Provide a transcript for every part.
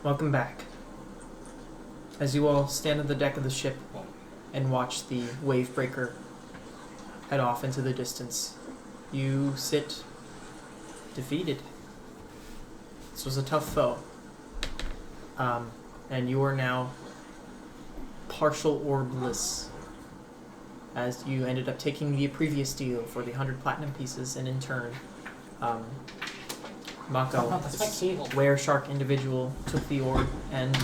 Welcome back. As you all stand on the deck of the ship and watch the wave breaker head off into the distance, you sit defeated. This was a tough foe. And you are now partial orbless, as you ended up taking the previous deal for the 100 platinum pieces, and in turn, Mako, this were shark individual, took the orb and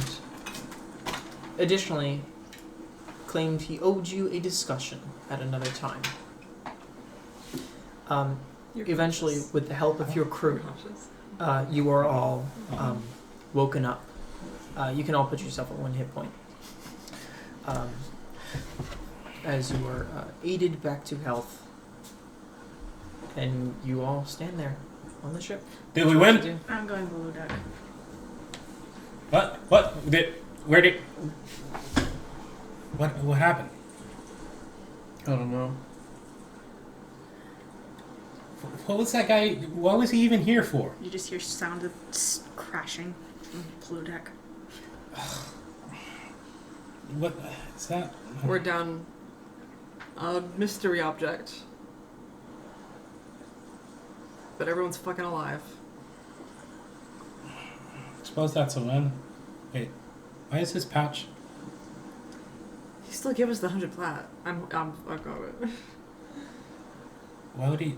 additionally claimed he owed you a discussion at another time. Eventually, with the help of your crew, you are all woken up. You can all put yourself at 1 hit point. As you are aided back to health, and you all stand there on the ship. Did we win? I'm going below deck. What? What happened? I don't know. What was that guy? What was he even here for? You just hear sound of crashing from below deck. What is that? We're down a mystery object. But everyone's fucking alive. I suppose that's a win. Wait, why is his pouch? He still gave us the 100 plat. I'm fuck of it. Why would he?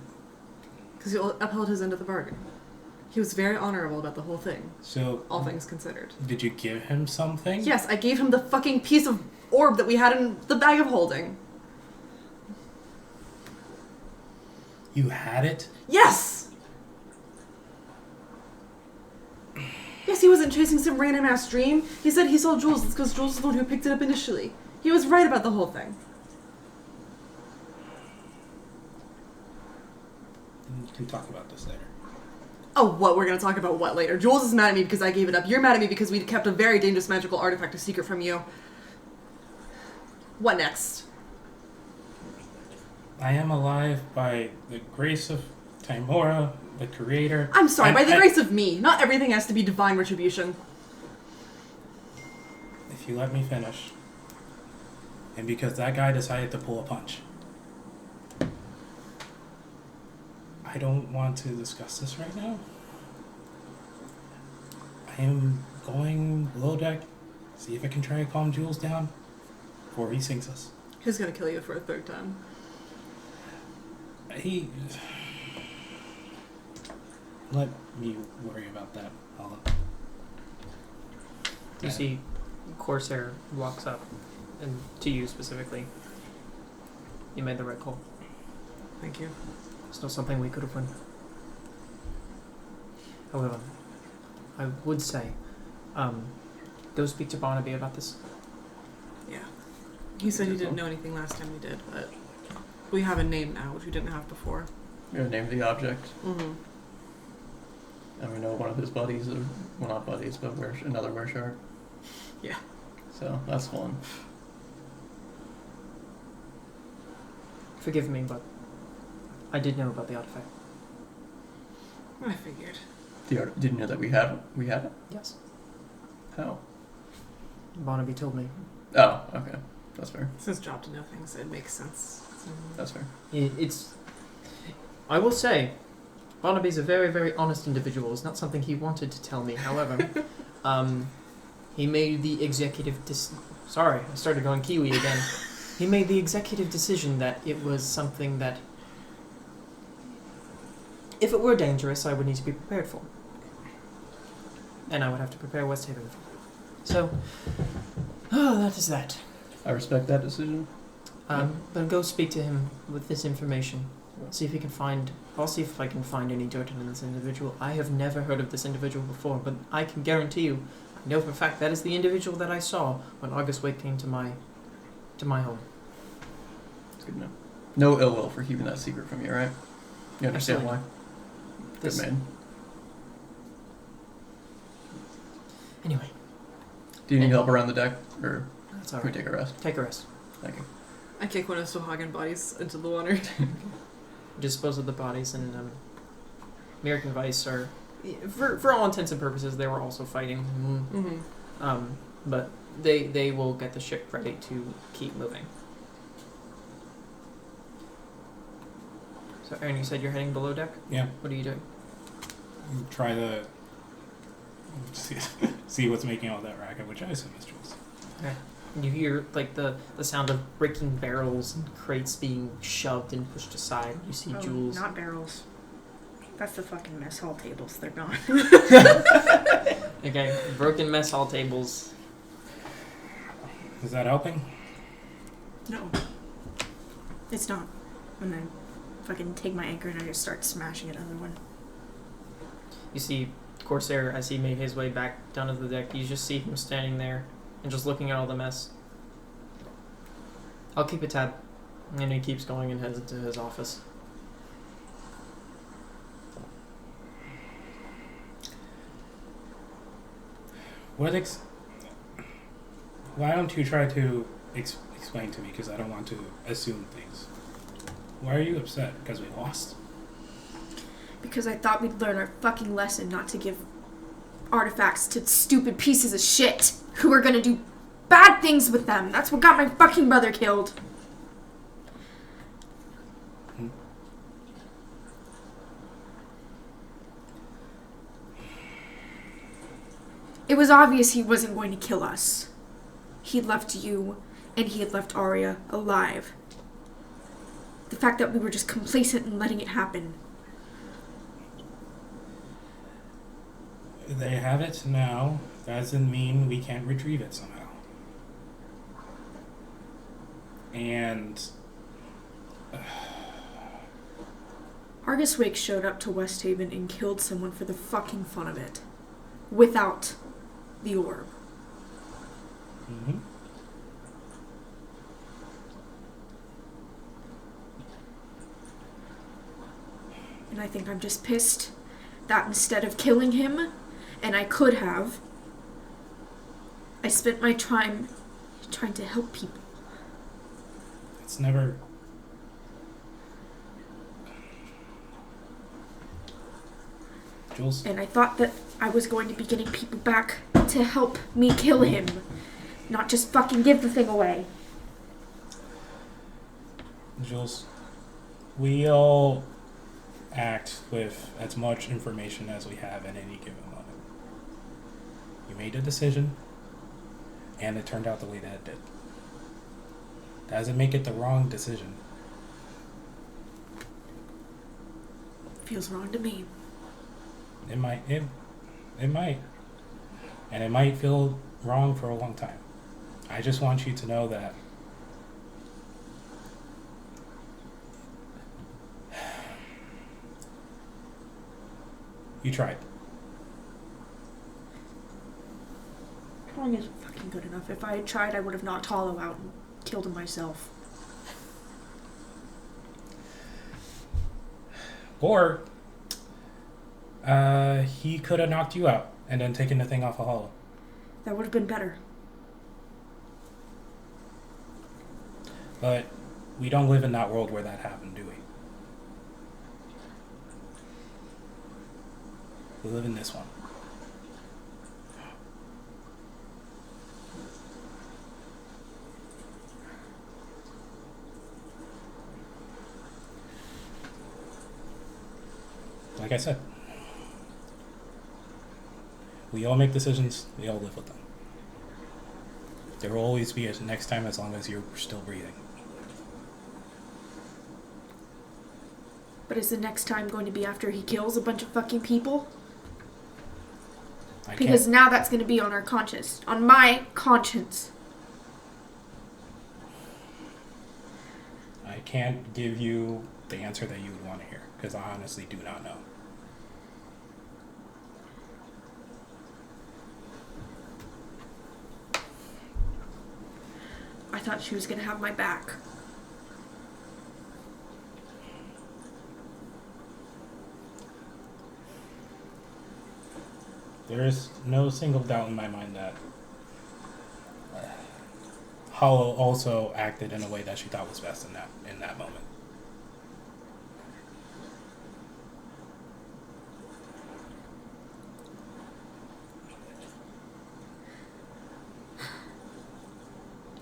Because he upheld his end of the bargain. He was very honorable about the whole thing. So, all things considered. Did you give him something? Yes, I gave him the fucking piece of orb that we had in the bag of holding. You had it? Yes! Yes, he wasn't chasing some random ass dream. He said he saw Jules. It's because Jules is the one who picked it up initially. He was right about the whole thing. We can talk about this later. Oh, what? We're going to talk about what later? Jules is mad at me because I gave it up. You're mad at me because we kept a very dangerous magical artifact a secret from you. What next? I am alive by the grace of Timora, the creator. I'm sorry, by the grace of me. Not everything has to be divine retribution. If you let me finish. And because that guy decided to pull a punch. I don't want to discuss this right now. I am going below deck, see if I can try to calm Jules down before he sinks us. He's gonna kill you for a 3rd time. Let me worry about that. You see Corsair walks up, and to you specifically. You made the right call. Thank you. Still something we could have won. However, I would say, go speak to Barnaby about this. Yeah. He said he didn't know anything last time we did, but we have a name now, which we didn't have before. We have named the object. Mm-hmm. And we know one of his buddies, or well, not buddies, but another wereshark. Yeah. So that's fun. Forgive me, but I did know about the artifact. I figured. Did you know that we had it? Yes. How? Barnaby told me. Oh, okay. That's fair. It's his job to know things. It makes sense. That's fair. It's... I will say, Barnaby's a very, very honest individual. It's not something he wanted to tell me. However, he made the executive... Sorry, I started going Kiwi again. He made the executive decision that it was something that, if it were dangerous, I would need to be prepared for. And I would have to prepare Westhaven for. So, that is that. I respect that decision. But go speak to him with this information. See if he can find... I'll see if I can find any dirt on this individual. I have never heard of this individual before, but I can guarantee you, I know for a fact that is the individual that I saw when August Wake came to my home. That's good to know. No ill will for keeping that secret from you, right? You understand Absolutely. why? Good man. Anyway. Do you need help around the deck, or That's all can right. we take a rest? Take a rest. Thank you. I kick one of Sohagan bodies into the water. Dispose of the bodies, and American Vice are for all intents and purposes, they were also fighting. Mm-hmm. But they will get the ship ready to keep moving. So, Aaron, you said you're heading below deck? Yeah. What are you doing? Try to see what's making all that racket, which I assume is Jules. Okay. You hear like the sound of breaking barrels and crates being shoved and pushed aside. You see Jules. Not barrels. That's the fucking mess hall tables. They're gone. Okay, broken mess hall tables. Is that helping? No. It's not. And then fucking take my anchor and I just start smashing at other one. You see Corsair as he made his way back down to the deck. You just see him standing there and just looking at all the mess. I'll keep a tab. And he keeps going and heads into his office. Why don't you try to explain to me, because I don't want to assume things. Why are you upset? Because we lost? Because I thought we'd learn our fucking lesson not to give artifacts to stupid pieces of shit who are gonna do bad things with them. That's what got my fucking brother killed. It was obvious he wasn't going to kill us. He'd left you, and he had left Arya alive. The fact that we were just complacent and letting it happen. They have it now. That doesn't mean we can't retrieve it somehow. And Argus Wake showed up to Westhaven and killed someone for the fucking fun of it. Without the orb. mm-hmm. And I think I'm just pissed that instead of killing him, and I could have, I spent my time trying to help people. It's never... Jules? And I thought that I was going to be getting people back to help me kill him. Not just fucking give the thing away. Jules, we all act with as much information as we have at any given moment. You made a decision, and it turned out the way that it did. That doesn't make it the wrong decision. Feels wrong to me. It might. And it might feel wrong for a long time. I just want you to know that you tried. Trying isn't fucking good enough. If I had tried, I would have knocked Hollow out and killed him myself. Or he could have knocked you out and then taken the thing off a Hollow. That would have been better. But we don't live in that world where that happened, do we? We live in this one. Like I said, we all make decisions, we all live with them. There will always be a next time as long as you're still breathing. But is the next time going to be after he kills a bunch of fucking people? Because now that's going to be on our conscience. On my conscience. I can't give you the answer that you would want to hear, because I honestly do not know. I thought she was going to have my back. There is no single doubt in my mind that Hollow also acted in a way that she thought was best in that moment.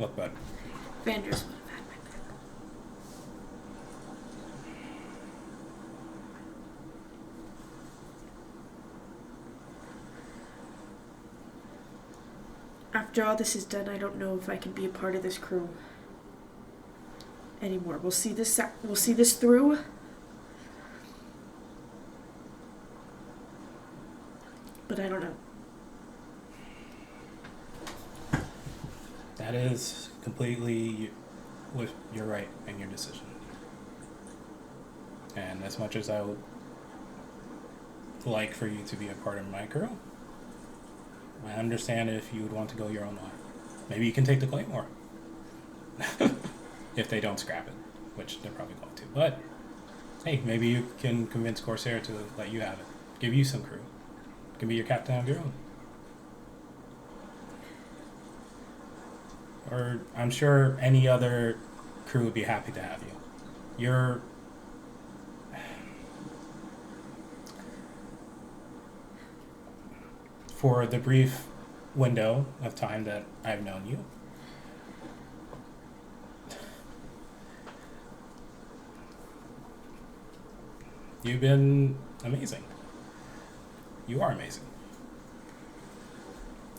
Look, bud. Vanders would have had my back. After all this is done, I don't know if I can be a part of this crew anymore. We'll see this through. But I don't know. That is completely with your right and your decision. And as much as I would like for you to be a part of my crew, I understand if you would want to go your own way. Maybe you can take the Claymore. If they don't scrap it, which they're probably going to. But, hey, maybe you can convince Corsair to let you have it. Give you some crew. You can be your captain of your own. Or I'm sure any other crew would be happy to have you. You're... For the brief window of time that I've known you, you've been amazing. You are amazing.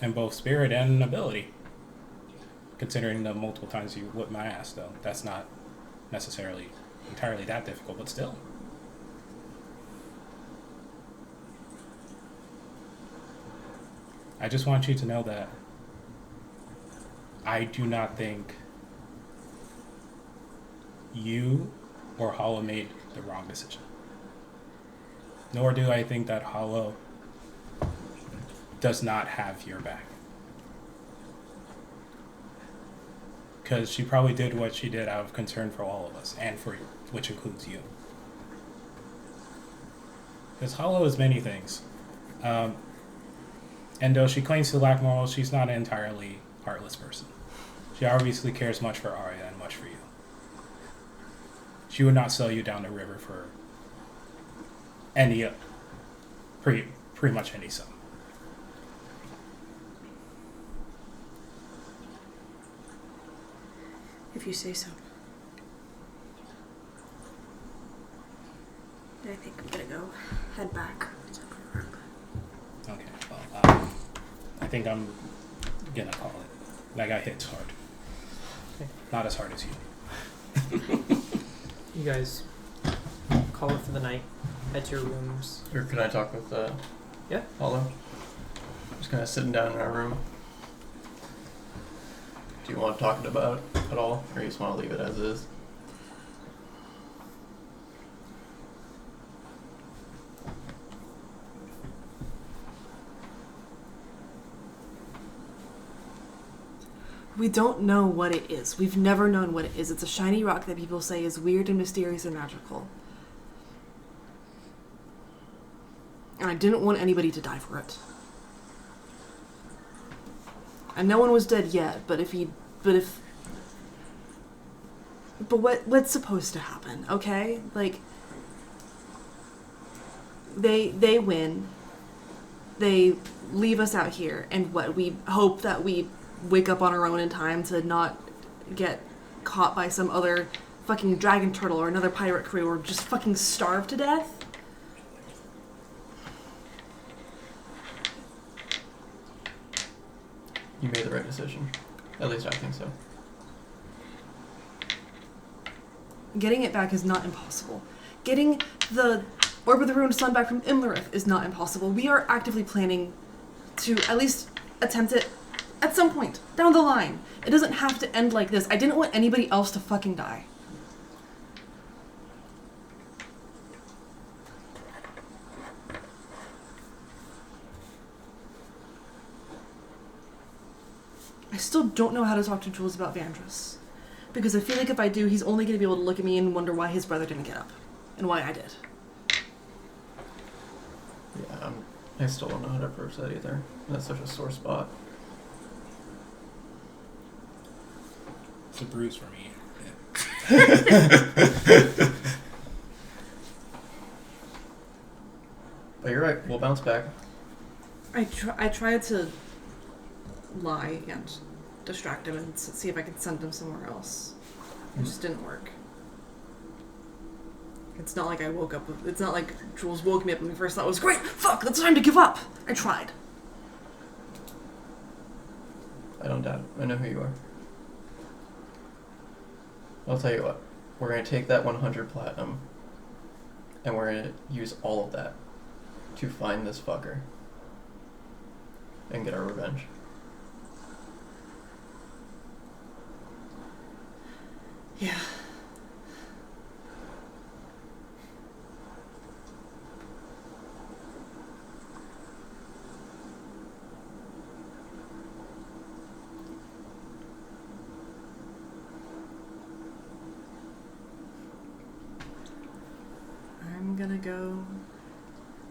In both spirit and ability. Considering the multiple times you whipped my ass, though. That's not necessarily entirely that difficult, but still. I just want you to know that I do not think you or Hollow made the wrong decision. Nor do I think that Hollow does not have your back. Because she probably did what she did out of concern for all of us, and for you, which includes you. Because Hollow is many things. And though she claims to lack morals, she's not an entirely heartless person. She obviously cares much for Arya and much for you. She would not sell you down the river for any, pretty much any sum. If you say so. I think I'm gonna go head back to my work. Okay, well, I think I'm gonna call it. That guy hits hard. Okay. Not as hard as you. You guys call it for the night. Head to your rooms. Or can I talk with Yeah. Hollow? Just kind of sitting down in our room. Do you want to talk it about it at all, or you just want to leave it as is? We don't know what it is. We've never known what it is. It's a shiny rock that people say is weird and mysterious and magical. And I didn't want anybody to die for it. And no one was dead yet, but what's supposed to happen, okay? Like, they win. They leave us out here, and what, we hope that we wake up on our own in time to not get caught by some other fucking dragon turtle or another pirate crew, or just fucking starve to death? You made the right decision. At least I think so. Getting it back is not impossible. Getting the Orb of the Ruined Sun back from Imlerith is not impossible. We are actively planning to at least attempt it at some point down the line. It doesn't have to end like this. I didn't want anybody else to fucking die. I still don't know how to talk to Jules about Vandrus. Because I feel like if I do, he's only going to be able to look at me and wonder why his brother didn't get up. And why I did. Yeah, I still don't know how to approach that either. That's such a sore spot. It's a bruise for me. But you're right, we'll bounce back. I tried to lie and distract him and see if I could send him somewhere else. It just didn't work. It's not like I woke up with... It's not like Jules woke me up and my first thought was, great, fuck, it's time to give up. I tried. I don't doubt it. I know who you are. I'll tell you what. We're going to take that 100 platinum, and we're going to use all of that to find this fucker and get our revenge. Yeah. I'm gonna go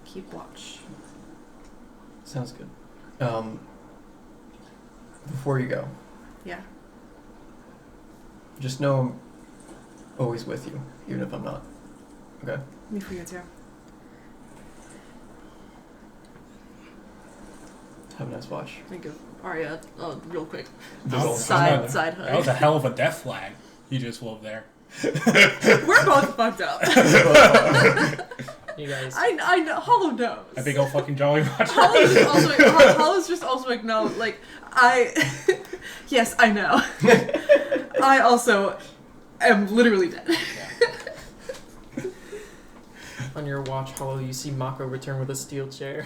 keep watch. Sounds good. Before you go, Yeah. just know I'm always with you, even if I'm not. Okay? Me for you too. Have a nice watch. Think of Arya, real quick. Visual. Side That hug. was a hell of a death flag you just wove there. We're both fucked up. You guys. I know. Hollow knows. I think I'll fucking Jolly Roger. Hollow's just also acknowledged, like, yes, I know. I also am literally dead. On your watch, Hollow, you see Mako return with a steel chair.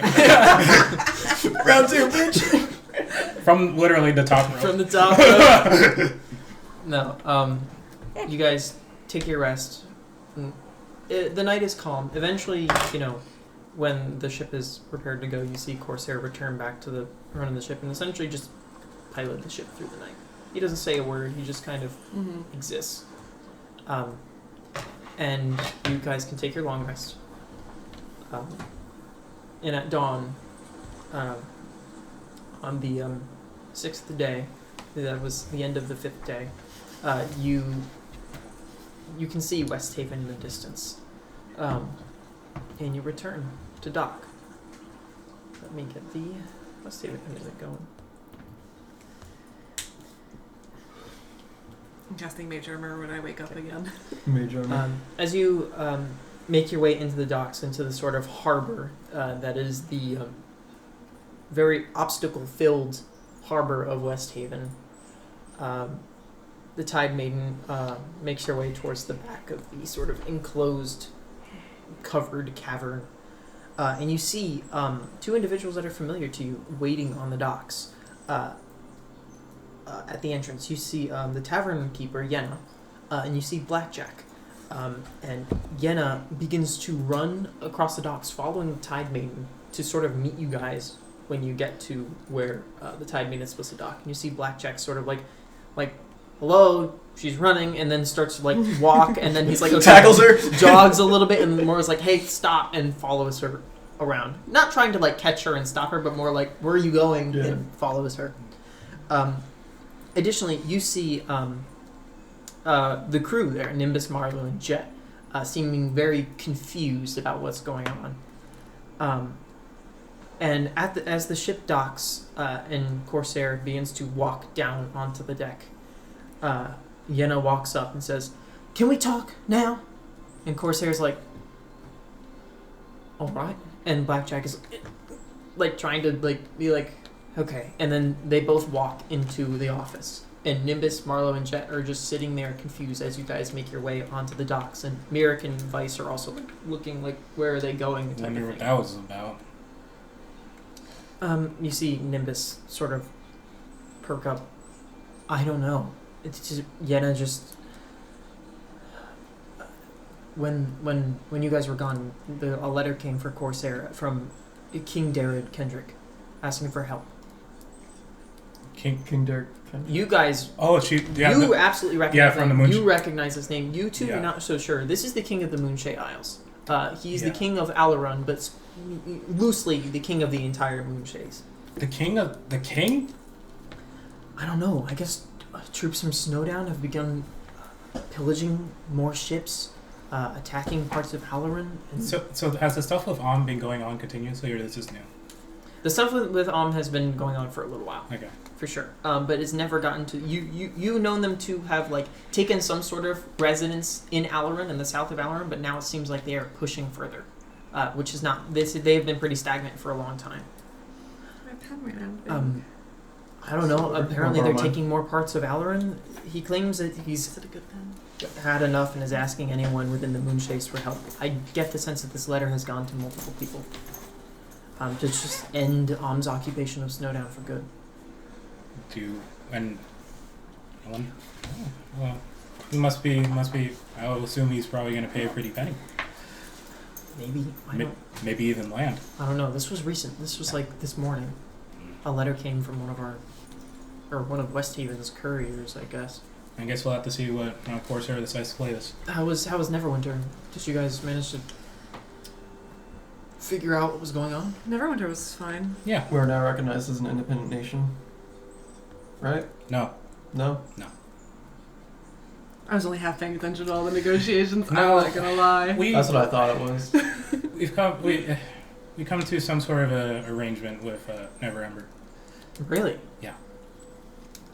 Round two, bitch! From literally the top row. From the top row. No, you guys take your rest. The night is calm. Eventually, when the ship is prepared to go, you see Corsair return back to the front of the ship and essentially just pilot the ship through the night. He doesn't say a word. He just kind of exists. And you guys can take your long rest. And at dawn, on the 6th day, that was the end of the 5th day, you can see Westhaven in the distance. And you return to dock. Let me get the Westhaven music going. I'm casting Major Armor when I wake up again. Major. As you make your way into the docks, into the sort of harbor that is the very obstacle-filled harbor of Westhaven, the Tide Maiden makes her way towards the back of the sort of enclosed, covered cavern. And you see two individuals that are familiar to you waiting on the docks. At the entrance, you see the tavern keeper, Yenna, and you see Blackjack. And Yenna begins to run across the docks, following the Tide Maiden to sort of meet you guys when you get to where the Tide Maiden is supposed to dock. And you see Blackjack sort of like, hello, she's running, and then starts to like walk, and then he's like, okay, tackles her, jogs a little bit, and more is like, hey, stop, and follows her around. Not trying to like catch her and stop her, but more like, where are you going? Yeah. And follows her. Additionally, you see the crew there, Nimbus, Marlowe, and Jet, seeming very confused about what's going on. And as the ship docks and Corsair begins to walk down onto the deck, Yenna walks up and says, "Can we talk now?" And Corsair's like, "All right." And Blackjack is like trying to like be like, "Okay." And then they both walk into the office. And Nimbus, Marlowe, and Jet are just sitting there confused as you guys make your way onto the docks. And Mirik and Vice are also like, looking like, where are they going? Type Wonder of what thing. that was about. You see Nimbus sort of perk up. I don't know. It's just Yenna just when you guys were gone, a letter came for Corsair from King Darryd Kendrick, asking for help. King Derek. You guys, you absolutely recognize. yeah, from the name. Moonshade. You recognize his name. You two Yeah. are not so sure. This is the king of the Moonshade Isles. He's Yeah. the king of Alaron, but loosely the king of the entire Moonshades. The king? I don't know. I guess troops from Snowdown have begun pillaging more ships, attacking parts of Alaron. And So has the stuff with On been going on continuously, or this is new? The stuff with has been going on for a little while. Okay. For sure. But it's never gotten to you've known them to have like taken some sort of residence in Alaran, in the south of Alaran, but now it seems like they are pushing further, which is not this. They have been pretty stagnant for a long time. My pen ran out. I don't know. So, Apparently, more they're mine. taking more parts of Alaran. He claims that he's Is it a good pen? had enough and is asking anyone within the Moonchase for help. I get the sense that this letter has gone to multiple people. To just end Om's occupation of Snowdown for good. And Ellen? Oh, well, he must be. I will assume he's probably going to pay a pretty penny. Maybe. Maybe even land. I don't know. This was recent. This was like this morning. A letter came from one of Westhaven's couriers, I guess. I guess we'll have to see what Corsair decides to play this. How was Neverwinter? Did you guys manage to figure out what was going on? Neverwinter was fine. Yeah. We're now recognized as an independent nation. Right? No. No? I was only half paying attention to all the negotiations. No. I'm not gonna lie. That's what I thought it was. We come to some sort of a arrangement with Neverember. Really?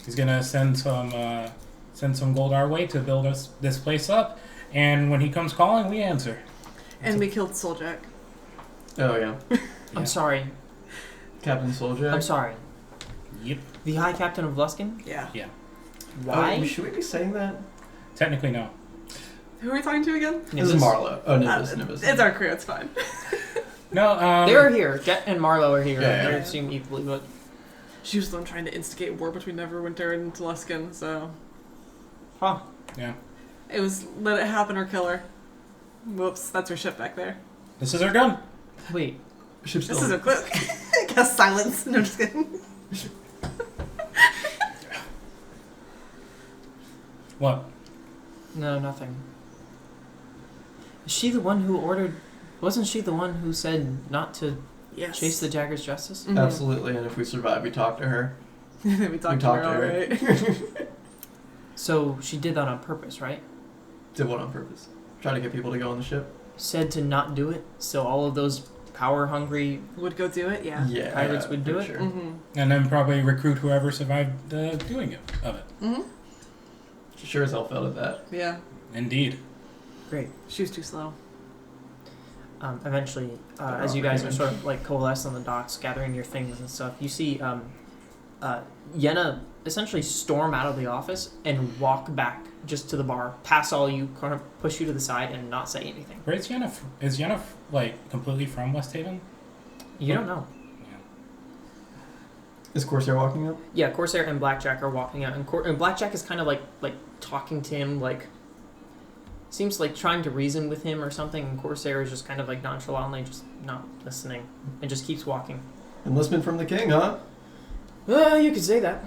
He's gonna send some gold our way to build us this place up, and when he comes calling, we answer. And we killed Souljack. Oh, yeah. I'm sorry. Captain Souljack. I'm sorry. Yep. The High Captain of Luskin? Yeah. Why? Oh, should we be saying that? Technically, no. Who are we talking to again? This is Marlo. Oh, Nimbus. It's our crew. It's fine. No. They're here. Jet and Marlo are here. Yeah, They yeah. seem equally, but She was the one trying to instigate war between Neverwinter and Luskin, so huh? Yeah. it was let it happen or kill her. Whoops, that's her ship back there. This is our gun. Wait. Ship's This still- is a clip. Guess silence. No, just kidding. What? No, nothing. Is she the one who ordered? Wasn't she the one who said not to Yes. chase the Jagger's Justice? Mhm. Absolutely, and if we survive, we talk to her. we talked to her, alright. So she did that on purpose, right? Did what on purpose? Try to get people to go on the ship? Said to not do it, so all of those power-hungry Would go do it, yeah. Yeah. Pirates would do for it? Sure. Mm-hmm. And then probably recruit whoever survived the doing of it. Mm-hmm. She sure as hell felt at that. Yeah. Indeed. great. She was too slow. Eventually, as you guys are sort of like coalesced on the docks, gathering your things and stuff, you see Yenna essentially storm out of the office and walk back just to the bar, pass all you, kind of push you to the side, and not say anything. Where is Yenna? Is Yenna like completely from Westhaven? You don't know. Yeah. Is Corsair walking up? Yeah, Corsair and Blackjack are walking out, and Blackjack is kind of like talking to him, like seems like trying to reason with him or something, and Corsair is just kind of like nonchalantly just not listening and just keeps walking. Enlistment from the king, huh? You could say that.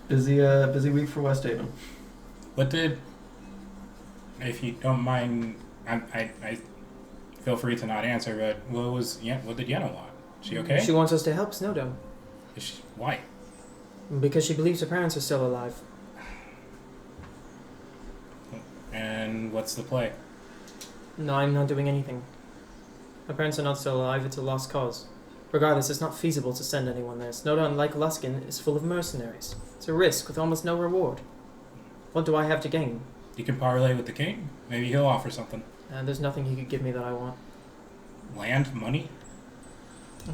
Busy week for Westhaven. What did, if you don't mind, I feel free to not answer, but what did Yenna want? She okay? She wants us to help Snowdome Why? because she believes her parents are still alive. And what's the play? No, I'm not doing anything. My parents are not still alive. It's a lost cause. Regardless, it's not feasible to send anyone there. Snowdon, like Luskin, is full of mercenaries. It's a risk with almost no reward. What do I have to gain? You can parlay with the king. Maybe he'll offer something. There's nothing he could give me that I want. Land, money.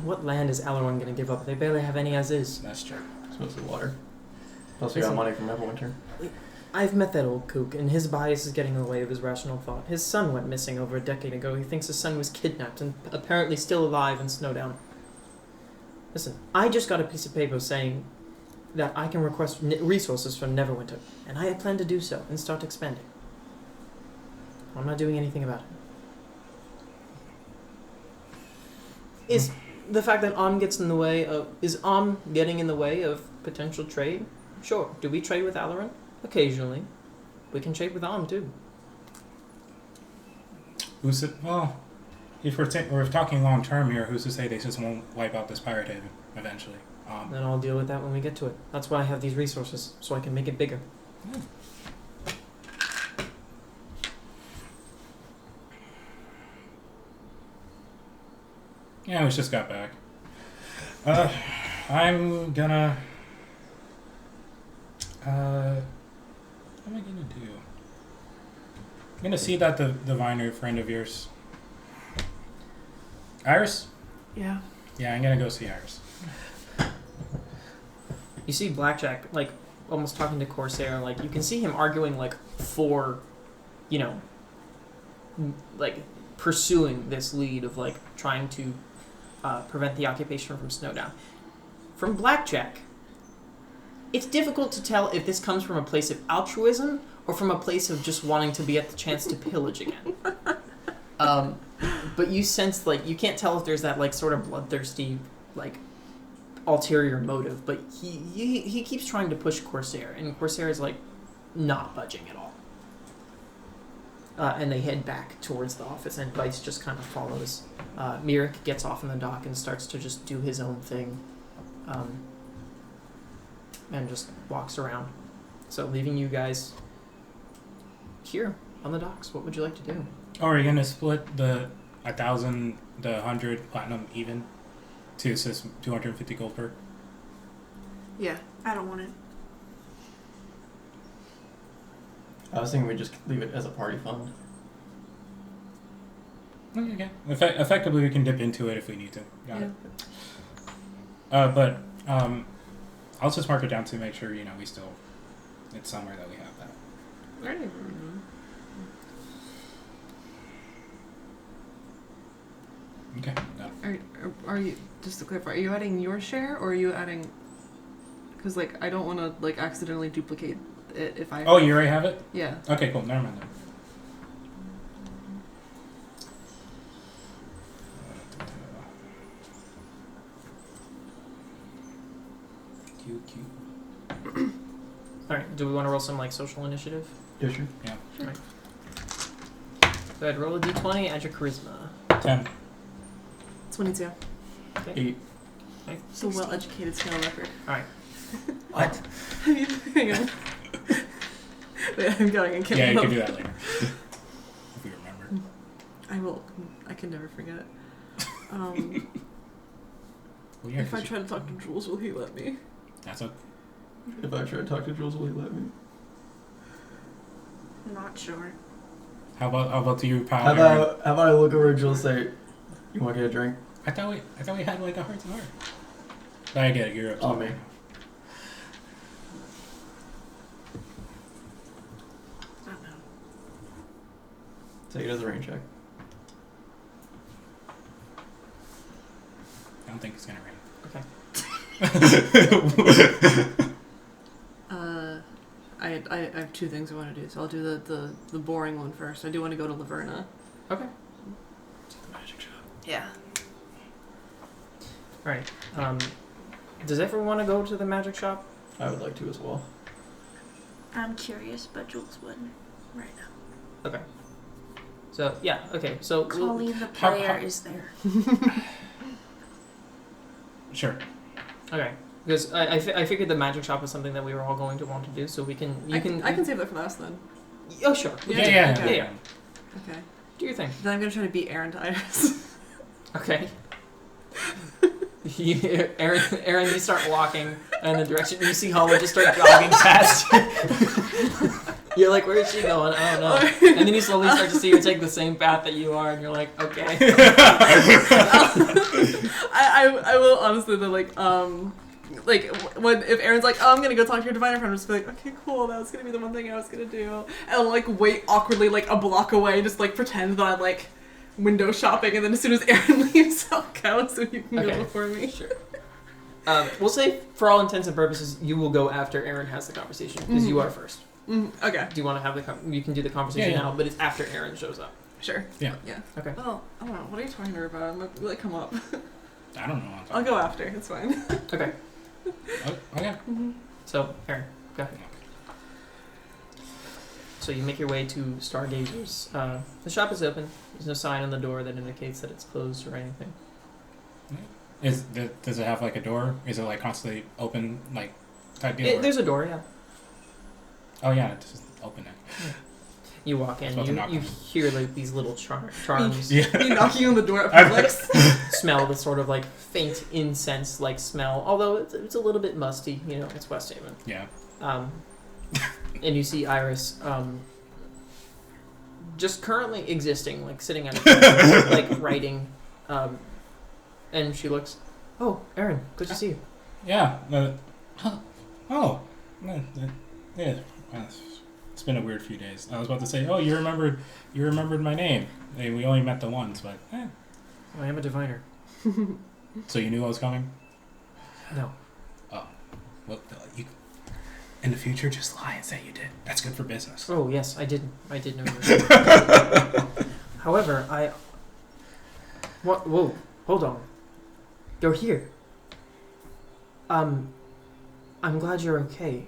What land is Alaron going to give up? They barely have any as is. That's true. It's mostly water. Plus we got Listen. money from Neverwinter. I've met that old kook, and his bias is getting in the way of his rational thought. His son went missing over a decade ago. He thinks his son was kidnapped and apparently still alive in Snowdown. Listen, I just got a piece of paper saying that I can request resources from Neverwinter, and I plan to do so and start expanding. I'm not doing anything about it. Is the fact that gets in the way of... Is getting in the way of potential trade? Sure. Do we trade with Alaron? Occasionally. We can trade with too. Who's it? Well, if we're talking long term here, who's to say they just won't wipe out this pirate haven eventually? Then I'll deal with that when we get to it. That's why I have these resources, so I can make it bigger. Yeah, we just got back. I'm gonna. What am I gonna do? I'm gonna see that the diviner friend of yours, Iris. Yeah. Yeah, I'm gonna go see Iris. You see Blackjack, like, almost talking to Corsair, like, you can see him arguing, like, for, you know, like, pursuing this lead of, like, trying to prevent the occupation from Snowdown. From Blackjack, it's difficult to tell if this comes from a place of altruism or from a place of just wanting to be at the chance to pillage again. But you sense, like, you can't tell if there's that, like, sort of bloodthirsty, like, ulterior motive, but he keeps trying to push Corsair, and Corsair is, like, not budging at all. And they head back towards the office, and Vice just kind of follows. Mirik gets off on the dock and starts to just do his own thing, and just walks around. So, leaving you guys here on the docks. What would you like to do? Oh, are you gonna split the 1,000, the 100 platinum even to assist 250 gold per? Yeah. I don't want it. I was thinking we just leave it as a party fund. Okay. Effectively, we can dip into it if we need to. Got Yeah. it. But I'll just mark it down to make sure we still it's somewhere that we have that. Right. Okay. Got it. Are you, just to clarify, are you adding your share or are you adding, because like I don't want to like accidentally duplicate it if I. Oh, you already have it? Yeah. Okay, cool. Never mind then. Alright, do we want to roll some, like, social initiative? Yeah, sure. Yeah. Alright. Go ahead, roll a d20, add your charisma. 10. 22. Okay. 8. Okay. So well educated scale record. Alright. What? Hang on. Wait, I'm going. I can't. Yeah, you can do that later. If we remember. I will. I can never forget. Well, yeah, If I 'cause try to talk to Jules, will he let me? that's a If I try to talk to Jules, will he let me? Not sure. How about you, pal? How about I look over at Jules and say, "You want to get a drink?" I thought we had like a heart to heart. I get it. You're upset. On me. I don't know. Take it as a rain check. I don't think it's gonna rain. Okay. I have two things I want to do, so I'll do the boring one first. I do want to go to Laverna. Okay. Magic shop. Yeah. Alright. Does everyone want to go to the magic shop? I would like to as well. I'm curious, but Jules wouldn't right now. Okay. So, yeah, okay. So, Colleen the how- player is there. Sure. okay. Because I figured the magic shop was something that we were all going to want to do, so we can... I can save that for last then. Oh, sure. Yeah. Okay. Yeah. Okay. Do your thing. Then I'm gonna try to beat Aaron to Iris. Okay. Aaron, you start walking in the direction. You see Holly just start jogging past. You're like, where is she going? I don't know. And then you slowly start to see her take the same path that you are, and you're like, okay. I will honestly then when if Aaron's like, oh, I'm gonna go talk to your diviner friend, I'm just be like, okay, cool, that was gonna be the one thing I was gonna do, and I'll like wait awkwardly like a block away, just like pretend that I'm like window shopping, and then as soon as Aaron leaves, I'll go so you can Okay. go before me. Sure. We'll say, for all intents and purposes, you will go after Aaron has the conversation, because you are first. Okay, Do you want to have you can do the conversation Yeah. now, but it's after Aaron shows up. sure. Yeah. Okay. Well, I don't know. What are you talking to her about? I'm like, will it come up? I don't know. I'll go after. It's fine. Okay. Oh, okay. So, Aaron, go ahead. So you make your way to Stargazers. The shop is open. There's no sign on the door that indicates that it's closed or anything. Does it have like a door? Is it like constantly open, like type deal? There's a door, yeah. Oh yeah, just open it. You walk in, Supposed to knock you on it. hear like these little charms. Yeah. You knocking on the door at Publix. Smell the sort of like faint incense like smell, although it's a little bit musty. You know, it's Westhaven. Yeah. And you see Iris just currently existing, like sitting at a desk, like writing. And she looks, oh, Aaron, good to see you. Yeah. Oh. Yeah. It's been a weird few days. I was about to say, oh, you remembered my name. Hey, we only met the once, but I am a diviner. So you knew I was coming? No. Oh. Well, you in the future just lie and say you did. That's good for business. Oh yes, I did know you were. However, what? Whoa, hold on. You're here. I'm glad you're okay.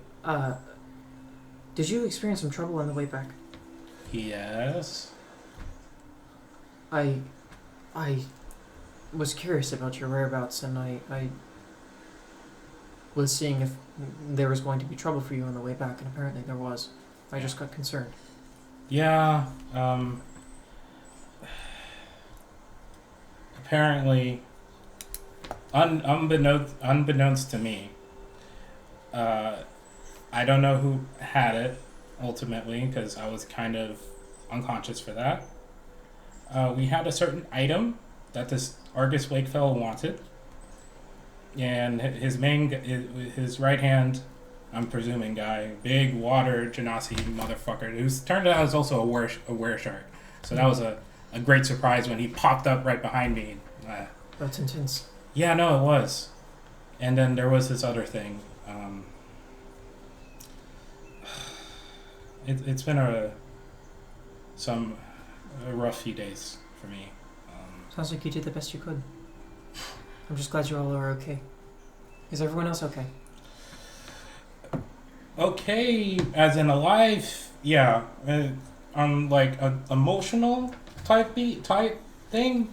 Did you experience some trouble on the way back? Yes. I was curious about your whereabouts, and I was seeing if there was going to be trouble for you on the way back, and apparently there was. I just got concerned. Yeah. Apparently, unbeknownst to me, I don't know who had it ultimately because I was kind of unconscious for that. We had a certain item that this Argus Wakefell wanted, and his right hand, I'm presuming guy, big water genasi motherfucker, who's turned out is also a were shark. So that was a great surprise when he popped up right behind me. That's intense. Yeah, no, it was. And then there was this other thing. It's been a rough few days for me. Sounds like you did the best you could. I'm just glad you all are okay. Is everyone else okay? Okay, as in alive, yeah. On like an emotional type thing,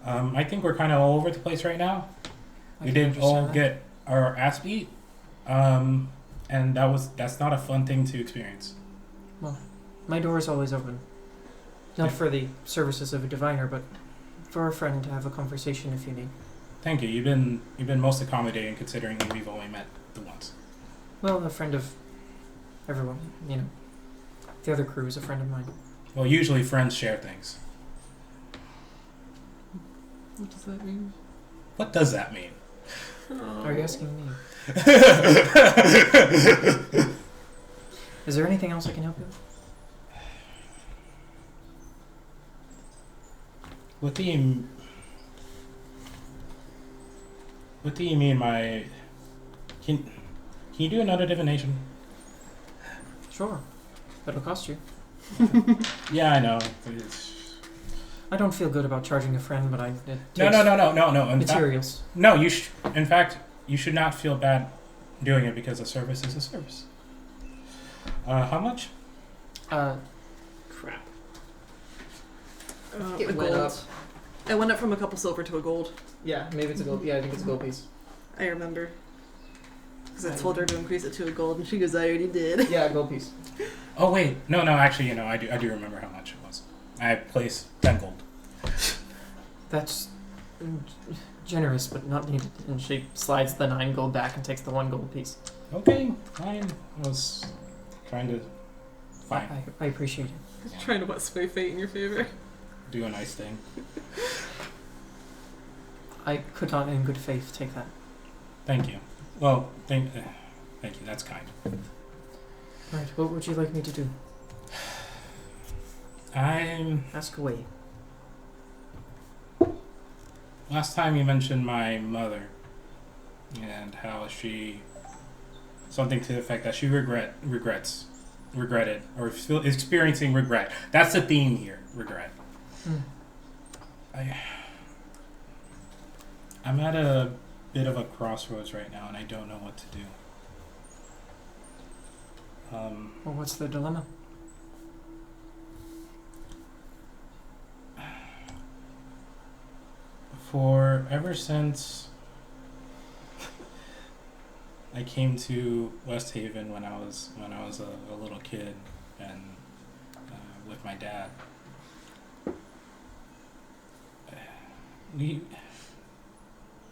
I think we're kind of all over the place right now. We didn't all get our ass beat, and that's not a fun thing to experience. Well, my door is always open. Not for the services of a diviner, but for a friend to have a conversation if you need. Thank you. You've been most accommodating considering we've only met the once. Well, a friend of everyone, you know. The other crew is a friend of mine. Well, usually friends share things. What does that mean? What does that mean? Are you asking me? Is there anything else I can help you with? What do you mean by... Can you do another divination? Sure. That'll cost you. Yeah, I know. I don't feel good about charging a friend, but it No. takes materials. In fact, you should not feel bad doing it because a service is a service. How much? Crap. A gold. It went up from a couple silver to a gold. Yeah, maybe it's a gold. Yeah, I think it's a gold piece. I remember. Because I told her to increase it to a gold, and she goes, "I already did." Yeah, a gold piece. Oh wait, no. Actually, I do remember how much it was. I placed 10 gold. That's generous, but not needed. And she slides the 9 gold back and takes the 1 gold piece. Okay, fine. I was trying to. Fine. I appreciate it. Yeah. Trying to what, sway fate in your favor. Do a nice thing. I could not, in good faith, take that. Thank you. Well, thank you. That's kind. Right. What would you like me to do? Ask away. Last time you mentioned my mother and how she, something to the effect that she regretted, or still experiencing regret. That's the theme here, regret. I'm at a bit of a crossroads right now, and I don't know what to do. Well, what's the dilemma? For ever since I came to Westhaven when I was a little kid and with my dad.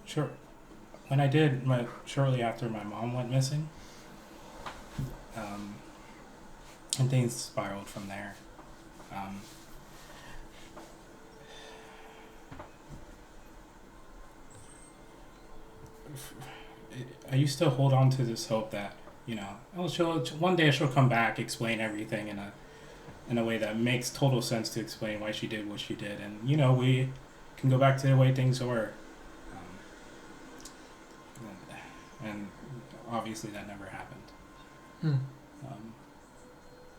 Sure. When I did, shortly after my mom went missing, and things spiraled from there. I used to hold on to this hope that, one day she'll come back, explain everything in a way that makes total sense to explain why she did what she did, and we can go back to the way things were. And obviously that never happened.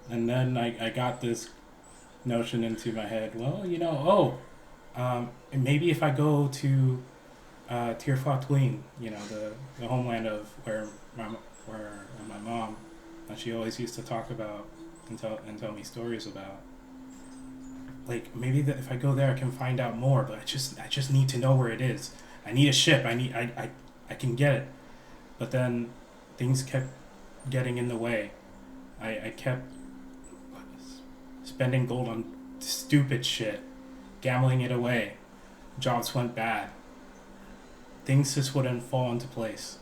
And then I got this notion into my head. Well, maybe if I go to Tirfatwing, the homeland of where my mom, she always used to talk about and tell me stories about. Like maybe that if I go there, I can find out more. But I just need to know where it is. I need a ship. I can get it. But then things kept getting in the way. I kept spending gold on stupid shit, gambling it away. Jobs went bad. Things just wouldn't fall into place.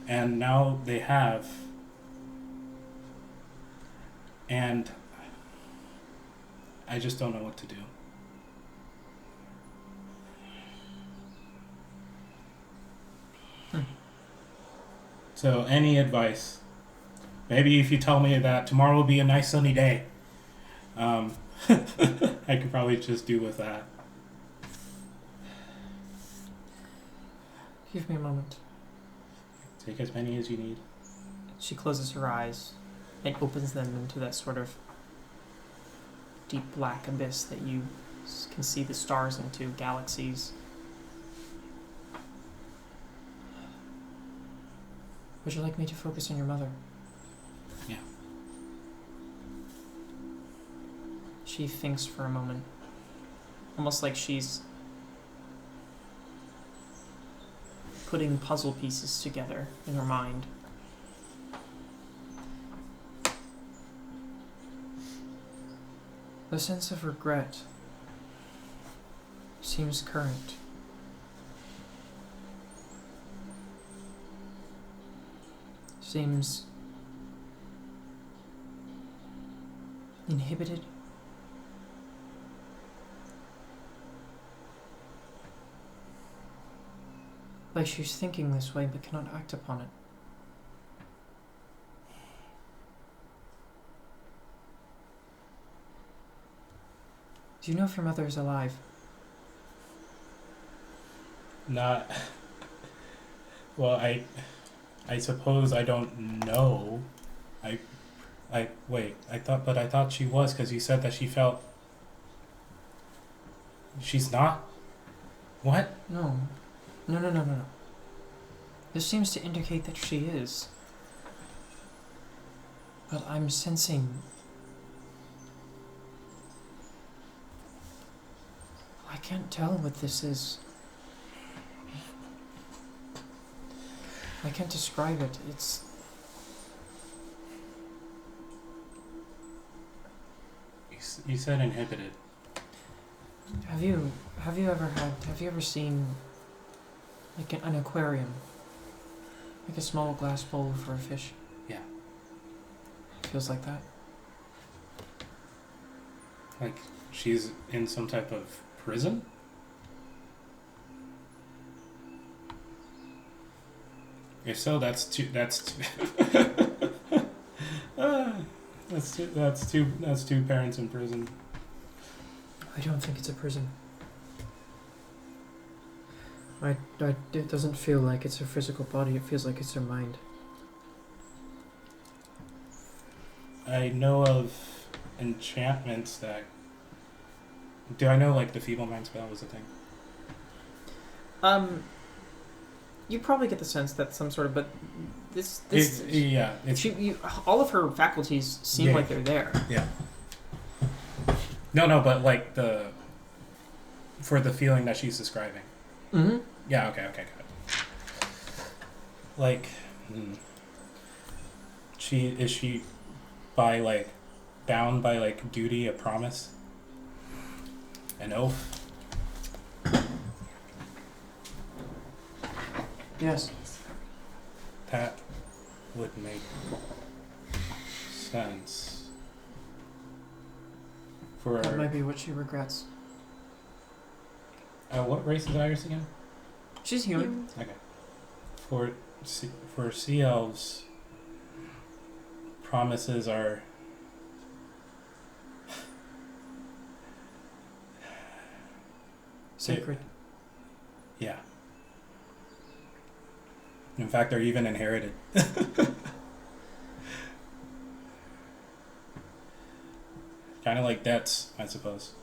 And now they have. And I just don't know what to do. So any advice? Maybe if you tell me that tomorrow will be a nice sunny day, I could probably just do with that. Give me a moment. Take as many as you need. She closes her eyes and opens them into that sort of deep black abyss that you can see the stars into, galaxies. Would you like me to focus on your mother? Yeah. She thinks for a moment, almost like she's putting puzzle pieces together in her mind. The sense of regret seems current. Seems inhibited. Like she's thinking this way but cannot act upon it. Do you know if your mother is alive? Not. Well, I suppose I don't know. Wait. I thought she was, because you said that she felt. She's not. What? No. This seems to indicate that she is. But I'm sensing. I can't tell what this is. I can't describe it. It's. You said inhibited. Have you ever seen like an aquarium? Like a small glass bowl for a fish? Yeah. It feels like that. Like she's in some type of prison? If so, that's two parents in prison. I don't think it's a prison. It doesn't feel like it's her physical body, it feels like it's her mind. I know of enchantments that... Do I know, like, the feeble mind spell was a thing? You probably get the sense that some sort of, but this all of her faculties seem like they're there. Yeah. No, but like for the feeling that she's describing. Mm-hmm. Yeah. Okay. Good. Like, is she by like bound by like duty, a promise, an oath? Yes. That would make sense. For That might be what she regrets. what race is Iris again? She's human. Okay. For sea elves, promises are Sacred. yeah. In fact, they're even inherited. Kind of like debts, I suppose.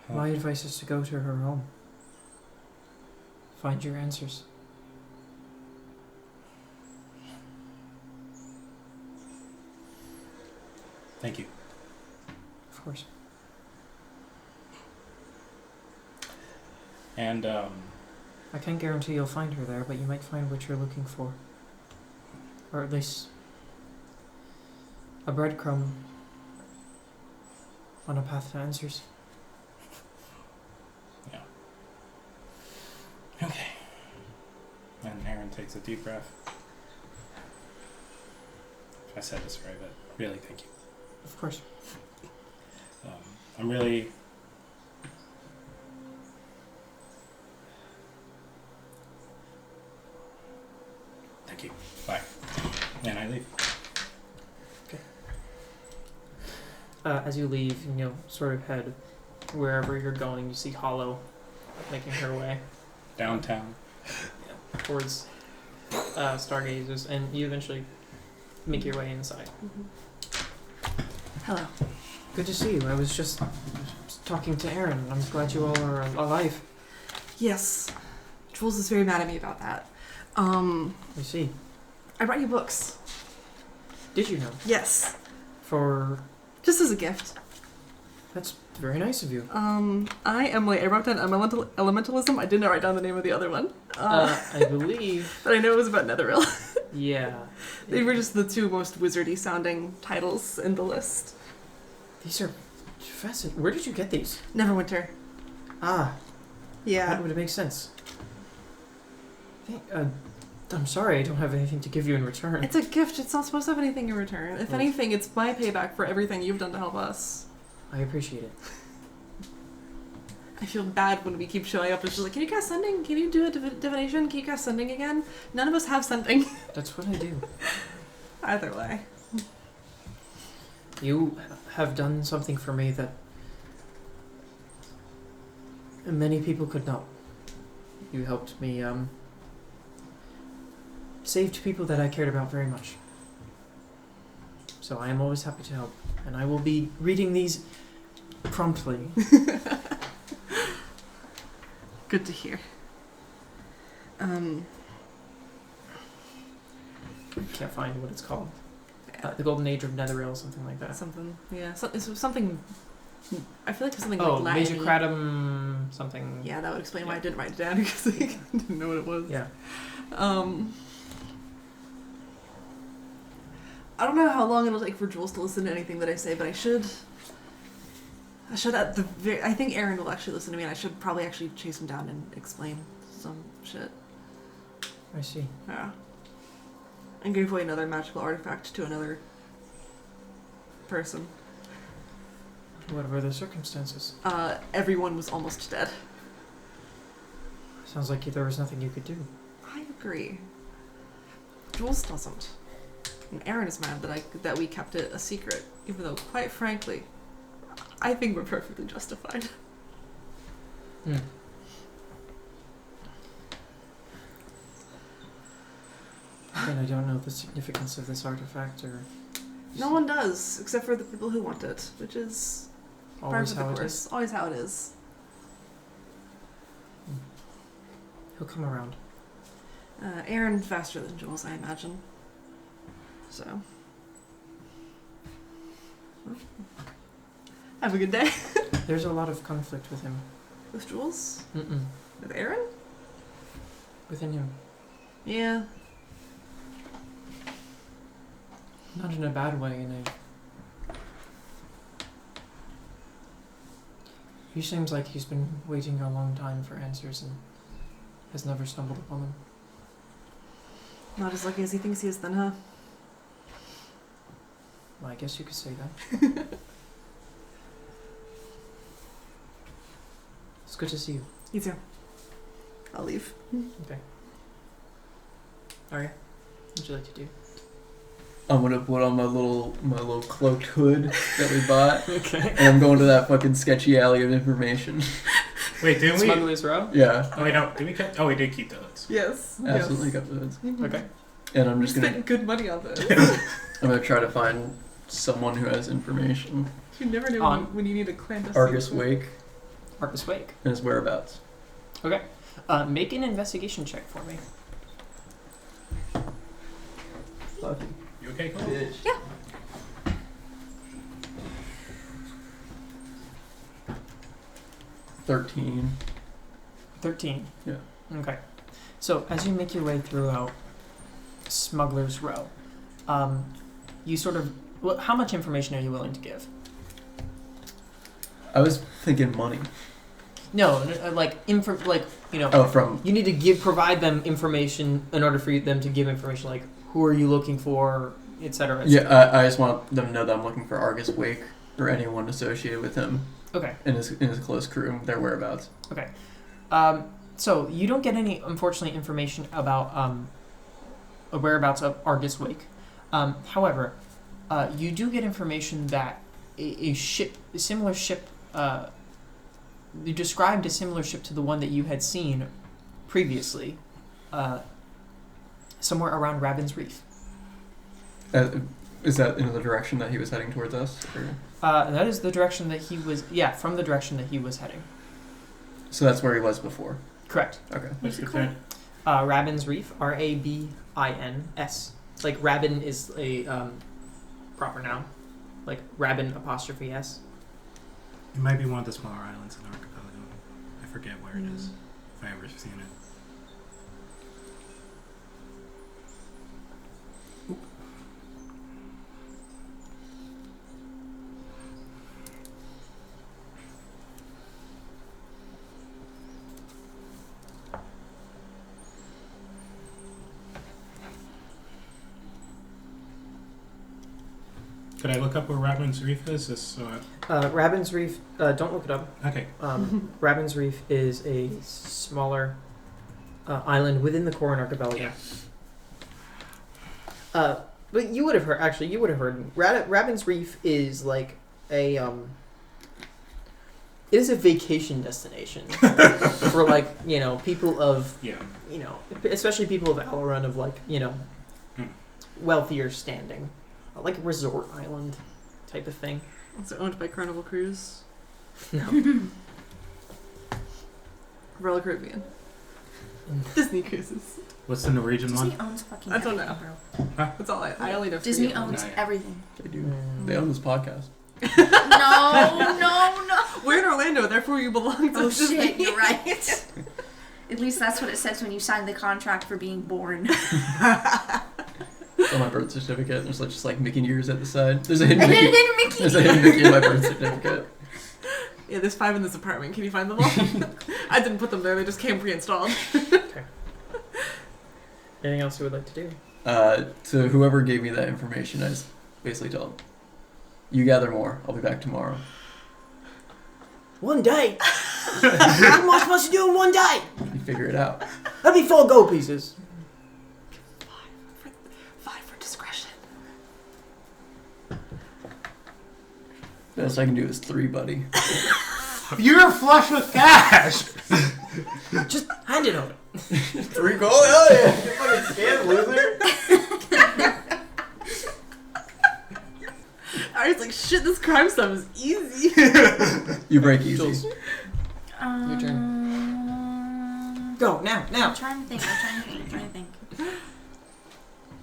My advice is to go to her home. Find your answers. Thank you. Of course. And I can't guarantee you'll find her there, but you might find what you're looking for. Or at least a breadcrumb on a path to answers. yeah. Okay. And Aaron takes a deep breath. If I said this right, but really, thank you. Of course. I'm really thank you. Bye. And I leave. As you leave, sort of head wherever you're going. You see Hollow making her way Downtown. towards Stargazers, and you eventually make your way inside. Hello. Good to see you. I was just talking to Aaron, and I'm glad you all are alive. Yes. Jules is very mad at me about that. I see. I brought you books. Did you know? Yes. For... Just as a gift. That's very nice of you. I wrote down elementalism. I didn't write down the name of the other one. I believe... But I know it was about Netheril. Yeah. They were just the two most wizardy sounding titles in the list. These are fascinating. Where did you get these? Neverwinter. Ah, Yeah. that would make sense. I'm sorry I don't have anything to give you in return. It's a gift. It's not supposed to have anything in return. If anything, it's my payback for everything you've done to help us. I appreciate it. I feel bad when we keep showing up. It's just like, can you cast sending? Can you do a divination? Can you cast sending again? None of us have sending. That's what I do. Either way. You have done something for me that many people could not. You helped me, saved people that I cared about very much. So I am always happy to help, and I will be reading these promptly. Good to hear. I can't find what it's called. The Golden Age of Netheril, something like that. Something, yeah. It's something. I feel like it's something Oh, like Latin. Magicratum something. Yeah, that would explain why I didn't write it down because I didn't know what it was. Yeah. I don't know how long it'll take for Jules to listen to anything that I say, but I should at the I think Aaron will actually listen to me, and I should probably actually chase him down and explain some shit. I see. Yeah. And give away another magical artifact to another person. What were the circumstances? Everyone was almost dead. Sounds like there was nothing you could do. I agree. Jules doesn't. And Aaron is mad that we kept it a secret, even though, quite frankly, I think we're perfectly justified. Hmm. And I don't know the significance of this artifact, or... No one does, except for the people who want it, which is Always part how of the it course. is. Always how it is. He'll come around. Aaron faster than Jules, I imagine. So. Well, have a good day. There's a lot of conflict with him. With Jules? Mm-mm. With Aaron? Within him. Yeah. Not in a bad way, in a He seems like he's been waiting a long time for answers and has never stumbled upon them. Not as lucky as he thinks he is then, huh? Well, I guess you could say that. It's good to see you. You too. I'll leave. Arya, what would you like to do? I'm gonna put on my little cloaked hood that we bought, Okay. and I'm going to that fucking sketchy alley of information. Wait, didn't we? Smuggler's Row? Yeah, Oh, wait, no. Did we cut? Oh, we did keep those. Yes. absolutely got the hoods. Okay. And I'm We just gonna spent good money on this. I'm gonna try to find someone who has information. You never know On. when you need a clandestine. Argus Wake Arcus Wake. and his whereabouts. Okay. Make an investigation check for me. Lucky. You okay, Cole? Yeah. $13. 13. Yeah. Okay. So as you make your way throughout Smuggler's Row, you sort of... Well, how much information are you willing to give? I was thinking money. No, like, you know... Oh, from You need to provide them information in order for them to give information, like, who are you looking for, etc. Et yeah. I just want them to know that I'm looking for Argus Wake or anyone associated with him Okay. in his close crew, their whereabouts. Okay. So you don't get any, unfortunately, information about whereabouts of Argus Wake. However, you do get information that a similar ship, you described a similar ship to the one that you had seen previously, somewhere around Rabbin's Reef. Is that in the direction that he was heading towards us? Or? That is the direction that he was. Yeah, from the direction that he was heading. So that's where he was before. Correct. Okay. What's the plan? Rabbin's Reef, Rabins. Like Rabbin is a proper noun, like Rabbin apostrophe S. It might be one of the smaller islands in the archipelago. I forget where it is. If I ever seen it. Could I look up where Rabbin's Reef is? Rabbin's Reef. Don't look it up. Okay. Rabbin's Reef is a smaller island within the Corin archipelago. But you would have heard. Actually, you would have heard. Rabbin's Reef is like a. It is a vacation destination for people of especially people of Alaran of wealthier standing, like a resort island type of thing. Is it owned by Carnival Cruise? No. Royal Caribbean. Disney Cruises. What's the Norwegian Disney one? owns fucking I don't everything, know. bro. That's all I only know. Disney three of them. owns everything. They do. They own this podcast. No. We're in Orlando, therefore you belong to Oh Disney. shit, you're right. At least that's what it says when you sign the contract for being born. On my birth certificate, there's just like Mickey ears at the side. There's a hidden And Mickey. then Mickey. There's a hidden Mickey in my birth certificate. Yeah, there's 5 in this apartment. Can you find them all? I didn't put them there. They just came pre-installed. Anything else you would like to do? To whoever gave me that information, I just basically told them, you gather more. I'll be back tomorrow. One day. What am I supposed to do in one day? You figure it out. That'd be 4 gold pieces. 5 for discretion. Best I can do is 3, buddy. You're flush with cash! Just hand it over. 3 gold? Hell yeah! You fucking scam, loser. I was like, shit, this crime stuff is easy. You break easy. Jules. Your Go, now. I'm trying to think.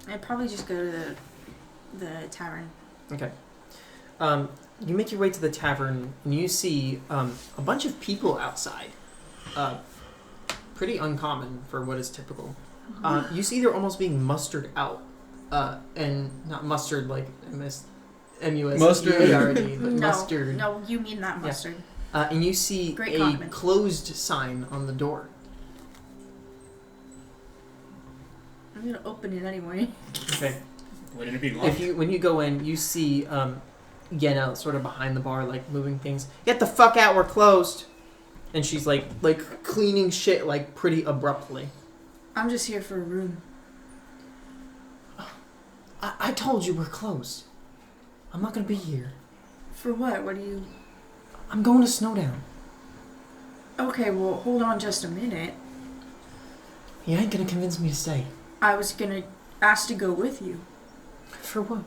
I'd probably just go to the tavern. Okay. You make your way to the tavern, and you see a bunch of people outside. Pretty uncommon for what is typical. You see they're almost being mustered out. And not mustard like M-U-S-T-A-R-D, but mustard. No, you mean that Yeah. mustard. And you see Great a compliment. closed sign on the door. I'm gonna open it anyway. Okay. Wouldn't it be locked? When you go in, you see Yenna sort of behind the bar, like moving things. Get the fuck out! We're closed. And she's like cleaning shit like pretty abruptly. I'm just here for a room. I told you we're closed. I'm not gonna be here. For what? What do you... I'm going to Snowdown. Okay, well, hold on just a minute. You ain't gonna convince me to stay. I was gonna ask to go with you. For what?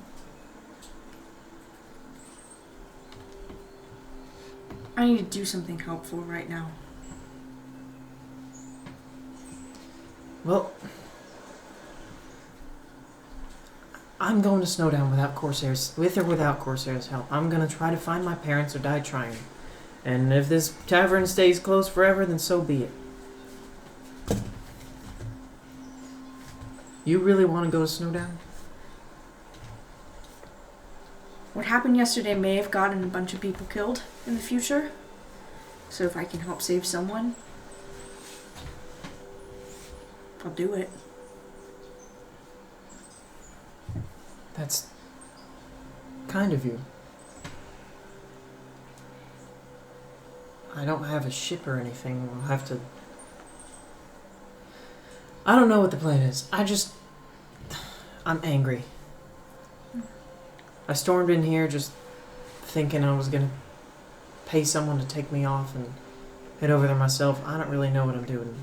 I need to do something helpful right now. Well, I'm going to Snowdown without Corsairs, with or without Corsairs' help. I'm gonna try to find my parents or die trying. And if this tavern stays closed forever, then so be it. You really want to go to Snowdown? What happened yesterday may have gotten a bunch of people killed in the future. So if I can help save someone, I'll do it. That's kind of you. I don't have a ship or anything. We'll have to... I don't know what the plan is. I'm angry. I stormed in here just thinking I was gonna pay someone to take me off and head over there myself. I don't really know what I'm doing.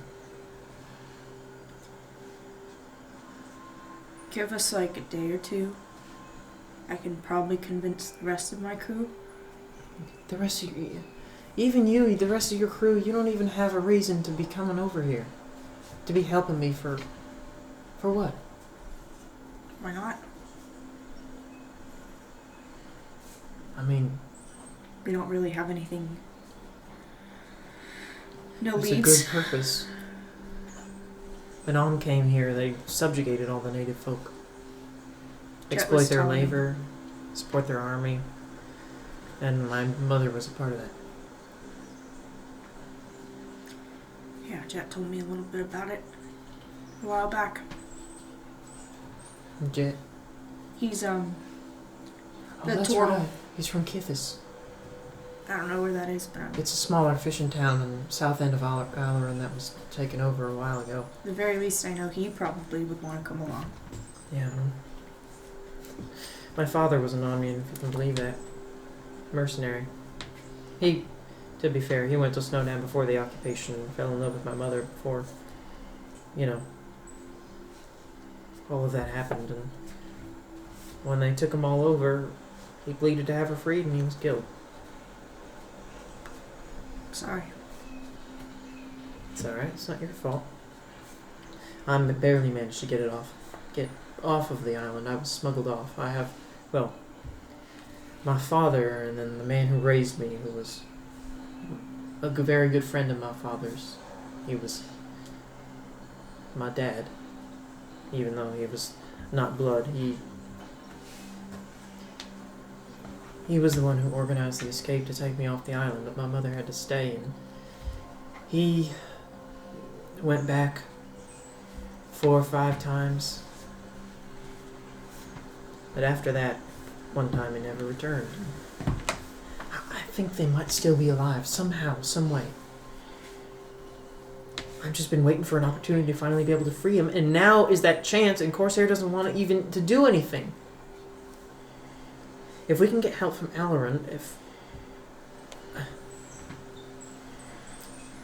Give us like a day or two. I can probably convince the rest of my crew. The rest of you... Even you, the rest of your crew, you don't even have a reason to be coming over here. To be helping me for... For what? Why not? I mean... We don't really have anything. No It's a leads. good purpose. When Om came here, they subjugated all the native folk. Jet Exploit was their telling me. labor, support their army. And my mother was a part of that. Yeah, Jet told me a little bit about it a while back. Jet. He's Oh, The that's Toro. right. He's from Kithis. I don't know where that is, but It's a smaller fishing town in the south end of Alaran that was taken over a while ago. at the very least I know he probably would want to come along. Yeah. My father was an Omnian, if you can believe that. Mercenary. He, to be fair, he went to Snowdown before the occupation and fell in love with my mother before, you know, all of that happened. And when they took him all over, he pleaded to have her freed and he was killed. Sorry. It's alright, it's not your fault. I barely managed to get off of the island. I was smuggled off. I have, well, my father and then the man who raised me, who was a very good friend of my father's. He was my dad, even though he was not blood. He was the one who organized the escape to take me off the island, but my mother had to stay, and he went back 4 or 5 times. But after that, one time he never returned. I think they might still be alive, somehow, some way. I've just been waiting for an opportunity to finally be able to free him, and now is that chance, and Corsair doesn't want even to do anything. If we can get help from Alaran,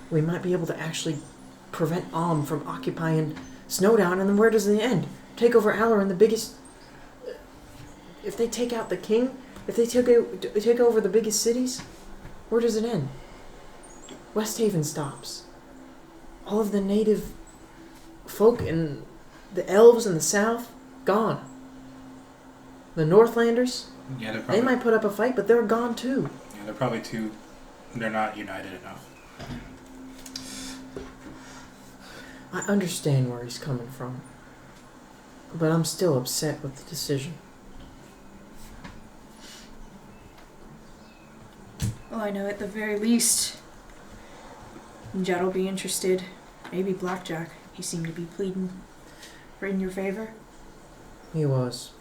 we might be able to actually prevent Om from occupying Snowdown, and then where does it end? Take over Alaran, the biggest... If they take out the king, if they take over the biggest cities, where does it end? Westhaven stops. All of the native folk and the elves in the south, gone. The Northlanders, Yeah, they're they probably, might put up a fight, but they're gone too. yeah, they're probably too. They're not united enough. I understand where he's coming from, but I'm still upset with the decision. Well, Well, I know at the very least, Jed will be interested. Maybe Blackjack. He seemed to be pleading in your favor. He was.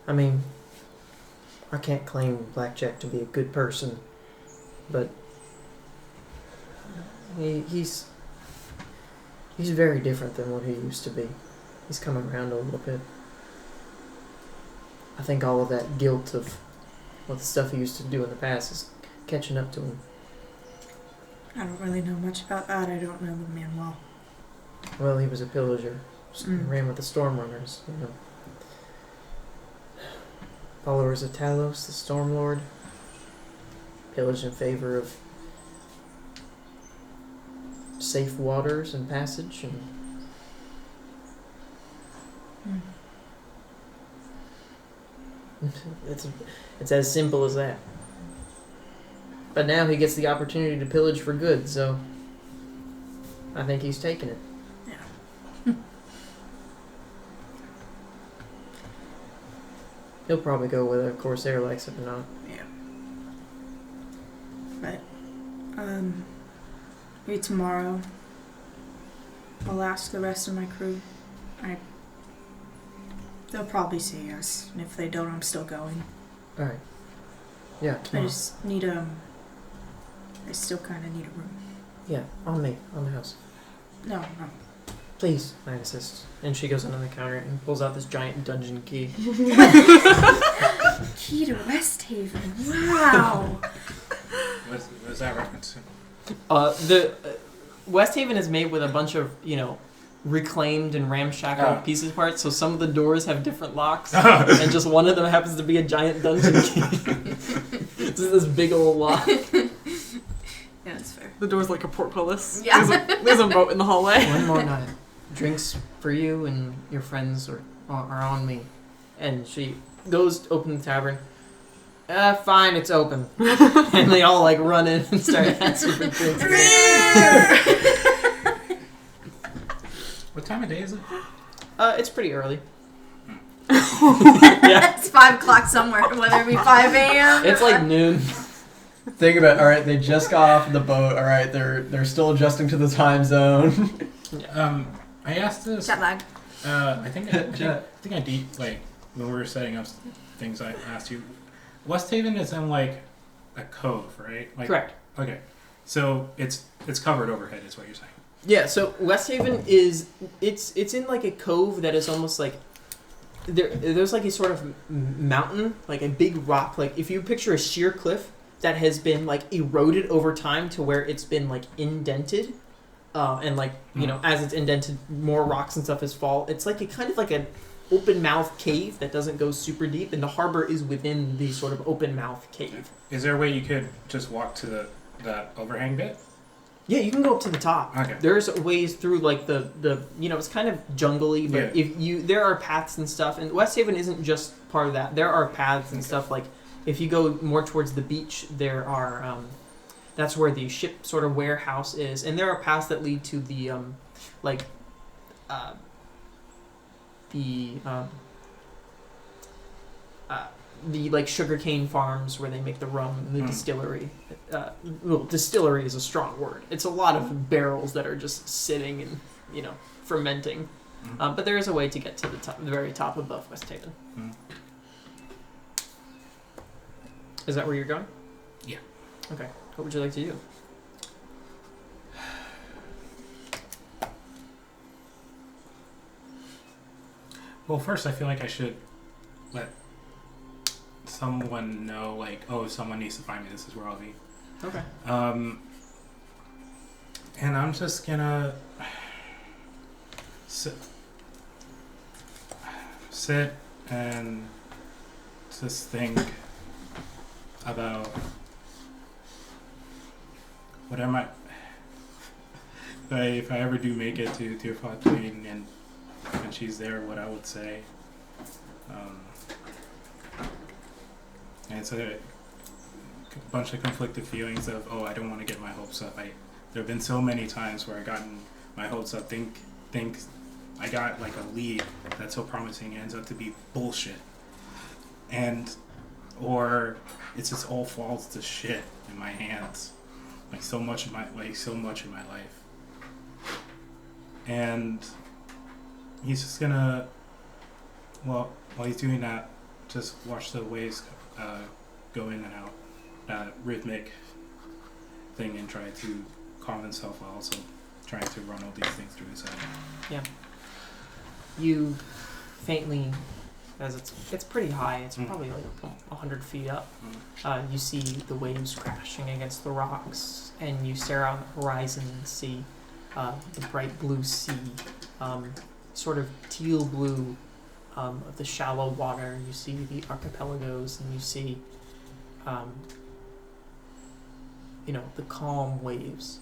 I mean, I can't claim Blackjack to be a good person, but he's very different than what he used to be. He's coming around a little bit. I think all of that guilt of what the stuff he used to do in the past is catching up to him. I don't really know much about that. I don't know the man well. Well, he was a pillager. Ran with the Stormrunners, you know. Followers of Talos, the Stormlord. Pillaged in favor of safe waters and passage, and it's as simple as that. But now he gets the opportunity to pillage for good, so I think he's taking it. Yeah. He'll probably go whether a Corsair likes it or not. Yeah. But, maybe tomorrow I'll ask the rest of my crew. They'll probably say yes, and if they don't, I'm still going. Alright. Yeah, I tomorrow. just need I still kind of need a room. Yeah, on me, on the house. No. Please, I insist. And she goes under the counter and pulls out this giant dungeon key. Key to Westhaven. Wow. What's that reference to? The Westhaven is made with a bunch of, reclaimed and ramshackle pieces parts, so some of the doors have different locks, and just one of them happens to be a giant dungeon key. It's this big old lock. Yeah, that's fair. The door's like a portcullis. Yeah. There's a boat in the hallway. One more night. Drinks for you and your friends are on me. And she goes to open the tavern. Fine, it's open. And they all run in and start asking for drinks. What time of day is it? It's pretty early. Yeah. It's 5 o'clock somewhere, whether it be 5 a.m. It's like noon. Think about it. All right, they just got off the boat. All right, they're still adjusting to the time zone. I asked this. Jet lag. I think I did, when we were setting up things. I asked you. Westhaven is in a cove, right? Correct. Okay, so it's covered overhead, is what you're saying. Yeah. So Westhaven is it's in a cove that is almost there's a sort of mountain, a big rock. If you picture a sheer cliff that has been eroded over time to where it's been indented, and as it's indented, more rocks and stuff has fall. It's a kind of an open mouth cave that doesn't go super deep, and the harbor is within the sort of open mouth cave. Is there a way you could just walk to that overhang bit? Yeah, you can go up to the top. Okay. There's ways through the it's kind of jungly, but there are paths and stuff, and Westhaven isn't just part of that. There are paths and stuff if you go more towards the beach, there are that's where the ship sort of warehouse is, and there are paths that lead to the sugarcane farms where they make the rum, and the distillery. Distillery is a strong word. It's a lot of barrels that are just sitting and fermenting. But there is a way to get to the very top above Westhaven. Is that where you're going? Yeah. Okay. What would you like to do? Well, first, I feel like I should let someone know, if someone needs to find me, this is where I'll be. Okay. And I'm just gonna sit and just think about what I might, if I ever do make it to Tier 5 Queen and she's there, what I would say. And it's a bunch of conflicted feelings of, I don't want to get my hopes up. There have been so many times where I gotten my hopes up, think I got a lead that's so promising, it ends up to be bullshit. or it just all falls to shit in my hands, like so much in my life. And he's just gonna, while he's doing that, just watch the waves go in and out, that rhythmic thing, and try to calm himself while also trying to run all these things through his head. Yeah. You faintly, as it's pretty high, it's probably like 100 feet up. You see the waves crashing against the rocks, and you stare out on the horizon and see the bright blue sea, sort of teal blue of the shallow water. You see the archipelagos, and you see, the calm waves.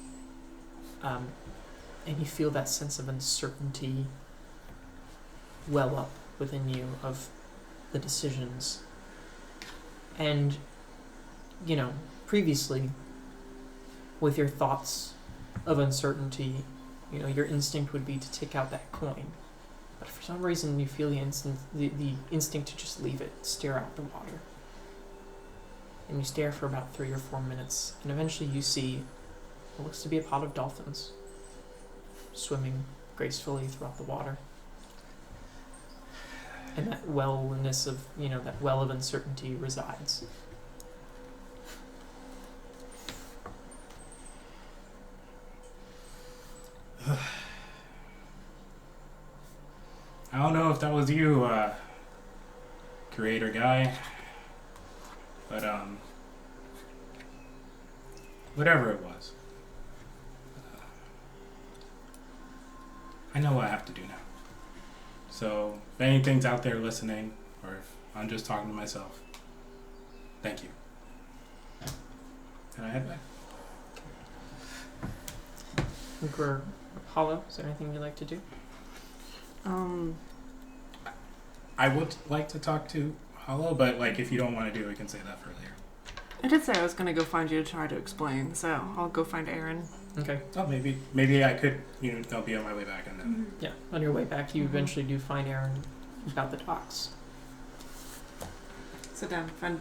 And you feel that sense of uncertainty well up within you of the decisions. And, previously, with your thoughts of uncertainty, your instinct would be to take out that coin. But for some reason, you feel the instinct to just leave it, stare out the water. And you stare for about 3 or 4 minutes, and eventually you see what looks to be a pod of dolphins swimming gracefully throughout the water. And that wellness of, that well of uncertainty resides. I don't know if that was you, creator guy, but whatever it was, I know what I have to do now. So if anything's out there listening, or if I'm just talking to myself, thank you. Can I head back? I think we're hollow. Is there anything you'd like to do? I would like to talk to Hollow, but if you don't want to do it, we can say that for later. I did say I was going to go find you to try to explain, so I'll go find Aaron. Okay. Oh, maybe I could, I'll be on my way back and then. Yeah, on your way back, you eventually do find Aaron about the docks. Sit down, find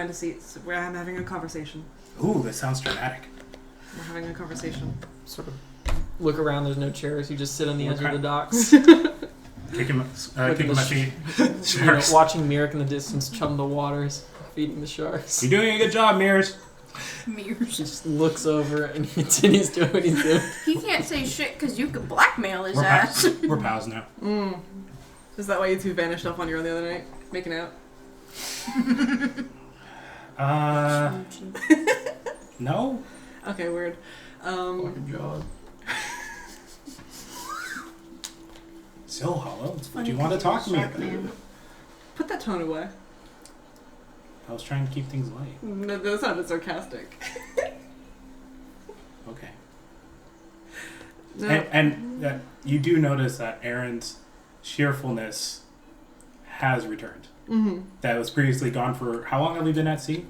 a seat where I'm having a conversation. Ooh, this sounds dramatic. We're having a conversation. Sort of look around, there's no chairs, you just sit on the edge of the docks. Kicking my feet. Watching Mirk in the distance chum the waters, feeding the sharks. You're doing a good job, Mirrors. Mirrors. He just looks over and he continues doing what he's doing. He can't say shit because you can blackmail his We're ass. We're pals now. Is that why you two vanished off on your own the other night? Making out? No. Okay, weird. Fucking job. So, Hollow, what do you want to talk to me about? Put that tone away. I was trying to keep things light. No, that sounded sarcastic. Okay. No. And you do notice that Aaron's cheerfulness has returned. Mm-hmm. That was previously gone for... How long have we been at sea?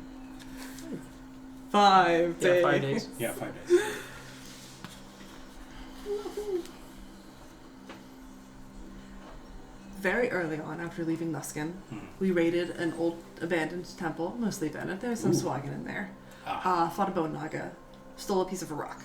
5 days. Yeah, 5 days. Yeah, 5 days. Very early on, after leaving Luskin, we raided an old abandoned temple, mostly abandoned. There was some swaggin in there. Fought a bone naga, stole a piece of a rock.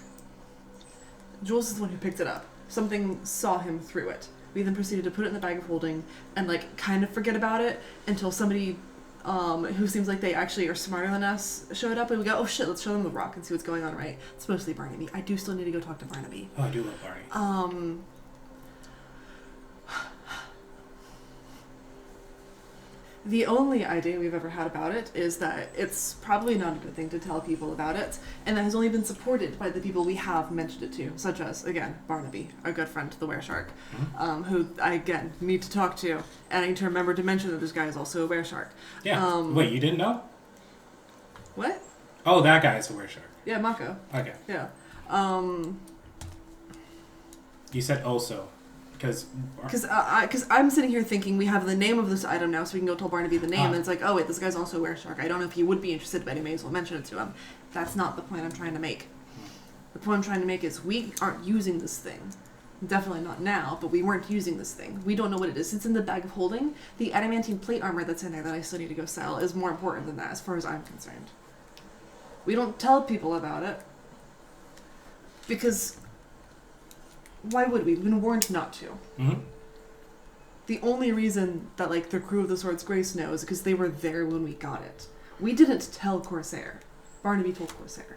Jules is the one who picked it up. Something saw him through it. We then proceeded to put it in the bag of holding and kind of forget about it until somebody who seems like they actually are smarter than us showed up, and we go, oh shit, let's show them the rock and see what's going on, right? It's mostly Barnaby. I do still need to go talk to Barnaby. Oh, I do love Barney. The only idea we've ever had about it is that it's probably not a good thing to tell people about it, and that has only been supported by the people we have mentioned it to, such as, again, Barnaby, our good friend, the wereshark, who I, again, need to talk to, and I need to remember to mention that this guy is also a wereshark. Yeah. Wait, you didn't know? What? Oh, that guy's a wereshark. Yeah, Mako. Okay. Yeah. You said also. Because I'm sitting here thinking we have the name of this item now, so we can go tell Barnaby the name, and it's like, oh wait, this guy's also a wereshark. I don't know if he would be interested, but I may as well mention it to him. That's not the point I'm trying to make. The point I'm trying to make is we aren't using this thing. Definitely not now, but we weren't using this thing. We don't know what it is. It's in the bag of holding. The adamantine plate armor that's in there that I still need to go sell is more important than that as far as I'm concerned. We don't tell people about it. Because why would we? We've been warned not to. Mm-hmm. The only reason that like the crew of the Sword's Grace knows is because they were there when we got it. We didn't tell Corsair. Barnaby told Corsair.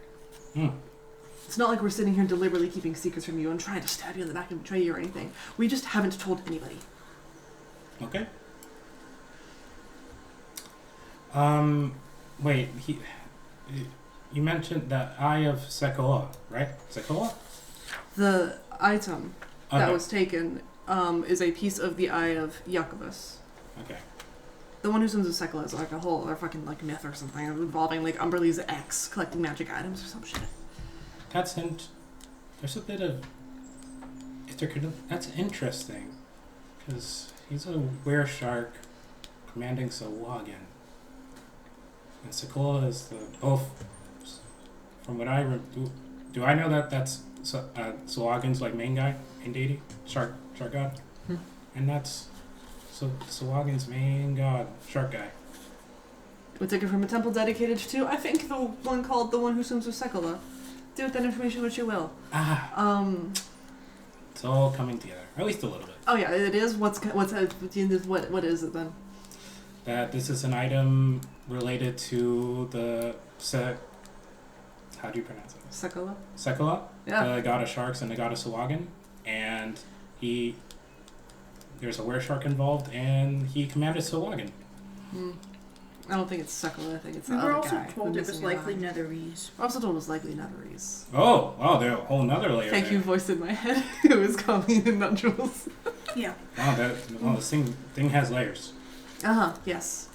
It's not like we're sitting here deliberately keeping secrets from you and trying to stab you in the back and betray you or anything. We just haven't told anybody. Okay. Wait, you mentioned the Eye of Sekoa, right? Sekoa? The item that Okay. was taken is a piece of the Eye of Jacobus. Okay. The one who swims with Sekola is like a whole other fucking like myth or something involving like Umberlee's ex collecting magic items or some shit. There's a bit of... That's interesting. Because he's a were-shark commanding Sawagan. And Sekola is the... Both... From what I... Do I know that that's Sawagan's like main guy? Main deity? Shark god? And that's... So Sawagan's main god, shark guy. We took it from a temple dedicated to, I think, the one called the one who swims with Sekola. Do with that information what you will. It's all coming together, at least a little bit. Oh yeah, it is. What is it then? That this is an item related to the how do you pronounce it? Sekola. Sekola, Yeah. the god of sharks and the god of Sawagan, and there's a were-shark involved, and he commanded Sawagan. I don't think it's Sekola. I think it's the We other were also guy. told the it was missing likely eye. Netherese. I also told it was likely Netherese. Oh, there's a whole nother layer. Thank there. you, voice in my head. It was calling in not Jules. Yeah. This thing has layers. Yes.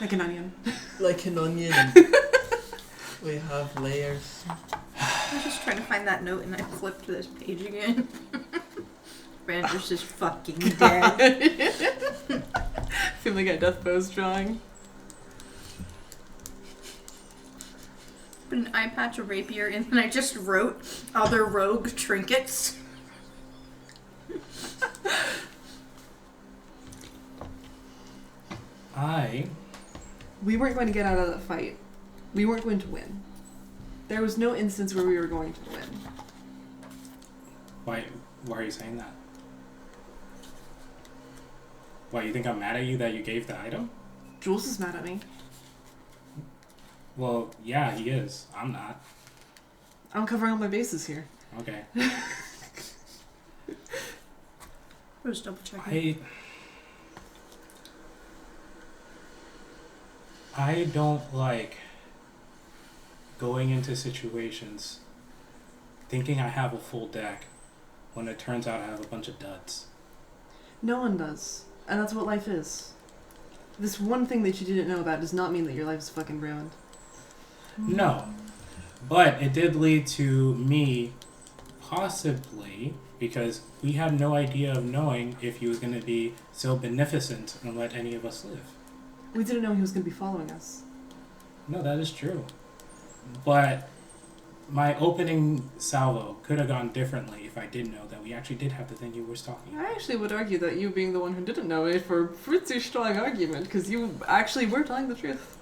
Like an onion. Like an onion. We have layers. I was just trying to find that note and I flipped this page again. Rander's just fucking dead. Feel like a death pose drawing. Put an eye patch, a rapier, and then I just wrote other rogue trinkets. We weren't going to get out of that fight. We weren't going to win. There was no instance where we were going to win. Why are you saying that? Why, you think I'm mad at you that you gave the item? Jules is mad at me. Well, yeah, he is. I'm not. I'm covering all my bases here. Okay. I was double checking. I don't like going into situations thinking I have a full deck when it turns out I have a bunch of duds. No one does. And that's what life is. This one thing that you didn't know about does not mean that your life is fucking ruined. No. But it did lead to me possibly, because we had no idea of knowing if he was going to be so beneficent and let any of us live. We didn't know he was going to be following us. No, that is true. But my opening salvo could have gone differently if I did know that we actually did have the thing you were talking about. I actually would argue that you being the one who didn't know it for a pretty strong argument, because you actually were telling the truth.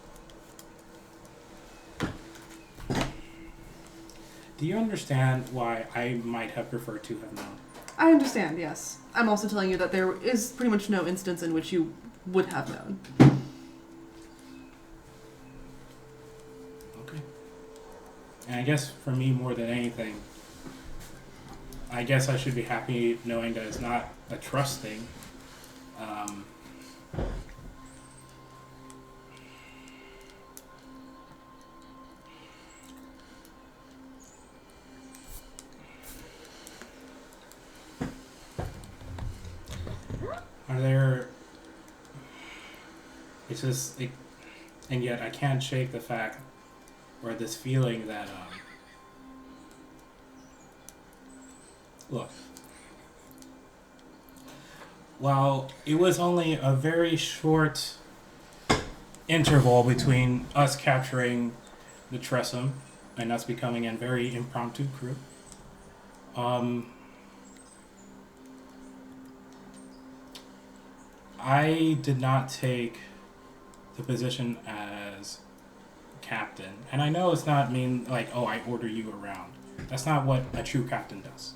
Do you understand why I might have preferred to have known? I understand, yes. I'm also telling you that there is pretty much no instance in which you would have known. Okay. And I guess for me, more than anything, I guess I should be happy knowing that it's not a trust thing. Are there... It's just... and yet I can't shake the fact, or this feeling that... Look. While it was only a very short interval between us capturing the Tressum and us becoming a very impromptu crew, I did not take the position as captain. And I know it's not mean like, oh, I order you around. That's not what a true captain does.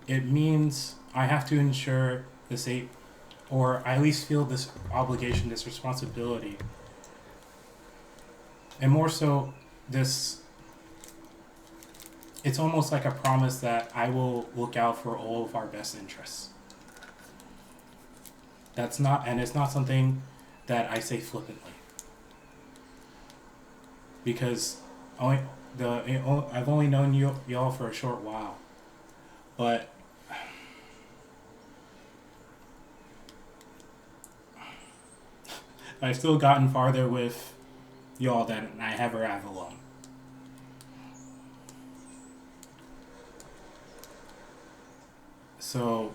It means I have to ensure the safe, or I at least feel this obligation, this responsibility. And more so, this, it's almost like a promise that I will look out for all of our best interests. That's not, and it's not something that I say flippantly. Because I've only known y'all for a short while. But I've still gotten farther with y'all than I ever have alone. So,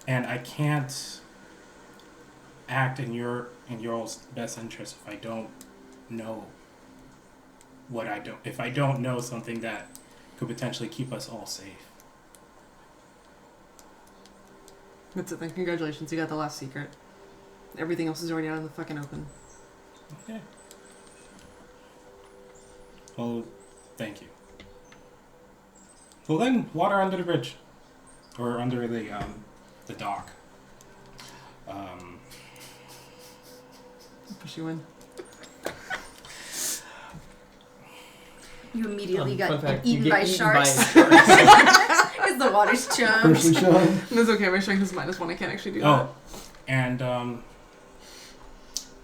and I can't act in y'all's best interest if I don't know if I don't know something that could potentially keep us all safe. That's it then. Congratulations, you got the last secret. Everything else is already out in the fucking open. Okay. Well, thank you. Well then, water under the bridge. Or under the dock. Push you in. You immediately Fun got fact, you eaten get by eaten sharks. by sharks. Because the water's chummed. Firstly, Sean. That's okay, my strength is -1. I can't actually do that. Oh, and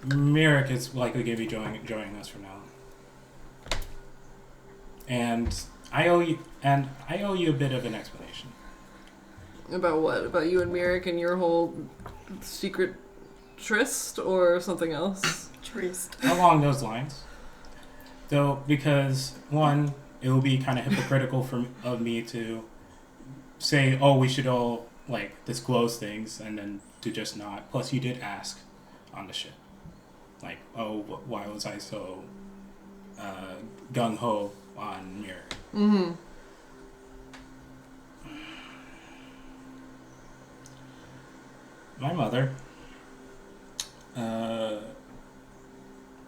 Merrick is likely going to be joining us from now on. And I owe you a bit of an explanation. About what? About you and Merrick and your whole secret tryst or something else? Tryst. Along those lines. Though, because, one, it will be kind of hypocritical of me to say, oh, we should all, disclose things, and then to just not. Plus, you did ask on the ship. Like, oh, why was I so gung-ho on Mirror? Mm-hmm. My mother,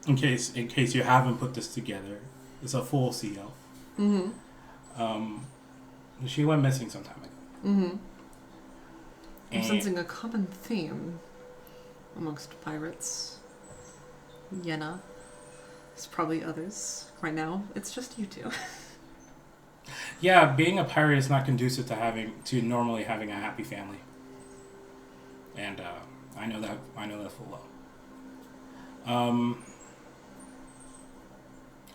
in case you haven't put this together, is a full sea elf. Mm-hmm. She went missing some time ago. Mm-hmm. I'm And sensing a common theme amongst pirates. Yenna. There's probably others. Right now, it's just you two. yeah, being a pirate is not conducive to normally having a happy family. And I know that full well.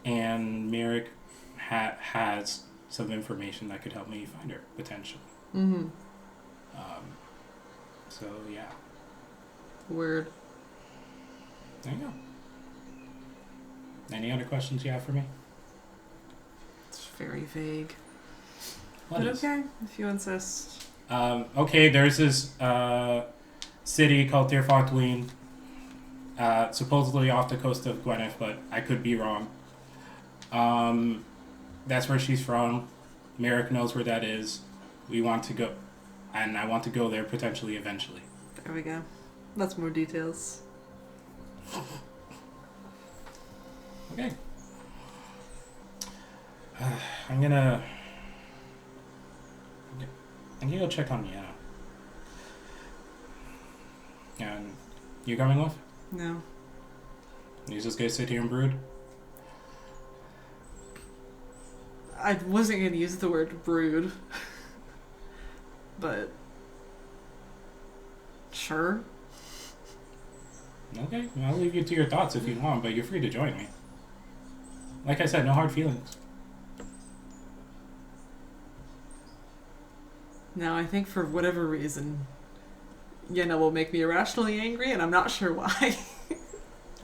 And Merrick has some information that could help me find her potentially. Mm-hmm. So yeah. Word. There you go. Any other questions you have for me? It's very vague. What But is? okay, if you insist. Okay, there's this city called Tirfotween, supposedly off the coast of Gwyneth, but I could be wrong. That's where she's from. Merrick knows where that is. We want to go, and I want to go there potentially eventually. There we go. That's more details. Okay. I'm gonna go check on Yenna. And you coming with? No. You just gonna sit here and brood? I wasn't going to use the word brood. But... sure. Okay, I'll leave you to your thoughts if you want, but you're free to join me. Like I said, no hard feelings. Now, I think for whatever reason, Yenna will make me irrationally angry, and I'm not sure why.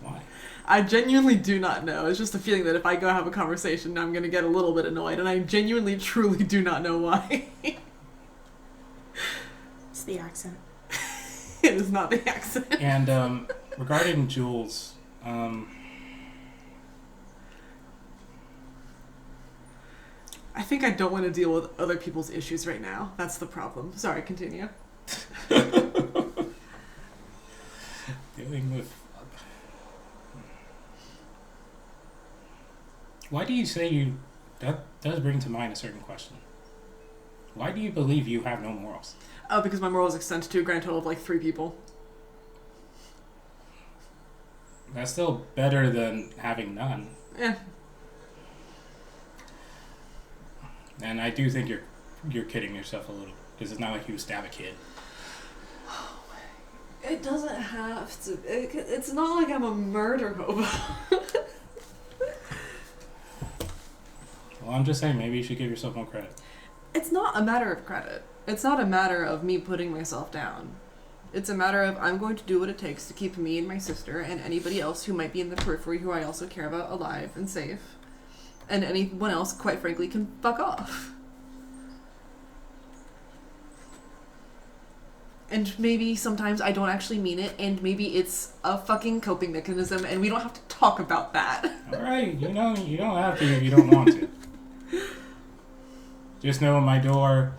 Why? I genuinely do not know. It's just a feeling that if I go have a conversation, I'm going to get a little bit annoyed, and I genuinely, truly do not know why. It's the accent. It is not the accent. And regarding Jules, I think I don't want to deal with other people's issues right now. That's the problem. Sorry, continue. Dealing with... Why do you say you... That does bring to mind a certain question. Why do you believe you have no morals? Oh, because my morals extend to a grand total of like 3 people. That's still better than having none. Yeah. And I do think you're kidding yourself a little. Because it's not like you stab a kid. It doesn't have to. It's not like I'm a murder hobo. Well, I'm just saying, maybe you should give yourself more credit. It's not a matter of credit. It's not a matter of me putting myself down. It's a matter of I'm going to do what it takes to keep me and my sister and anybody else who might be in the periphery who I also care about alive and safe. And anyone else, quite frankly, can fuck off. And maybe sometimes I don't actually mean it, and maybe it's a fucking coping mechanism, and we don't have to talk about that. Alright, you don't have to if you don't want to. Just know my door...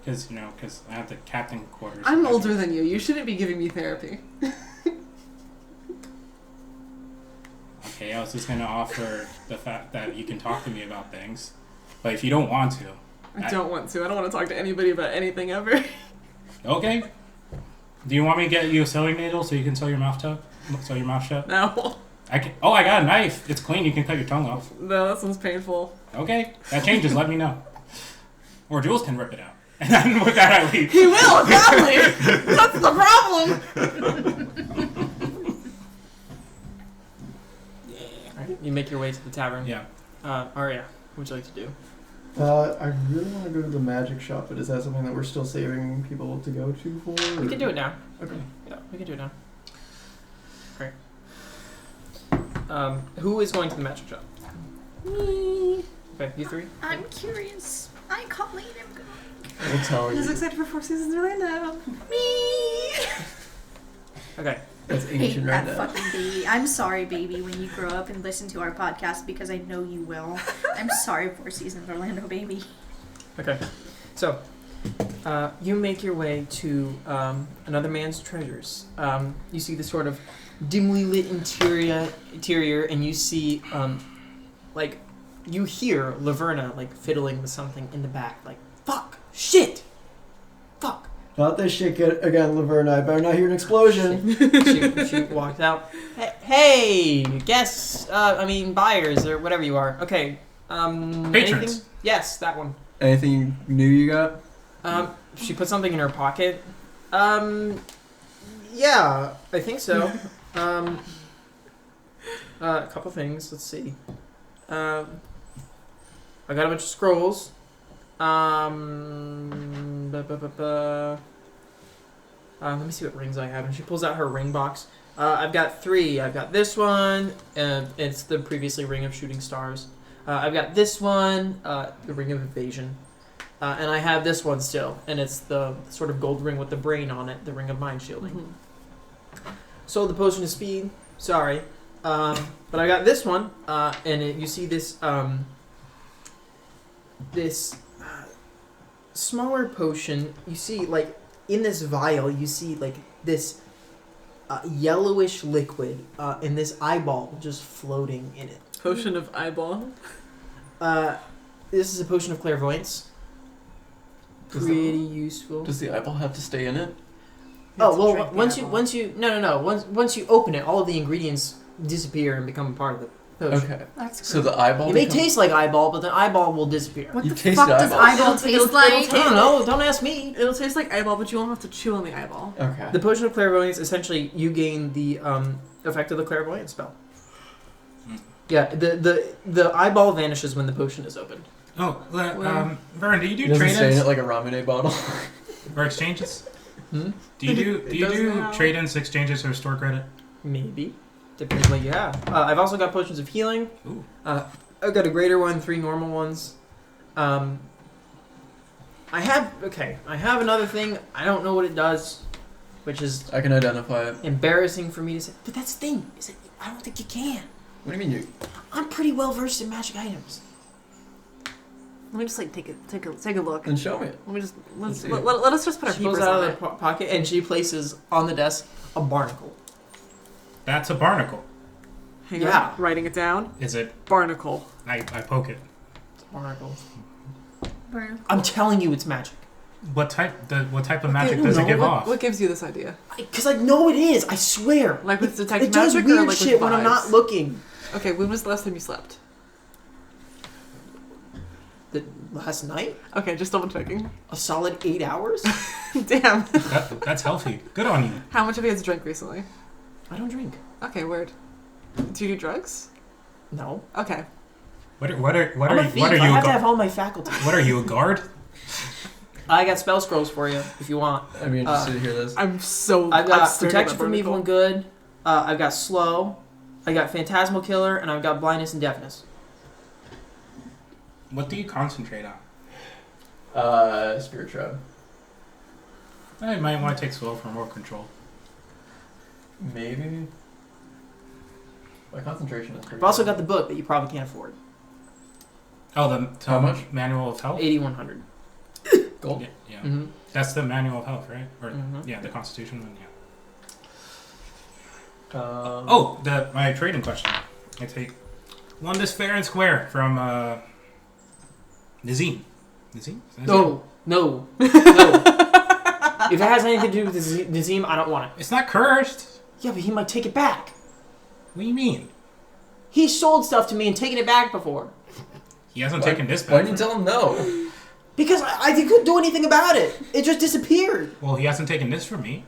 Because I have the captain quarters. I'm older than you. You shouldn't be giving me therapy. Okay, I was just going to offer the fact that you can talk to me about things. But if you don't want to... I don't want to. I don't want to talk to anybody about anything ever. Okay. Do you want me to get you a sewing needle so you can sew your mouth shut? No. I got a knife. It's clean. You can cut your tongue off. No, that sounds painful. Okay. That changes. Let me know. Or Jules can rip it out. And then with that, I leave. He will, probably. That's the problem. Alright, you make your way to the tavern. Yeah. Arya, what would you like to do? I really want to go to the magic shop, but is that something that we're still saving people to go to for? We can do it now. Okay. Yeah, we can do it now. Alright. Who is going to the magic shop? Me. Okay, you 3? I'm curious. I can't let him go. I'll tell Who's you. excited for 4 seasons right now? Me. Okay. That's Hate ancient right that now. fucking baby. I'm sorry, baby, when you grow up and listen to our podcast because I know you will. I'm sorry, 4 seasons, Orlando, baby. Okay. So, you make your way to another man's treasures. You see the sort of dimly lit interior, and you see, you hear Laverna, fiddling with something in the back. Fuck! Shit! Fuck! Not this shit again, Laverna. I better not hear an explosion. She walked out. Hey, guests, buyers, or whatever you are. Okay, Patrons. anything? Yes, that one. Anything new you got? She put something in her pocket. Yeah, I think so. A couple things. Let's see. I got a bunch of scrolls. Let me see what rings I have. And she pulls out her ring box. I've got 3. I've got this one, and it's the previously ring of shooting stars. I've got this one, the ring of evasion. And I have this one still, and it's the sort of gold ring with the brain on it, the ring of mind shielding. Mm-hmm. Sold the potion of speed. Sorry. But I got this one, and you see this, smaller potion. You see, in this vial, you see, this yellowish liquid, and this eyeball just floating in it. Potion of eyeball. This is a potion of clairvoyance. Pretty useful. Does the eyeball have to stay in it? Oh well, once you open it, all of the ingredients disappear and become a part of the potion. Okay. That's So the eyeball. It may taste like eyeball, but the eyeball will disappear. What You the tasted fuck does eyeballs. eyeball taste like? I don't know. Don't ask me. It'll taste like eyeball, but you won't have to chew on the eyeball. Okay. The potion of clairvoyance, essentially, you gain the effect of the clairvoyance spell. Yeah, the eyeball vanishes when the potion is opened. Oh, Vern, do you do It doesn't stay in trade-ins it like a ramune bottle. or exchanges? Hmm? Do you do now. trade-ins, exchanges, or store credit? Maybe. Depends what you have. I've also got potions of healing. Ooh. I've got a greater one, 3 normal ones. I have another thing. I don't know what it does, which is I can identify it. embarrassing for me to say. But that's the thing, is that I don't think you can. What do you mean you? I'm pretty well versed in magic items. Let me just like take a look. Then show me it. Let me just Let's see. let us just put our She pulls peepers out on of it. the pocket and she places on the desk a barnacle. That's a barnacle. Hang Yeah. on, writing it down. Is it? Barnacle. I poke it. It's a barnacle. Burn. I'm telling you, it's magic. What type of magic you does know, it give what, off? What gives you this idea? Because I know it is. I swear. Like with detect It does magic weird or like shit with when I'm not vibes? looking. Okay, when was the last time you slept? Last night, Okay, just double checking. a solid 8 hours. Damn. That's healthy. Good on you. How much have you had to drink recently? I don't drink. Okay, weird. Do you do drugs? No. Okay. What are I'm a you? thief. What are I you? have to have all my faculties. What are you, a guard? I got spell scrolls for you if you want. I'd be interested to hear this. I'm so. I've got staring at protection that from evil and barnacle. good. I've got slow. I got phantasmal killer, and I've got blindness and deafness. What do you concentrate on? Spirit Shroud. I might want to take slow for more control. Maybe. My concentration is pretty. I've also got the book that you probably can't afford. Oh, the How much? Manual of Health. 8,100. gold. Yeah, yeah. Mm-hmm. That's the Manual of Health, right? Or Mhm. yeah, the Constitution one. Yeah. Oh. My trading question. I take one this fair and square from Nazim. Nazim? No. If it has anything to do with the Nazim, I don't want it. It's not cursed. Yeah, but he might take it back. What do you mean? He sold stuff to me and taken it back before. He hasn't Why- taken this Why back. didn't you tell him no? Because I couldn't do anything about it. It just disappeared. Well, he hasn't taken this from me.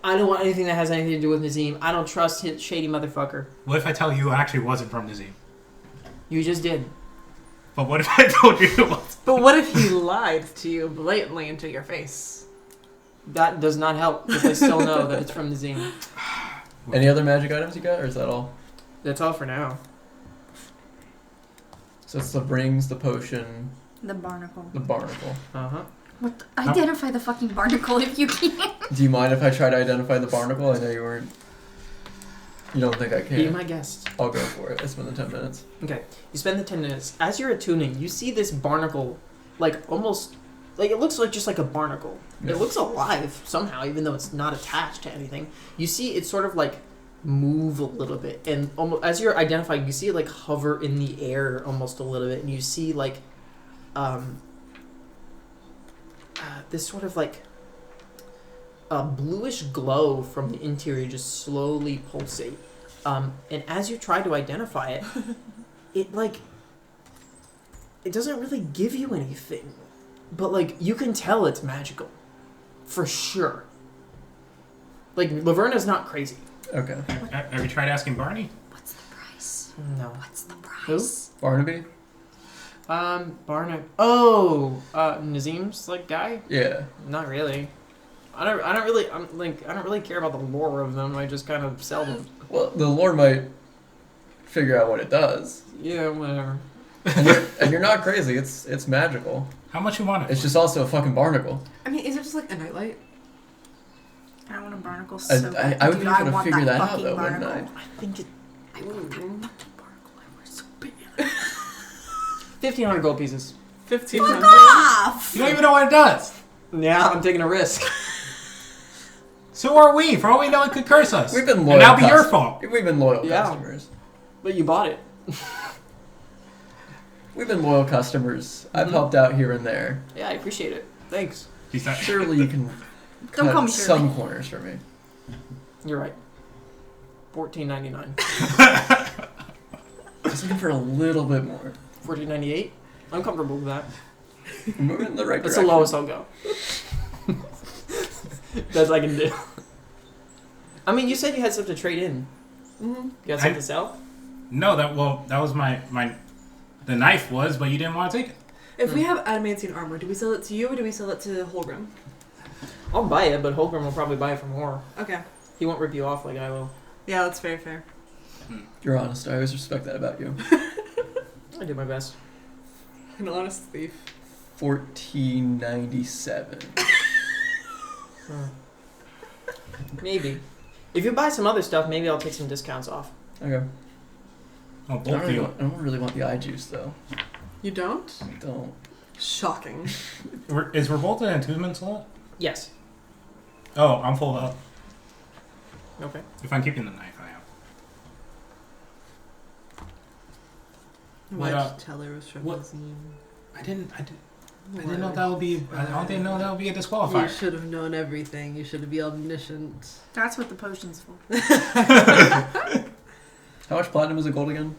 I don't want anything that has anything to do with Nazim. I don't trust his shady motherfucker. What if I tell you it actually wasn't from Nazim? You just did. But what if I told you it was? But what if he lied to you blatantly into your face? That does not help because I still know that it's from Nazim. Any other magic items you got, or is that all? That's all for now. So it's the rings, the potion, The barnacle. the barnacle. Uh-huh. What? Identify the fucking barnacle if you can. Do you mind if I try to identify the barnacle? I know you weren't. You don't think I Be can? my guest. I'll go for it. I spend the 10 minutes. Okay. You spend the 10 minutes. As you're attuning, you see this barnacle, like, almost... Like, it looks like just like a barnacle. Yeah. It looks alive somehow, even though it's not attached to anything. You see it sort of, like, move a little bit. And almost, as you're identifying, you see it, like, hover in the air almost a little bit. And you see, like, this sort of, like, a bluish glow from the interior just slowly pulsate. And as you try to identify it, it, like, it doesn't really give you anything. But, like, you can tell it's magical. For sure. Like, Laverna's not crazy. Okay. Have you tried asking Barney? What's the price? No. What's the price? Barnaby? Barnett. Oh, Nazim's, like, guy? Yeah. Not really. I don't really care about the lore of them. I just kind of sell them. Well, the lore might figure out what it does. Yeah, whatever. And you're not crazy. It's magical. How much you want it? It's just also a fucking barnacle. I mean, is it just like a nightlight? I want a barnacle I- so bad. I would Dude, be able to want figure that out, fucking though, wouldn't barnacle. I think it... I want that fucking barnacle. I want it so bad. 1,500 gold pieces. 1,500. Off! You don't even know what it does. Yeah, I'm taking a risk. So are we. For all we know, it could curse us. We've been loyal. And that'll be your fault. We've been loyal Yeah. customers. But you bought it. We've been loyal customers. I've Mhm. helped out here and there. Yeah, I appreciate it. Thanks. He's not. Surely you can Don't cut call me some Shirley. corners for me. You're right. $14.99. Just looking for a little bit more. $14.98. I'm comfortable with that. We're moving in the right That's the direction. lowest I'll go. Best I can do. I mean, you said you had stuff to trade in. Mm-hmm. You got something to sell? No, that was my. The knife was, but you didn't want to take it. If we have adamantine armor, do we sell it to you or do we sell it to Holgrim? I'll buy it, but Holgrim will probably buy it for more. Okay. He won't rip you off like I will. Yeah, that's very fair. You're honest. I always respect that about you. I do my best. An honest thief. $14.97. Maybe. If you buy some other stuff, maybe I'll take some discounts off. Okay. Oh, I both don't, of really you. want, I don't really want the eye juice though. You don't? I don't. Shocking. Is Revolt an attunement slot? Yes. Oh, I'm full up. Okay. If I'm keeping the knife, I am. Why What, did you tell her it was from what- Hazim? I didn't know that would be. I don't think know that would be a disqualifier. You should have known everything. You should be omniscient. That's what the potion's for. How much platinum is a gold again?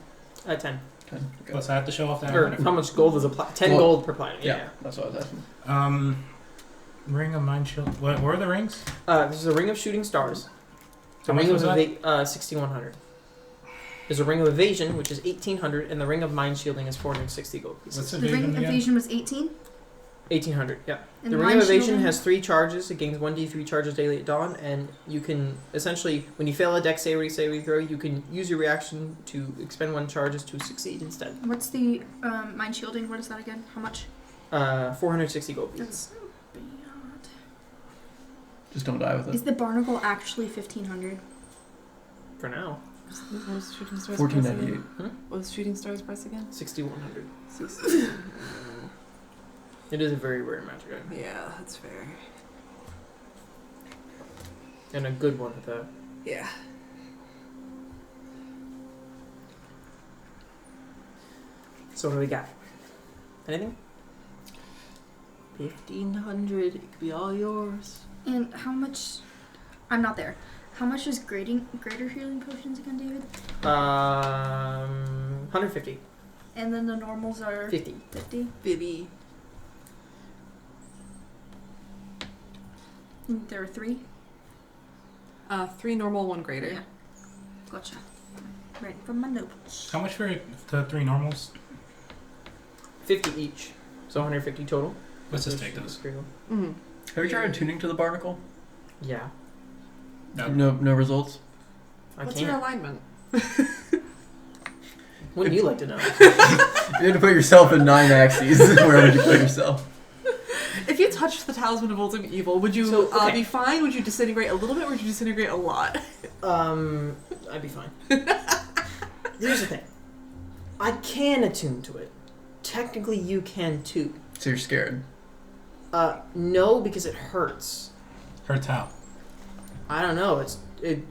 10. 10. Okay. Plus, I have to show off that. Or how much gold is a 10 Gold. gold per platinum. Yeah, that's what I was asking. Ring of Mind Shield. What are the rings? There's a ring of shooting stars. The How much ring was of that? 6100. There's a ring of evasion, which is 1800, and the ring of mind shielding is 460 gold pieces. What's The evasion ring again? evasion was 18. 1800, yeah. And The ring mind of evasion shielding? has 3 charges. It gains 1d3 charges daily at dawn, and you can essentially, when you fail a dex saving throw, you can use your reaction to expend 1 charges to succeed instead. What's the mind shielding? What is that again? How much? 460 gold pieces. That's bad. Just don't die with it. Is the barnacle actually 1500? For now, What was Shooting Stars 1498. What was Shooting Stars price again? 6100. 60. It is a very rare magic item, Yeah, that's fair. and a good one at that. Yeah. So what do we got? Anything? 1,500. It could be all yours. And how much? I'm not there. How much is greater healing potions again, David? 150. And then the normals are 50. 50. Bibby. There are 3. 3 normal, 1 greater. Yeah. Gotcha. Right from my notes. How much for the 3 normals? 50 each. So 150 total. Let's just take those. Mm-hmm. Have you tried tuning to the barnacle? Yeah. No results? I What's your can't. alignment? Wouldn't you like to know? You had to put yourself in 9 axes. Where would you put yourself? If you touched the Talisman of Ultimate Evil, would you So, okay. be fine? Would you disintegrate a little bit, or would you disintegrate a lot? I'd be fine. Here's the thing. I can attune to it. Technically, you can too. So you're scared. No, because it hurts. Hurts how? I don't know. It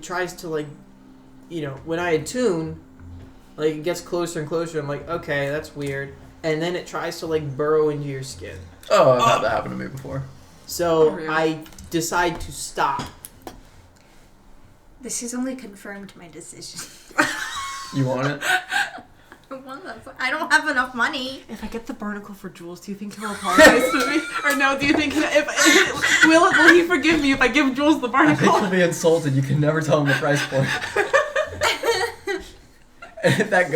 tries to when I attune, it gets closer and closer. I'm like, okay, that's weird. And then it tries to burrow into your skin. Oh, I've had that happen to me before. So Oh, really? I decide to stop. This has only confirmed my decision. You want it? I don't have enough money. If I get the barnacle for Jules, do you think he'll apologize to me? Or no, do you think will he forgive me if I give Jules the I think he'll barnacle? be insulted. You can never tell him the price point. And if that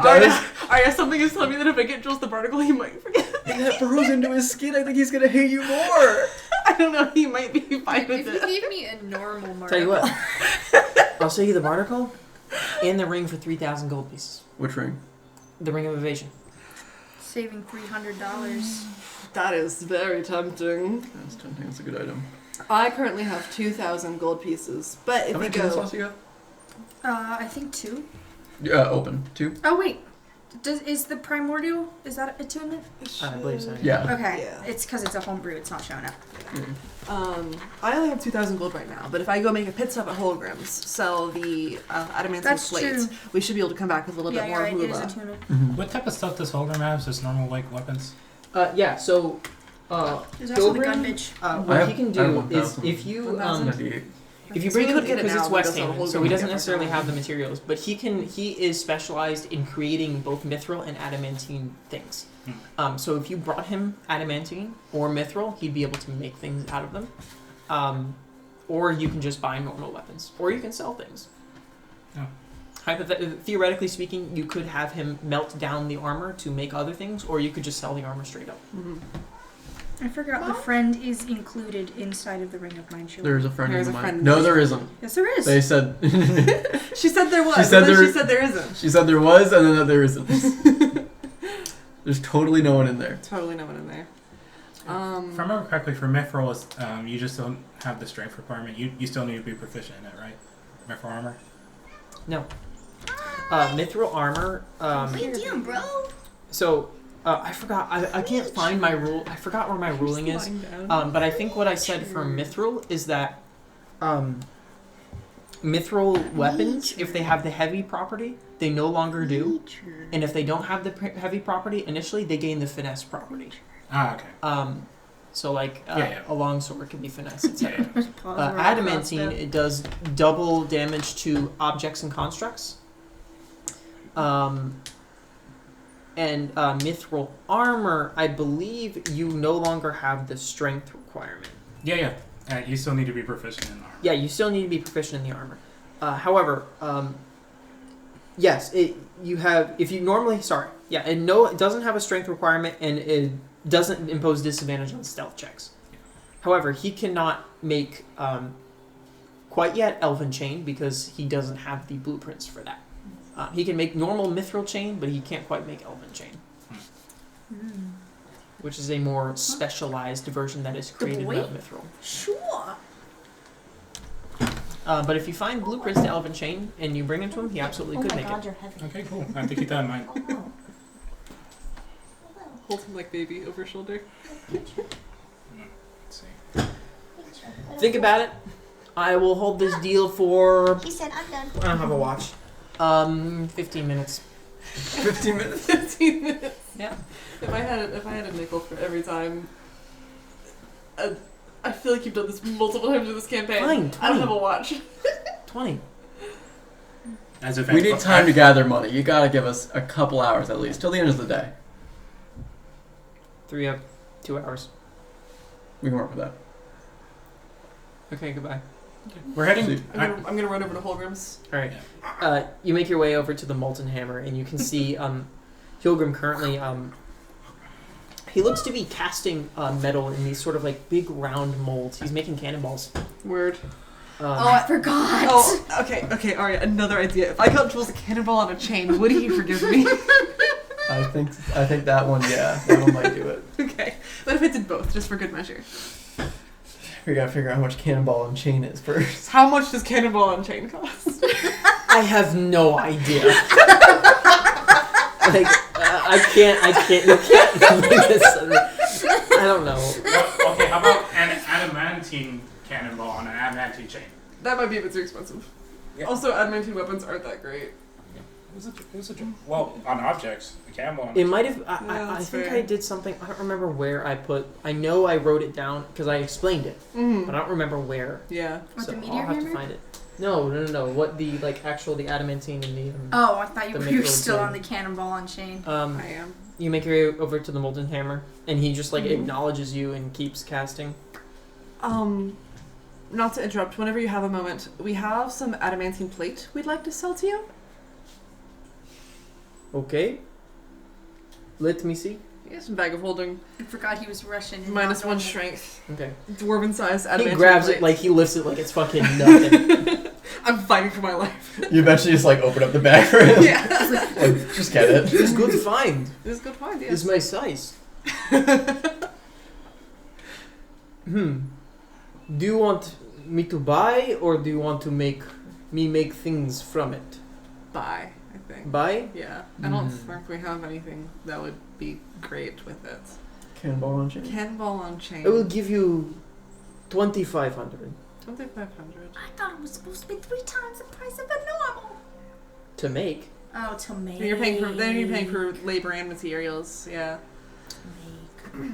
does, Arya, something is telling me that if I get Jules the barnacle, he might forgive me. if that burrows into his skin, I think he's gonna hate you more. I don't know, he might be fine with If you it. gave me a normal mark. Tell you what. I'll show you the barnacle and the ring for 3,000 gold pieces. Which ring? The ring of evasion. Saving $300. That is very tempting. That's tempting. That's a good item. I currently have 2,000 gold pieces, but if How we many tuning go... slots you got? I think 2. Open. 2? Oh wait, is the primordial? Is that attunement? I believe so. Yeah. Okay, Yeah. it's because it's a homebrew. It's not showing up. I only have 2,000 gold right now, but if I go make a pit stop at Hologram's, sell the adamantium That's plates, true. we should be able to come back with a little Yeah, bit you're more right. It is hula. attunement. Mm-hmm. What type of stuff does Holgram have? Just normal weapons? Yeah, so There's also the Pilgrim, gun bitch. what he can I have do is 1,000. if you 98. if you So we bring could him get it because now, it's but it's not Westhaven, so Holgram he doesn't different necessarily now. have the materials, but he is specialized in creating both mithril and adamantine things. So if you brought him adamantine or mithril, he'd be able to make things out of them. Or you can just buy normal weapons, or you can sell things. Oh. Theoretically speaking, you could have him melt down the armor to make other things, or you could just sell the armor straight up. Mm-hmm. I forgot the friend is included inside of the ring of mind shield. There's a friend There's in a mine. friend. No, there isn't. Yes, there is. They said. She said there was, She said and then there- she said there isn't. She said there was, and then that there isn't. There's totally no one in there. Totally no one in there. If I remember correctly, for Mithril, you just don't have the strength requirement. You still need to be proficient in it, right? Mithril armor? No. Mithril armor. What you doing, bro? So I forgot. I can't find my rule. I forgot where my ruling is. But I think what I said for mithril is that mithril weapons, if they have the heavy property, they no longer do. And if they don't have the heavy property, initially they gain the finesse property. Ah, okay. So like Yeah. a longsword can be finesse, etc. Pause where I Adamantine, crossed it does double damage to objects and constructs. And mithril armor, I believe you no longer have the strength requirement. Yeah. You still need to be proficient in armor. Yeah, you still need to be proficient in the armor. However, yes, it doesn't have a strength requirement, and it doesn't impose disadvantage on stealth checks. However, he cannot make quite yet Elven Chain because he doesn't have the blueprints for that. He can make normal mithril chain, but he can't quite make Elven Chain, which is a more specialized version that is created boy? of mithril. Sure. But if you find blueprints to Elven Chain and you bring them to him, he absolutely Oh could my make god, it. you're heavy. Okay, cool. I have to keep that in mind. Oh no. Hold him like baby over shoulder. Let's see. Think about it. I will hold this deal for. He said, I'm done. I don't have a watch. 15 minutes. 15 minutes. 15 minutes. Yeah. If I had a nickel for every time, I feel like you've done this multiple times in this campaign. Fine, I don't 20. have a watch. 20. As if We need time to gather money. You gotta give us a couple hours at least, till the end of the day. 2 hours. We can work with that. Okay, goodbye. We're heading. See. I'm gonna run over to Holgrim's. All right. You make your way over to the Molten Hammer, and you can see Hilgrim currently. He looks to be casting metal in these sort of like big round molds. He's making cannonballs. Word. I forgot. Oh, okay, Arya, another idea. If I got Jules a cannonball on a chain, would he forgive me? I think that one, yeah, that one might do it. Okay, but if it did both, just for good measure. We gotta figure out how much cannonball and chain is first. How much does cannonball on chain cost? I have no idea. Like I can't. You can't make this. I don't know. Well, okay, how about an adamantine cannonball on an adamantine chain? That might be a bit too expensive. Yeah. Also, adamantine weapons aren't that great. Well, on objects, a cannonball. On It might have. Yeah, I that's think fair. I did something. I don't remember where I put. I know I wrote it down because I explained it, but I don't remember where. Yeah. What, So the I'll meteor have to hammer? find it. No. What the adamantine and the. Oh, I thought you The were mithril still chain. on the cannonball on chain. I am. You make your way over to the Molten Hammer, and he just acknowledges you and keeps casting. Not to interrupt, whenever you have a moment, we have some adamantine plate we'd like to sell to you. Okay. Let me see. Yes, some bag of holding, I forgot he was Russian. and minus not 1 normal. strength, Okay. dwarven size He adamantine grabs plate. it like he lifts it like it's fucking nothing. I'm fighting for my life. You eventually just like open up the bag for him. Yeah. Like, just get it. It's good find. This is a good find, It's yes. my size. Do you want me to buy or do you want to make things from it? Buy, I think. Buy? Yeah. I don't think we have anything that would be great with it. Cannonball on chain. Cannonball on chain. I will give you 2,500 2,500. I thought it was supposed to be 3 times the price of a normal. to make. Oh, to make. Then you're paying for labor and materials, yeah. Make.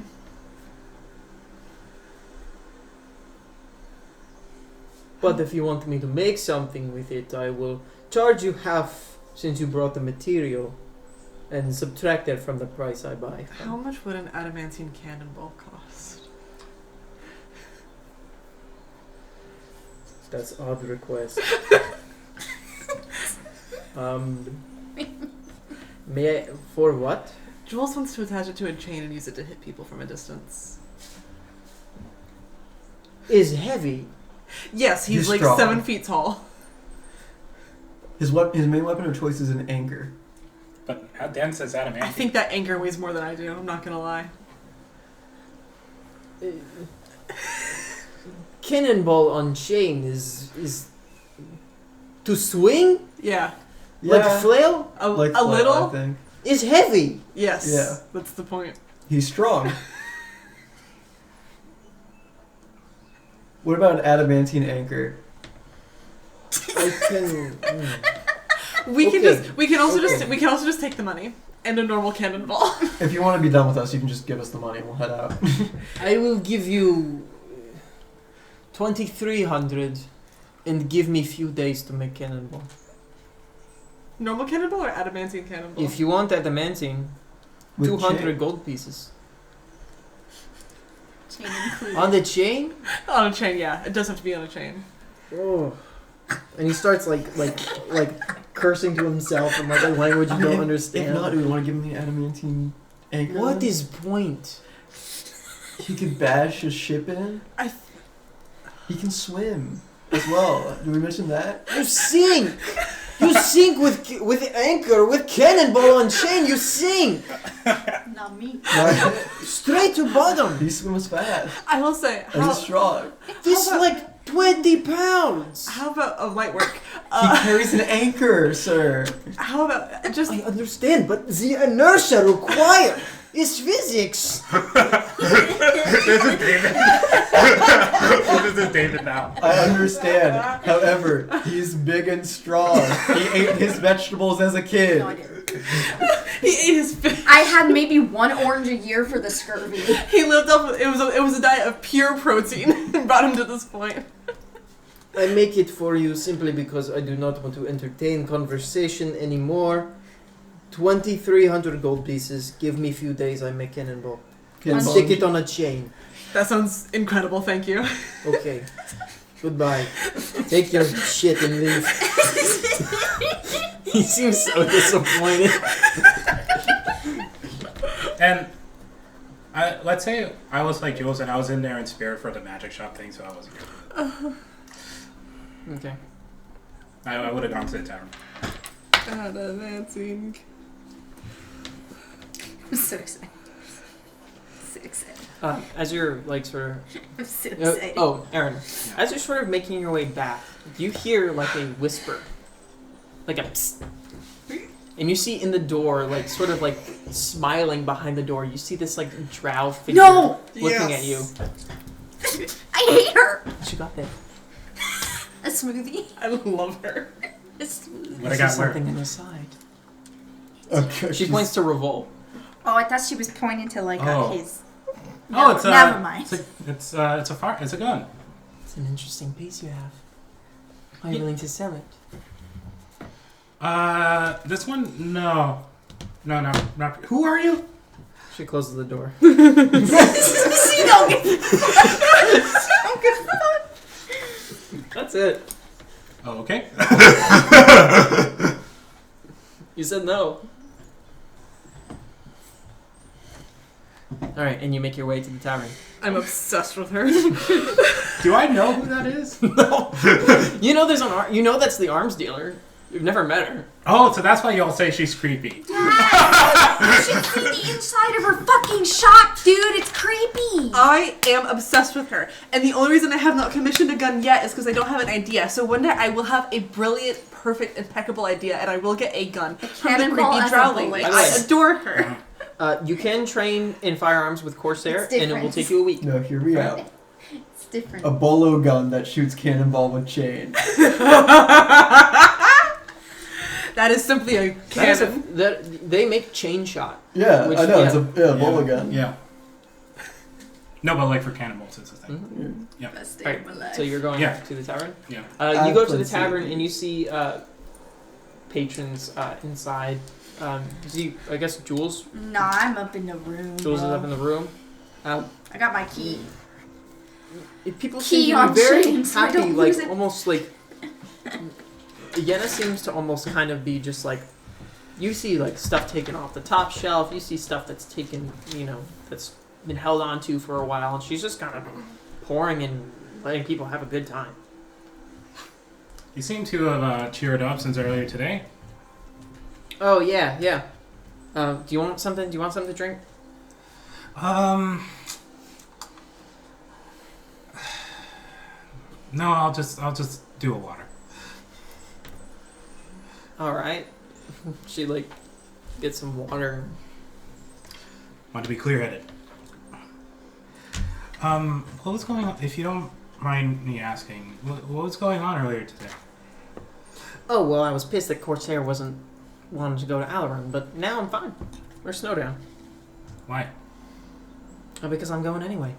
But if you want me to make something with it, I will charge you half since you brought the material and subtract that from the price I buy. How much would an adamantine cannonball cost? That's odd request. May I, for what? Jules wants to attach it to a chain and use it to hit people from a distance. Is heavy. Yes, he's He's like strong. 7 feet tall. His main weapon of choice is an anchor. But how dense is adamantine? I think that anchor weighs more than I do, I'm not gonna lie. Cannonball on chain is to swing? Yeah. Like Yeah. flail A, Like a flail, little? I think. is heavy. Yes. Yeah. That's the point. He's strong. What about an adamantine anchor? I can. We can Okay. just we can also Okay. just take the money and a normal cannonball. If you want to be done with us, you can just give us the money and we'll head out. I will give you 2,300 and give me few days to make cannonball. Normal cannonball or adamantine cannonball? If you want adamantine, With 200 chain. gold pieces. Chain included. On the chain? On a chain, yeah. It does have to be on a chain. Oh. And he starts like cursing to himself in like a language you don't If understand. not, do we want to give him the adamantine anchor? What then? is point? He could bash a ship in. I He can swim as well. Did we mention that? You sink! You sink with anchor, with cannonball on chain, you sink! Not me. Right? Straight to bottom! He swims fast I will say and how, he's strong. This is about- like 20 pounds! how about a light work? He carries an anchor, sir. How about just I understand, but the inertia required is physics! This is David. This is David now. I understand. However, he's big and strong. He ate his vegetables as a kid. No, I didn't. he ate his fish. I had maybe one orange a year for the scurvy. He lived off of, it was a diet of pure protein and brought him to this point. I make it for you simply because I do not want to entertain conversation anymore. 2,300 gold pieces. Give me a few days, I make cannonball. And stick it on a chain. That sounds incredible, thank you. Okay. Goodbye. Take your shit and leave. He seems so disappointed. And let's say I was like Jules and I was in there in spirit for the magic shop thing, so I wasn't good. Okay. I would have gone to the tavern. Adamantine. I'm so excited. So excited. As you're like sort of I'm so excited. Aaron, as you're sort of making your way back, you hear like a whisper, like a psst. And you see in the door, like sort of like smiling behind the door, you see this like drow figure No! looking at you. I hate her. What you got there? A smoothie. I love her. A smoothie. What I I got see where? something on the side. Okay. She points to Revolt. Oh, I thought she was pointing to like Oh. his. Oh, it's a. Never mind. It's a gun. It's an interesting piece you have. Are you willing to sell it? This one, no, not. Who are you? She closes the door. She don't get. She don't get. That's it. Oh, okay. You said no. Alright, and you make your way to the tavern. I'm obsessed with her. Do I know who that is? No. You know there's an you know that's the arms dealer. You've never met her. Oh, so that's why y'all say she's creepy. You should see the inside of her fucking shop, dude. It's creepy. I am obsessed with her. And the only reason I have not commissioned a gun yet is because I don't have an idea. So one day I will have a brilliant, perfect, impeccable idea and I will get a gun from the cannonball creepy as a drow bullet. lady. By the I way- adore her. You can train in firearms with Corsair, It's and it will different. take you a week. No, hear me out. It's different. A bolo gun that shoots cannonball with chain. That is simply a That is cannon. they make chain shot. Yeah, Which- I know. yeah. It's a bolo gun. Yeah. No, but like for cannonballs, it's a thing. Mhm. Best day of my Alright, life. so you're going Yeah. to the tavern? Yeah. You go to the Let's see. tavern and you see patrons inside. You see, I guess Jules. Nah, I'm up in the room. Jules is bro. up in the room. I got my key. People Key seem to on be very chain, so I happy, don't like lose it. almost like. Yenna seems to almost kind of be just like, you see like stuff taken off the top shelf. You see stuff that's taken, that's been held onto for a while, and she's just kind of pouring and letting people have a good time. You seem to have cheered up since earlier today. Oh yeah. Do you want something? Do you want something to drink? No, I'll just do a water. All right. She like gets some water. Want to be clear-headed. What was going on? If you don't mind me asking, what was going on earlier today? Oh well, I was pissed that Corsair wasn't wanting to go to Alaron, but now I'm fine. Where's Snowdown? Why? Oh, because I'm going anyway.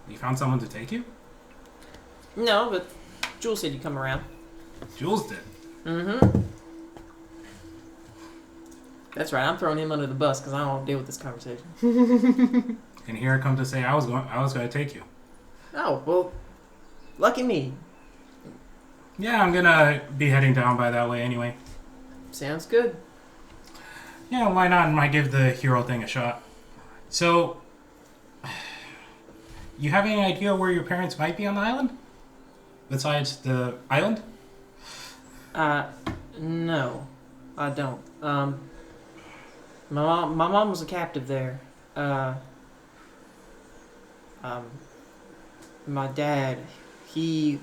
You found someone to take you? No, but Jules said you'd come around. Jules did. Mm-hmm. That's right. I'm throwing him under the bus because I don't want to deal with this conversation. And here I come to say I was going to take you. Oh well, lucky me. Yeah, I'm gonna be heading down by that way anyway. Sounds good. Yeah, why not? Might give the hero thing a shot. So, you have any idea where your parents might be on the island? Besides the island? No, I don't. My mom was a captive there. My dad, he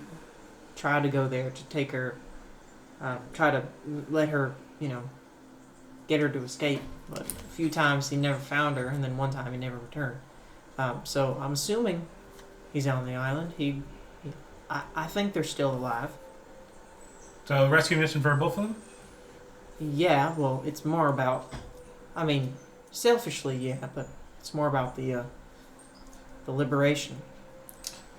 tried to go there to take her, try to let her, get her to escape. But a few times he never found her, and then one time he never returned. So I'm assuming he's on the island. I think they're still alive. So, rescue mission for both of them? Yeah, well, it's more about, selfishly, yeah, but it's more about the liberation.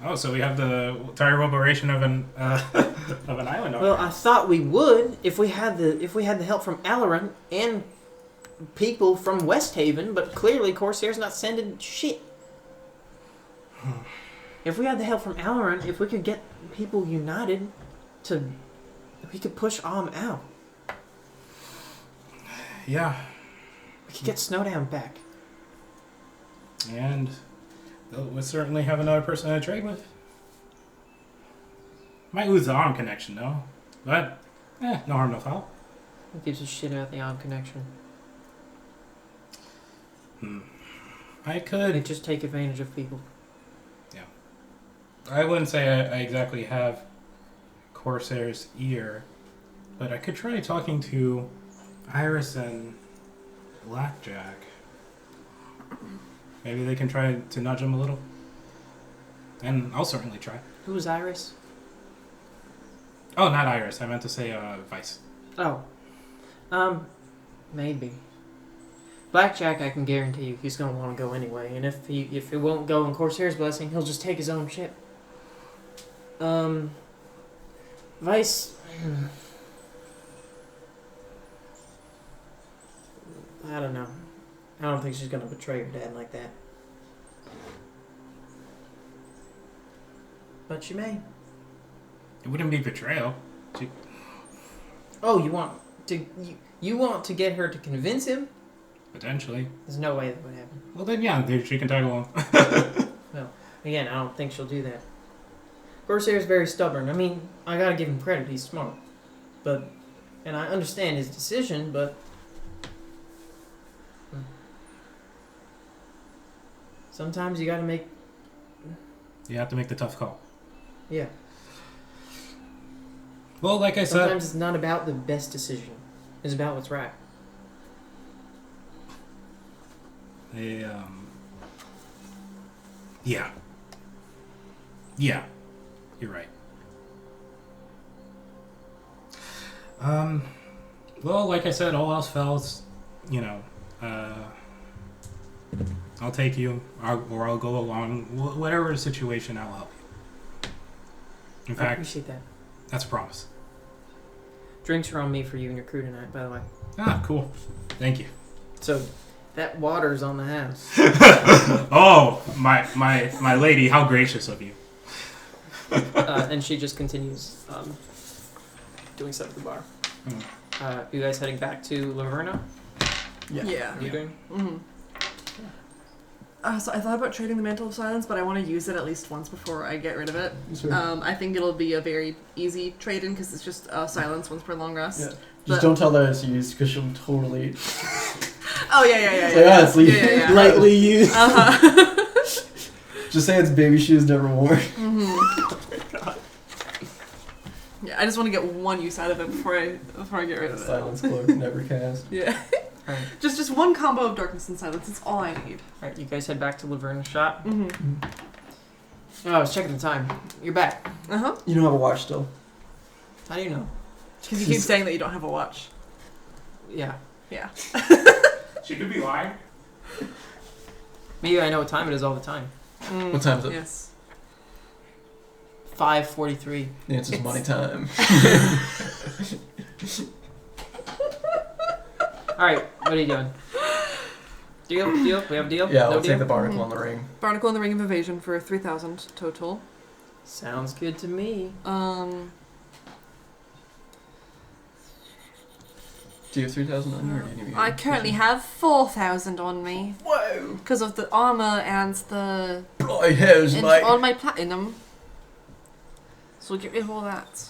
Oh, so we have the entire liberation of an of an island. Well, I thought we would if we had the help from Alaron and people from Westhaven, but clearly Corsair's not sending shit. If we had the help from Alaron, if we could get people united, we could push out. Yeah. We could get Snowdown back. And we'll certainly have another person to trade with. Might lose the arm connection, though. But, no harm, no foul. Who gives a shit about the arm connection? I We could... just take advantage of people. Yeah. I wouldn't say I exactly have Corsair's ear, but I could try talking to Iris and Blackjack. Maybe they can try to nudge him a little. And I'll certainly try. Who's Iris? Oh, not Iris. I meant to say Vice. Oh. Maybe. Blackjack, I can guarantee you, he's gonna want to go anyway. And if it won't go in Corsair's blessing, he'll just take his own ship. Vice. I don't know. I don't think she's gonna betray her dad like that. But she may. It wouldn't be betrayal. Oh, you want to get her to convince him? Potentially. There's no way that would happen. Well, then, yeah, she can tag along. Well, again, I don't think she'll do that. Corsair's very stubborn. I gotta give him credit. He's smart. And I understand his decision, but... Sometimes you gotta make... You have to make the tough call. Yeah. Well, like I said... Sometimes it's not about the best decision. It's about what's right. Yeah. Yeah. You're right. Well, like I said, all else fails, I'll take you, or I'll go along. Whatever the situation, I'll help you. In I fact, appreciate that. that's a promise. Drinks are on me for you and your crew tonight, by the way. Ah, cool. Thank you. So, that water's on the house. Oh, my lady, how gracious of you. And she just continues doing stuff at the bar. You guys heading back to Laverna? Yeah. What are you doing? Mm-hmm. So I thought about trading the Mantle of Silence, but I want to use it at least once before I get rid of it. Sure. I think it'll be a very easy trade-in because it's just silence once per long rest. Yeah. Just don't tell that it's used because she'll totally. Oh yeah. It's like, honestly, Yeah. lightly used. Uh-huh. Just say it's baby shoes never worn. Mm-hmm. Yeah, I just want to get one use out of it before I get rid of it. Silence cloak, never cast. Yeah. Alright. Just one combo of darkness and silence. It's all I need. Alright, you guys head back to Laverne's shop. Mm-hmm. Oh, I was checking the time. You're back. Uh huh. You don't have a watch still. How do you know? Because you keep saying that you don't have a watch. Yeah. Yeah. She could be lying. Maybe I know what time it is all the time. What time is it? Yes. 5:43. The answer's It's- money time. Alright, what are you doing? Deal? Deal? We have a deal? Yeah, no we'll deal? take the barnacle on the ring. Barnacle and the Ring of Evasion for 3,000 total. Sounds good to me. Do you have 3,000 on you, or do you need me? I currently have 4,000 on me Whoa! because of the armor and the Bloody hairs, and mate. all my platinum. So we'll get rid of all that.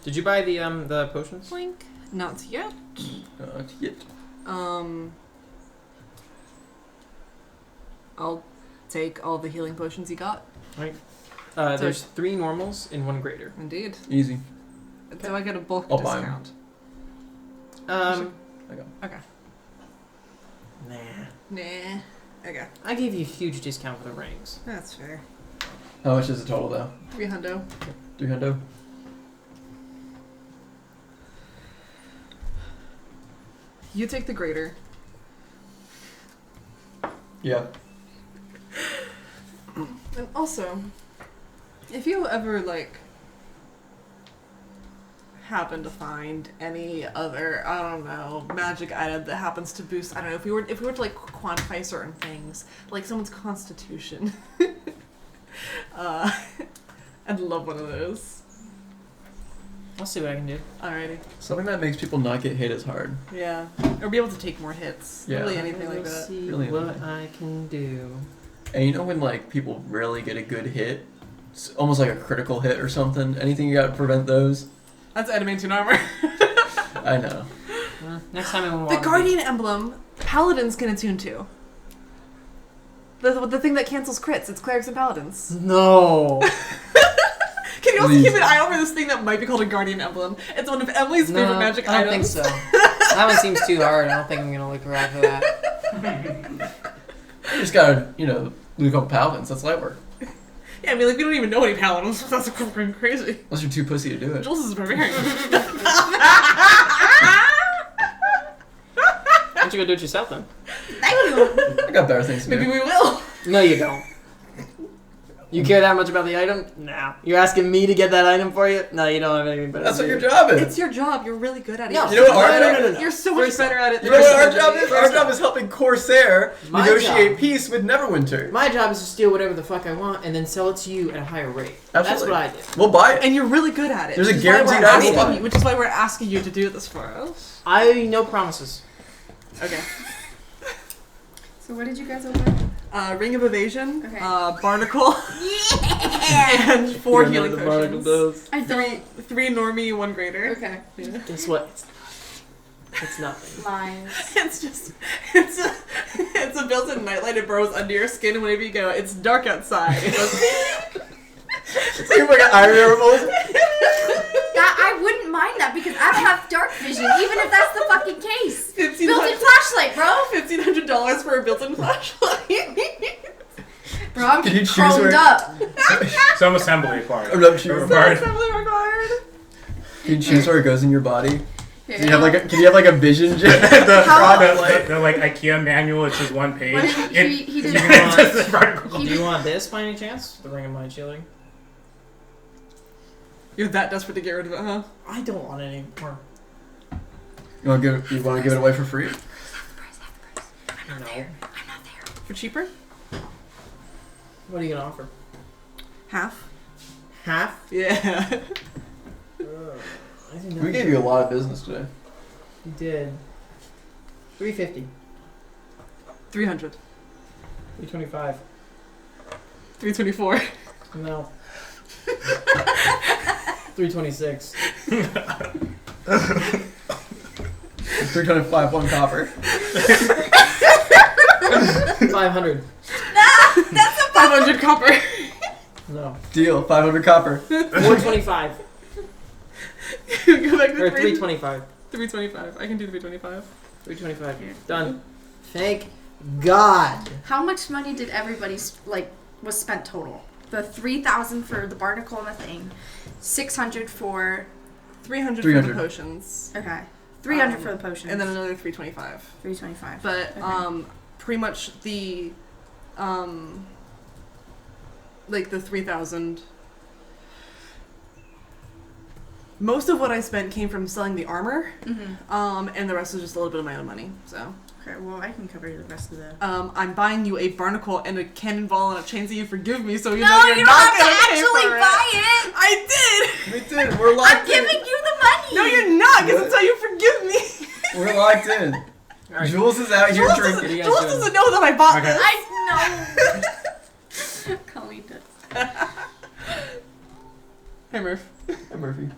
Did you buy the potions? Blink. Not yet. Not yet. I'll take all the healing potions you got. There's 3 normals and 1 greater. Indeed. Easy. Do I get a bulk I'll buy 'em. discount? Okay. Nah. Nah. Okay. I gave you a huge discount for the rings. That's fair. How much is the total, though? 300. 300? You take the greater. Yeah. And also, if you ever happen to find any other, I don't know, magic item that happens to boost, I don't know, if we were to quantify certain things, like someone's constitution, I'd love one of those. I'll see what I can do. Alrighty. Something that makes people not get hit as hard. Yeah. Or be able to take more hits. Yeah. Really anything like I'll that. see Really what anything. I can do. And you know when people really get a good hit? It's almost like a critical hit or something. Anything you got to prevent those? That's adamantine armor. I know. Next time I The Guardian Emblem, Paladins can attune to. The thing that cancels crits, it's clerics and paladins. No. Can you also Please. keep an eye out for this thing that might be called a Guardian Emblem? It's one of Emily's favorite magic I don't items. think so. That one seems too hard. I don't think I'm gonna look around for that. You just gotta, loot up paladins. That's light work. Yeah, I mean, we don't even know any paladins. That's freaking crazy. Unless you're too pussy to do it. Jules is barbarian. Why don't you go do it yourself then? Thank you. I got better things to Maybe do. we will. No, you don't. You care that much about the item? No. You're asking me to get that item for you? No, you don't have anything better That's to what do. your job is. It's your job. You're really good at it. No. You know what our No, job no, is? no. You're so much First better at it. You than know what your our job is? sister. Our job is helping Corsair My negotiate job. peace with Neverwinter. My job is to steal whatever the fuck I want and then sell it to you at a higher rate. That's Absolutely. what I do. We'll buy it. And you're really good at it. There's a which is why we're guaranteed item we'll asking buy. you- Which is why we're asking you to do this for us. I no promises. Okay. So what did you guys open? Ring of Evasion, Okay. Barnacle, Yeah. and 4 healing potions. I don't. Three normie, 1 greater. Okay. Yeah. Guess what? It's nothing. Lies. It's a built-in nightlight. It burrows under your skin, and whenever you go, it's dark outside. It goes. It's like immeasurable. I wouldn't mind that because I have dark vision, even if that's the fucking case. Built-in $1,500 flashlight, bro. $1,500 for a built-in flashlight. Bro, I'm Can you choose chromed where- up. Some assembly required. I'm not sure. Required. Assembly required. Can you choose where it goes in your body? Here. Can you have like a vision jet? the, How- the IKEA manual, it's just 1 page. He did It's just the vertical. Do you want this by any chance? The Ring of Mind Shielding? You're that desperate to get rid of it, huh? I don't want it anymore. You want to give it away for free? No. For cheaper? What are you gonna offer? Half. Half? Yeah. I think We gave you a lot of business today. You did. 350. 300. 325. 324. No. 326. 305 1 copper. 500. 500 copper. No. Deal. 500 copper. 425. Go back to Or 325. 325. I can do 325. 325. Done. Thank God. How much money did everybody was spent total? The 3,000 for the barnacle and the thing, 600 for 300 for 300. the potions. okay, 300 for the potions, And then another 325. 325. But Okay. pretty much the like the 3,000. Most of what I spent came from selling the armor, and the rest was just a little bit of my own money. So Okay, well, I can cover the rest of the. I'm buying you a barnacle and a cannonball and a chain so you forgive me, so you No, know you're you not don't have gonna to pay actually for buy it. it. I did. We did. We're locked I'm giving you the money. No, you're not, because it's how you forgive me. We're locked in. Alright. Jules is out here Jules drinking. doesn't, you guys Jules doing? doesn't know that I bought Okay. this. I know. Call me this. Hey, Murph. Hey, Murphy.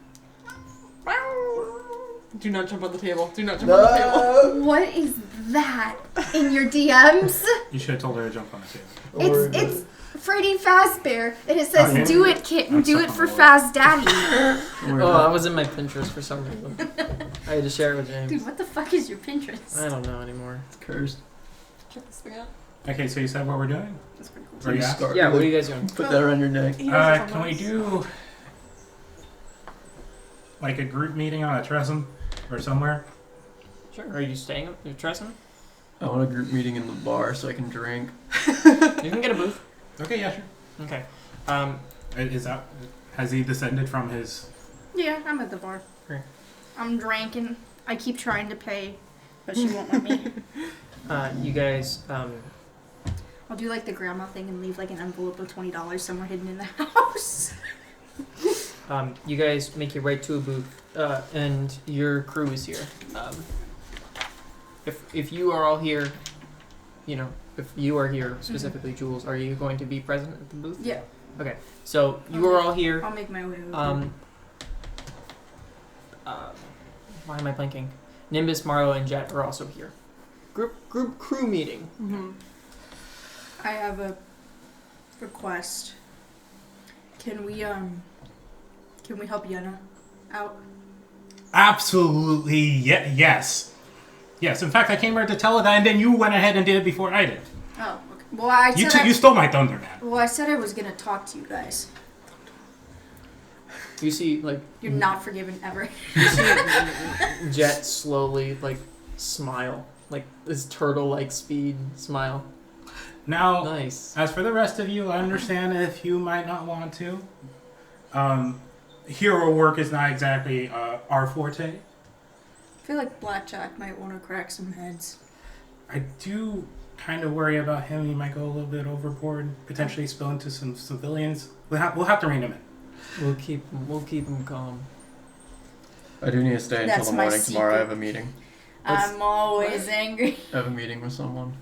Do not jump on the table. Do not jump on the table. No. What is that in your DMs? You should have told her to jump on the table. Don't worry about It's Freddy Fazbear, and it says, Okay. "Do it, kitten. I'm Do it stuck for on the Faz Daddy." Don't worry Oh, about that was in my Pinterest for some reason. I had to share it with James. Dude, what the fuck is your Pinterest? I don't know anymore. It's cursed. Check this thing out. Okay, so you said what we're doing? That's pretty cool. Where you at? Scar- Yeah, what are you guys doing? Put that around your neck. He has it on Can we us. do like a group meeting on a trestle or somewhere? Sure. Are you staying up? You're dressing? I want a group meeting in the bar so I can drink. You can get a booth. Okay, yeah, sure. Okay. Is that has he descended from his? Yeah, I'm at the bar. Okay. I'm drinking. I keep trying to pay, but she won't let me. You guys, I'll do like the grandma thing and leave like an envelope of $20 somewhere hidden in the house. you guys make your way to a booth, and your crew is here. If you are all here, you know, if you are here specifically, Jules, are you going to be present at the booth? Yeah. Okay. So you are all here. I'll make my way over. Why am I blanking? Nimbus, Marlo, and Jet are also here. Group crew meeting. I have a request. Can we help Yenna out? Absolutely, yes. Yes, in fact, I came here to tell her that, and then you went ahead and did it before I did. Oh, okay. Well, I You said you stole my thunder, man. I said I was gonna talk to you guys. You see, like, You're not forgiven ever. you see Jet slowly, like, smile. Like, this turtle-like speed smile. Now, Nice. as for the rest of you, I understand if you might not want to. Hero work is not exactly our forte. I feel like Blackjack might want to crack some heads. I do kind of worry about him. He might go a little bit overboard, potentially spill into some civilians. We'll have to rein him in. We'll keep him calm. I do need to stay until That's the my morning tomorrow. I secret. have a meeting. I'm always angry. I have a meeting with someone.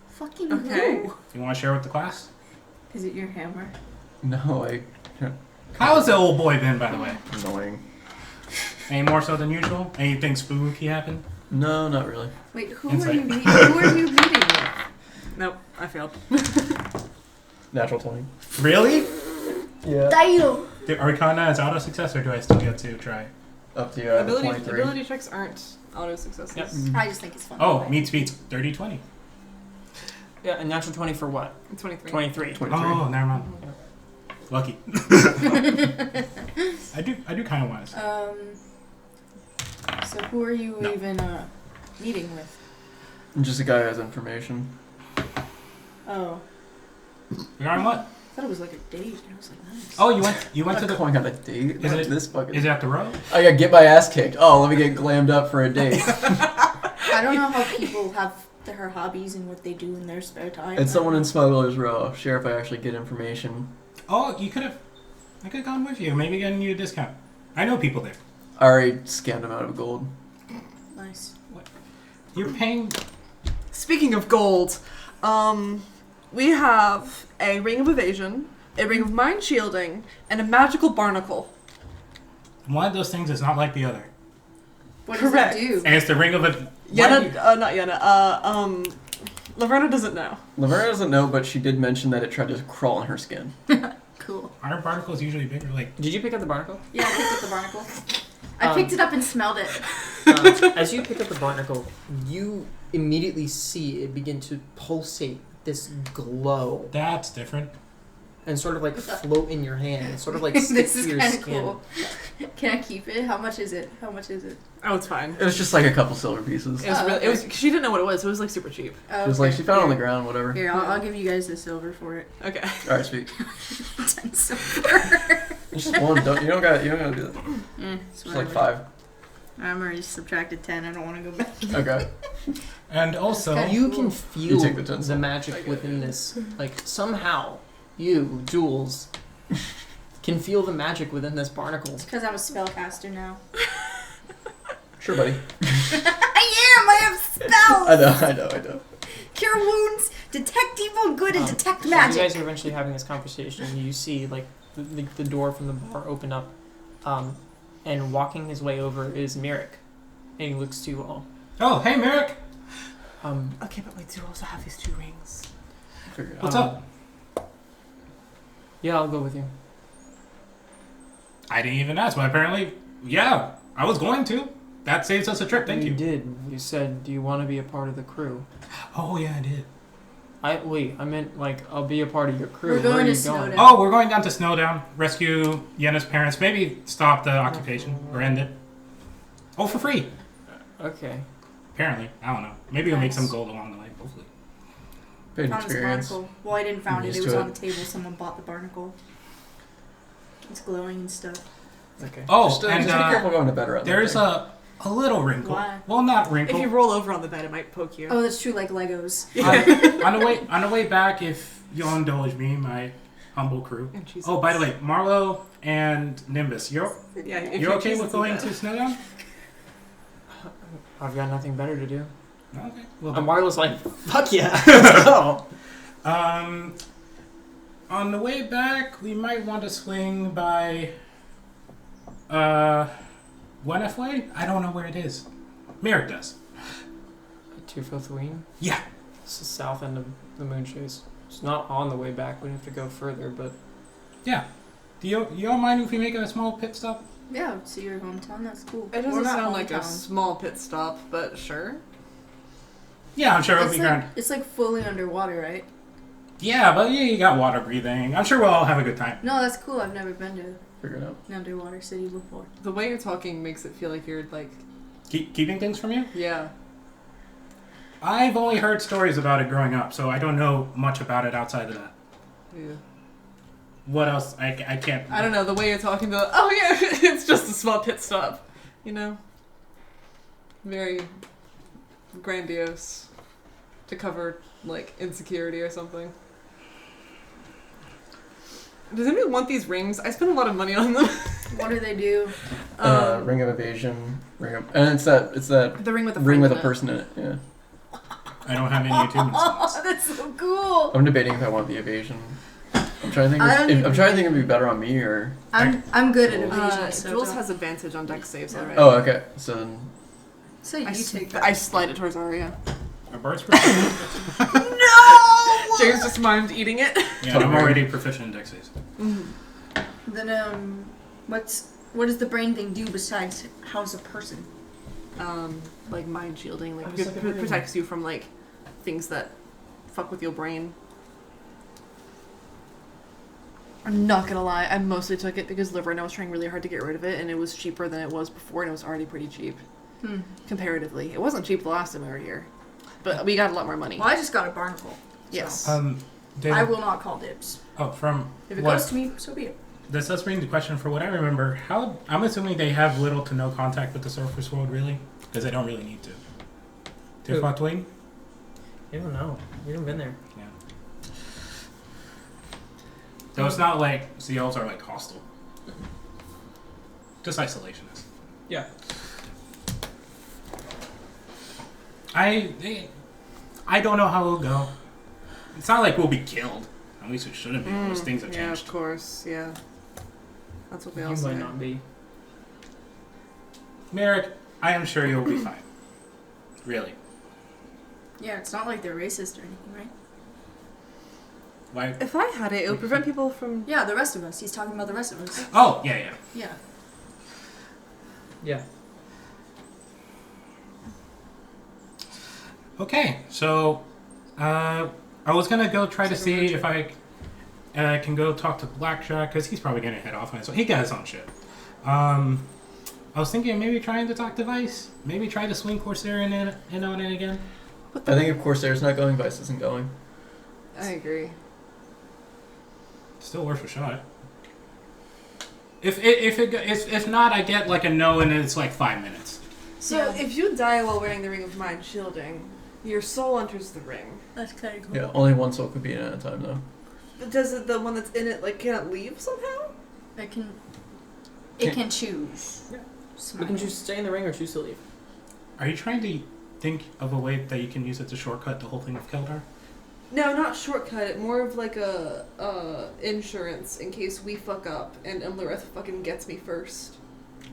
Fucking Okay. who? You want to share with the class? Is it your hammer? No, How's the old boy been, by the way? annoying. Any more so than usual? Anything spooky happened? No, not really. Wait, who Insight. are you meeting? Who are you meeting with? Nope, I failed. Natural 20. Really? Yeah. Damn. The Arcana is auto success, or do I still get to try? Up to you. I have a Ability 23. ability checks aren't auto successes. Yep. I just think it's fun. Oh, meets 30-20. Yeah, a natural 20 for what? 23. 23. 23. Oh, never mind. Lucky. I do kind of want to say. So who are you No. even meeting with? I'm just a guy who has information. Oh, Regarding what? I thought it was like a date. I was like, nice. Oh, you I'm went to not the. going on a date. Is Not it- this fucking. Is it at the row? I gotta get my ass kicked. Oh, let me get glammed up for a date. I don't know how people have their hobbies and what they do in their spare time. It's someone in Smuggler's Row. Share if I actually get information. Oh, I could have gone with you. Maybe getting you a discount. I know people there. I already scammed him out of gold. Nice. You're paying. Speaking of gold, we have a ring of evasion, a ring of mind shielding, and a magical barnacle. One of those things is not like the other. What Correct. does it do? And it's the ring of a. Yenna, not Yenna, Laverna doesn't know. Laverne doesn't know, but she did mention that it tried to crawl on her skin. Cool. Aren't barnacles usually bigger? Like, Did you pick up the barnacle? Yeah, I picked up the barnacle. I picked it up and smelled it. As you pick up the barnacle, you immediately see it begin to pulsate this glow that's different. and sort of like float in your hand. It sort of like stick This to is your kind of skin. cool. Can I keep it? How much is it? How much is it? Oh, it's fine. It was just like a couple silver pieces. It was Oh, really. okay. It was. She didn't know what it was, so it was like super cheap. Oh, It was like okay. she found it on the Here. ground, whatever. Here, I'll give you guys the silver for it. Okay. All right, sweet. 10 silver. Just one. You don't gotta do that. It's Just like whatever. 5. I'm already subtracted 10. I don't want to go back. Okay. And also, Okay. You can You feel take the 10 the silver. magic within this. Like somehow, you, Jules, can feel the magic within this barnacle. It's because I'm a spellcaster now. Sure, buddy. I have spells! I know. Cure wounds, detect evil and good, and detect So magic. you guys are eventually having this conversation. You see, like, the door from the bar open up, and walking his way over is Merrick, and he looks to you all. oh, hey, Merrick. Okay, but we do also have these 2 rings. Figure it out. What's up? Yeah, I'll go with you. I didn't even ask, but apparently, yeah, I was going to. That saves us a trip. Thank you. did. You said, "Do you want to be a part of the crew?" Oh yeah, I did. I meant like I'll be a part of your crew. We're going Where are to you Snowdown. Oh, we're going down to Snowdown, rescue Yenna's parents, maybe stop the occupation or end it. Oh, for free. Okay. Apparently, I don't know. Maybe we'll make some Nice. gold along the way. Hopefully. Paid Found this experience. barnacle. Well, I didn't found it. Used It was to on it. the table. Someone bought the barnacle. It's glowing and stuff. Okay. Oh, Just, and just be careful going to bed around there's that a little wrinkle. Why? Well, not If wrinkle. you roll over on the bed, it might poke you. Oh, that's true. Like Legos. On the way back, if you'll indulge me, my humble crew. And she's- Oh, by the way, Marlo and Nimbus, you're yeah, if you're okay choose with do going that. to Snowdown? I've got nothing better to do. Okay. Well, And Marlo's like, "Fuck yeah, let's go." On the way back, we might want to swing by Westhaven? I don't know where it is. Merrick does. 2/5 Ween. Yeah. It's the south end of the Moonchase. It's not on the way back. We have to go further, but Yeah. Do you all mind if we make a small pit stop? Yeah, so your hometown. That's cool. It Or doesn't not sound like a hometown. small pit stop, but sure. Yeah, I'm sure it'll It's be like, grand. it's like fully underwater, right? Yeah, but yeah, you got water breathing. I'm sure we'll all have a good time. No, that's cool. I've never been to Figure it out. an underwater city before. The way you're talking makes it feel like you're like, Keeping things from you? yeah. I've only heard stories about it growing up, so I don't know much about it outside of that. Yeah. What else? I can't. I don't know, the way you're talking to, oh yeah, it's just a small pit stop, you know? Very grandiose to cover, like, insecurity or something. Does anybody want these rings? I spent a lot of money on them. What do they do? Ring of evasion, and it's that the ring with the ring with a in it. person in it. Yeah. I don't have any attunement slots. Oh, that's so cool. I'm debating if I want the evasion. I'm trying to think. I don't I'm even- trying to think it'd be better on me or. I'm good at evasion. Jules so has advantage on dex saves already. Oh, okay. So then. So you I, take that. I slide it towards Arya. Are birds proficient? No! James just mimed eating it. Yeah, I'm already proficient in dex saves. Then what does the brain thing do besides house a person? Like mind shielding, like I was like, I protects you from like things that fuck with your brain. I'm not gonna lie, I mostly took it because Liverina was trying really hard to get rid of it, and it was cheaper than it was before, and it was already pretty cheap comparatively. It wasn't cheap the last time we were here, but we got a lot more money. Well, I just got a barnacle. Yes. David, I will not call dibs. Oh, from If it what? goes to me, so be it. This does bring the question for what I remember. How I'm assuming they have little to no contact with the surface world, really, because they don't really need to. Who? Tifatwing? You don't know. You haven't been there. Yeah. So it's not like CLs are like hostile. Just isolationist. Yeah. I don't know how it'll go. It's not like we'll be killed. At least it shouldn't be. Those things have Yeah, changed. of course. Yeah. That's what we You all say. might not be. Merrick, I am sure you'll be fine. Really. Yeah, it's not like they're racist or anything, right? Why? If I had it would prevent people from. Yeah, the rest of us. He's talking about the rest of us. Oh, yeah. Yeah. Yeah. Okay, so I was gonna go try to see if I can go talk to Blackjack because he's probably gonna head off on it. So he got his own shit. I was thinking maybe trying to talk to Vice. Maybe try to swing Corsair in on it again. I think if Corsair's not going, Vice isn't going. I agree. Still worth a shot. If not, I get like a no, and it's like 5 minutes. So if you die while wearing the Ring of Mind shielding, your soul enters the ring. That's kind of cool. Yeah, only one soul could be in at a time though. But does it, the one that's in it like can't leave somehow? It can choose. Yeah. Smile. You can choose to stay in the ring or choose to leave. Are you trying to think of a way that you can use it to shortcut the whole thing of Keldar? No, not shortcut it. More of like a insurance in case we fuck up and Imlerith fucking gets me first.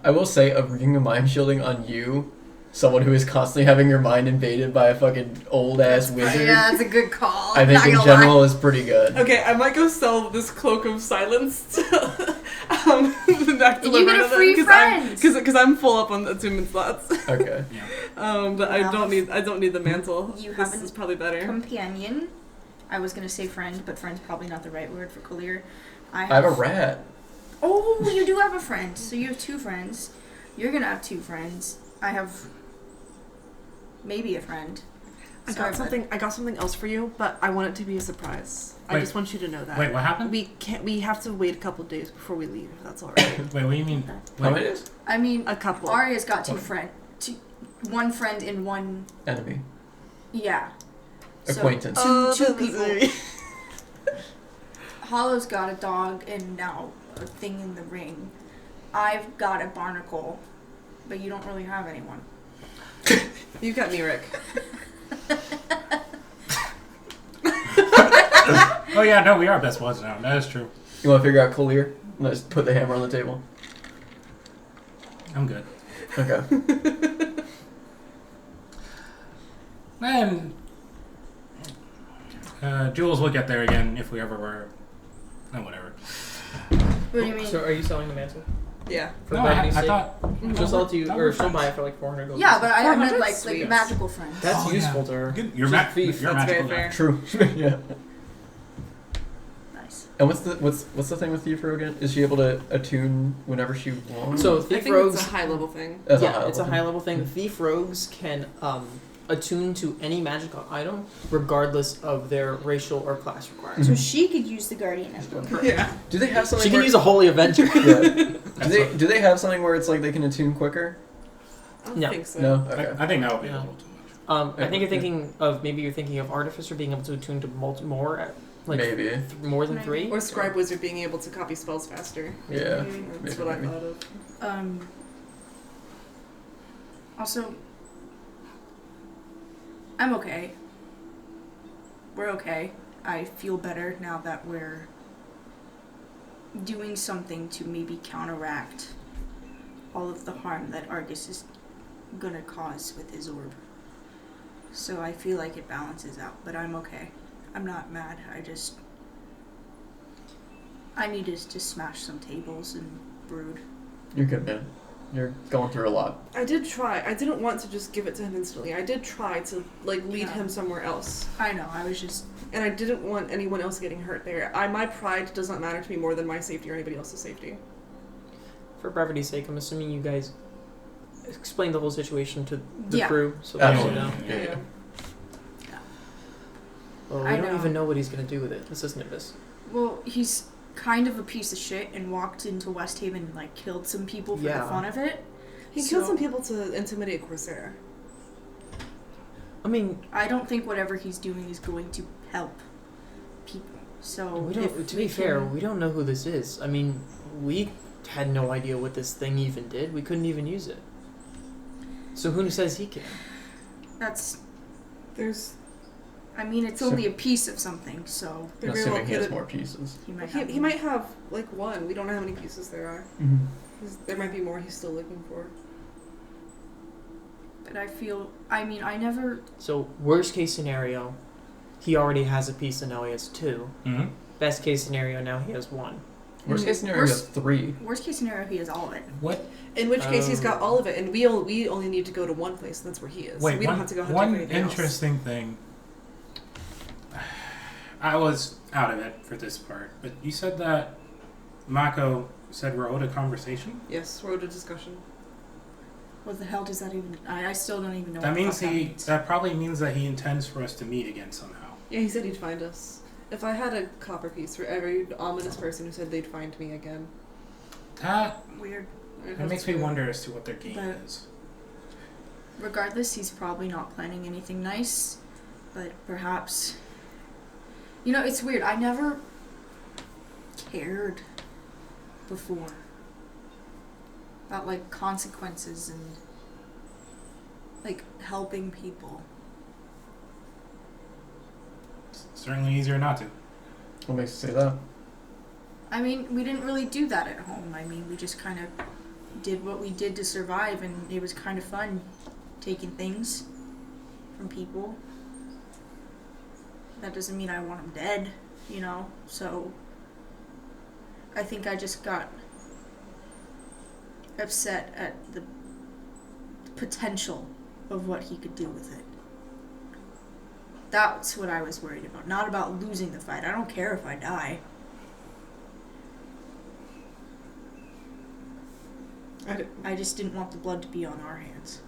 I will say, a ring of mind shielding on you, someone who is constantly having your mind invaded by a fucking old ass wizard, Yeah, that's a good call. I think Not in gonna general lie. is pretty good. Okay, I might go sell this cloak of silence to back to You get a Loretta free then, friend. because I'm full up on the attunement slots. Okay. But I don't need the mantle. You This haven't is probably better. Companion. I was gonna say friend, but friend's probably not the right word for Kalir. I have a rat. Oh, you do have a friend. So you have 2 friends. You're gonna have 2 friends. I have maybe a friend. I Sorry, got bud. something. I got something else for you, but I want it to be a surprise. I Wait. just want you to know that. Wait, what happened? We can't. We have to wait a couple days before we leave. If that's all right. Wait, what do you mean? How many days? I mean, A couple. Arya's got 2 one friend in one. Enemy. Yeah. So, Acquaintance. two people. Hollow's got a dog and now a thing in the ring. I've got a barnacle, but you don't really have anyone. You got me, Rick. Oh yeah, no, we are best buds now. That is true. You want to figure out Kalir? Let's put the hammer on the table. I'm good. Okay. And Jules will get there again if we ever were. No, whatever. What do you mean? So are you selling the mantle? Yeah. For No, I brevity's sake? thought. She'll sell it to you, No, or we're she'll friends. buy it for like 400 gold. Yeah, but I meant 400? like Sweet. magical friends. That's Oh, useful yeah. to her. Good. She's You're a thief. You're That's magical very now. fair. True. Yeah. Nice. And what's the thing with Thief Rogue again? Is she able to attune whenever she wants? So I thief think rogues. it's a high level thing. That's Yeah, it's a thing. high level thing. Thief rogues can attune to any magical item, regardless of their racial or class requirements. So she could use the guardian emblem. Yeah. Do they have something? She can where, use a holy avenger. Yeah. Do they have something where it's like they can attune quicker? I don't No. think so. No. Okay. I think that would be a Yeah. little too much. I think you're thinking of you're thinking of artificer being able to attune to more at like Maybe. more than Maybe. 3. Or scribe wizard being able to copy spells faster. Yeah. That's Maybe, what maybe. I thought of. Also, I'm okay. We're okay. I feel better now that we're doing something to maybe counteract all of the harm that Argus is gonna cause with his orb. So I feel like it balances out, but I'm okay. I'm not mad. I needed to smash some tables and brood. You're good, man. You're going through a lot. I did try. I didn't want to just give it to him instantly. I did try to lead Yeah. him somewhere else, I know. I was just and I didn't want anyone else getting hurt there. My pride does not matter to me more than my safety or anybody else's safety. For brevity's sake, I'm assuming you guys explained the whole situation to the Yeah. crew, so they Absolutely. know. Yeah. Well, I we don't know. even know what he's gonna do with it. This is Nimbus. Well, he's kind of a piece of shit and walked into Westhaven and like killed some people for Yeah. the fun of it. He So- killed some people to intimidate Corsair. I mean, I don't think whatever he's doing is going to help people. So we don't. if To we be fair, can- we don't know who this is. I mean, we had no idea what this thing even did. We couldn't even use it. So who says he can? that's. There's I mean, it's So- only a piece of something, so there very Assuming well he has could- more pieces. he might. He, have he more. might have like one. We don't know how many pieces there are. Mm-hmm. There might be more he's still looking for. But I feel. I mean, I never. So worst case scenario, he already has a piece and now he has 2. Mm-hmm. Best case scenario, now he has 1. Worst case scenario, he has 3. Worst case scenario, he has all of it. What? In which case, he's got all of it, and we only need to go to one place, and that's where he is. Wait, we don't have to go hunt one for anything else. interesting thing. I was out of it for this part, but you said that Mako said we're owed a conversation? Yes, we're owed a discussion. What the hell does that even... I still don't even know That what means the fuck that means. that probably means that he intends for us to meet again somehow. Yeah, he said he'd find us. If I had a copper piece for every ominous person who said they'd find me again. That Weird. makes me wonder as to what their game But- is. Regardless, he's probably not planning anything nice, but perhaps... You know, it's weird. I never cared before about, like, consequences and, like, helping people. It's certainly easier not to. What makes you say that? I mean, we didn't really do that at home. I mean, we just kind of did what we did to survive, and it was kind of fun taking things from people. That doesn't mean I want them dead, you know? So, I think I just got upset at the potential of what he could do with it. That's what I was worried about. Not about losing the fight. I don't care if I die. I just didn't want the blood to be on our hands.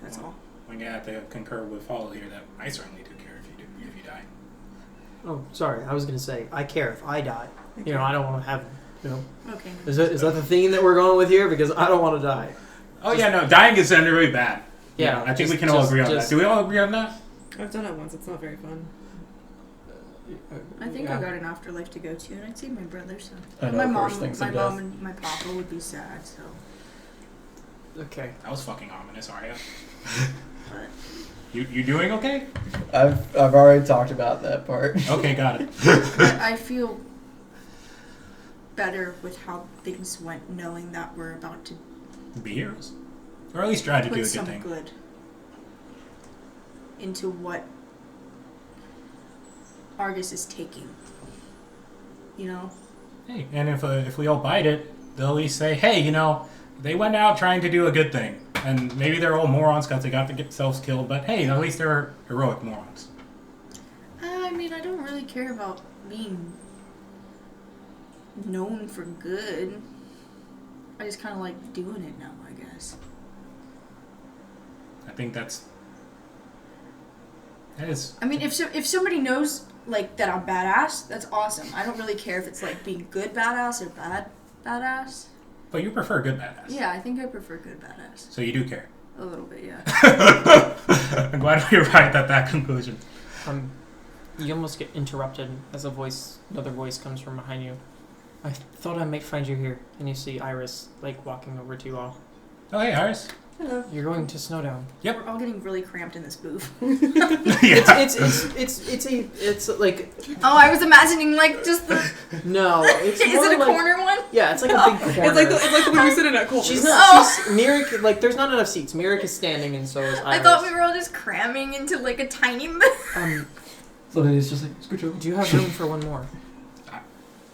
That's all. I'm gonna have to concur with Follow here that I certainly do care if you die. Oh, sorry. I was going to say, I care if I die. You know, I don't want to have... You know, Okay. is that the theme that we're going with here? Because I don't want to die. Oh yeah, no, dying is really bad. Yeah, I think we just- can all just- agree on just- that. Do we all agree on that? I've done it once. It's not very fun. I think Yeah. I got an afterlife to go to, and I'd see my brother. So I know my of mom, worse things my than mom, death. and my papa would be sad. So, Okay. That was fucking ominous, Arya. but You doing okay? I've already talked about that part. Okay, got it. but I feel better with how things went, knowing that we're about to Be heroes. Or at least try to do a put good some thing. good into what Argus is taking. You know. Hey, and if we all bite it, they'll at least say, hey, you know, they went out trying to do a good thing. And maybe they're all morons because they got themselves killed, but hey, at least they're heroic morons. I mean, I don't really care about being known for good. I just kind of like doing it now, I guess. I think that is... I mean, if somebody knows like that I'm badass, that's awesome. I don't really care if it's like being good badass or bad badass. But you prefer good badass. Yeah, I think I prefer good badass. So you do care. A little bit, yeah. I'm glad we arrived at that conclusion. You almost get interrupted as another voice comes from behind you. I thought I might find you here, and you see Iris like walking over to you all. Oh, hey, Iris. Hello. You're going to Snowdown. Yep. We're all getting really cramped in this booth. Yeah. It's like Oh, I was imagining like just the. no. It's Is more it a like, corner one? Yeah, it's like a big corner. It's like the way we sit in at Cole's. She's Oh. not. She's Mirik. Like, there's not enough seats. Mirik is standing, and so is Iris. I thought we were all just cramming into like a tiny. So it's just like, scooch over. Do you have room for one more?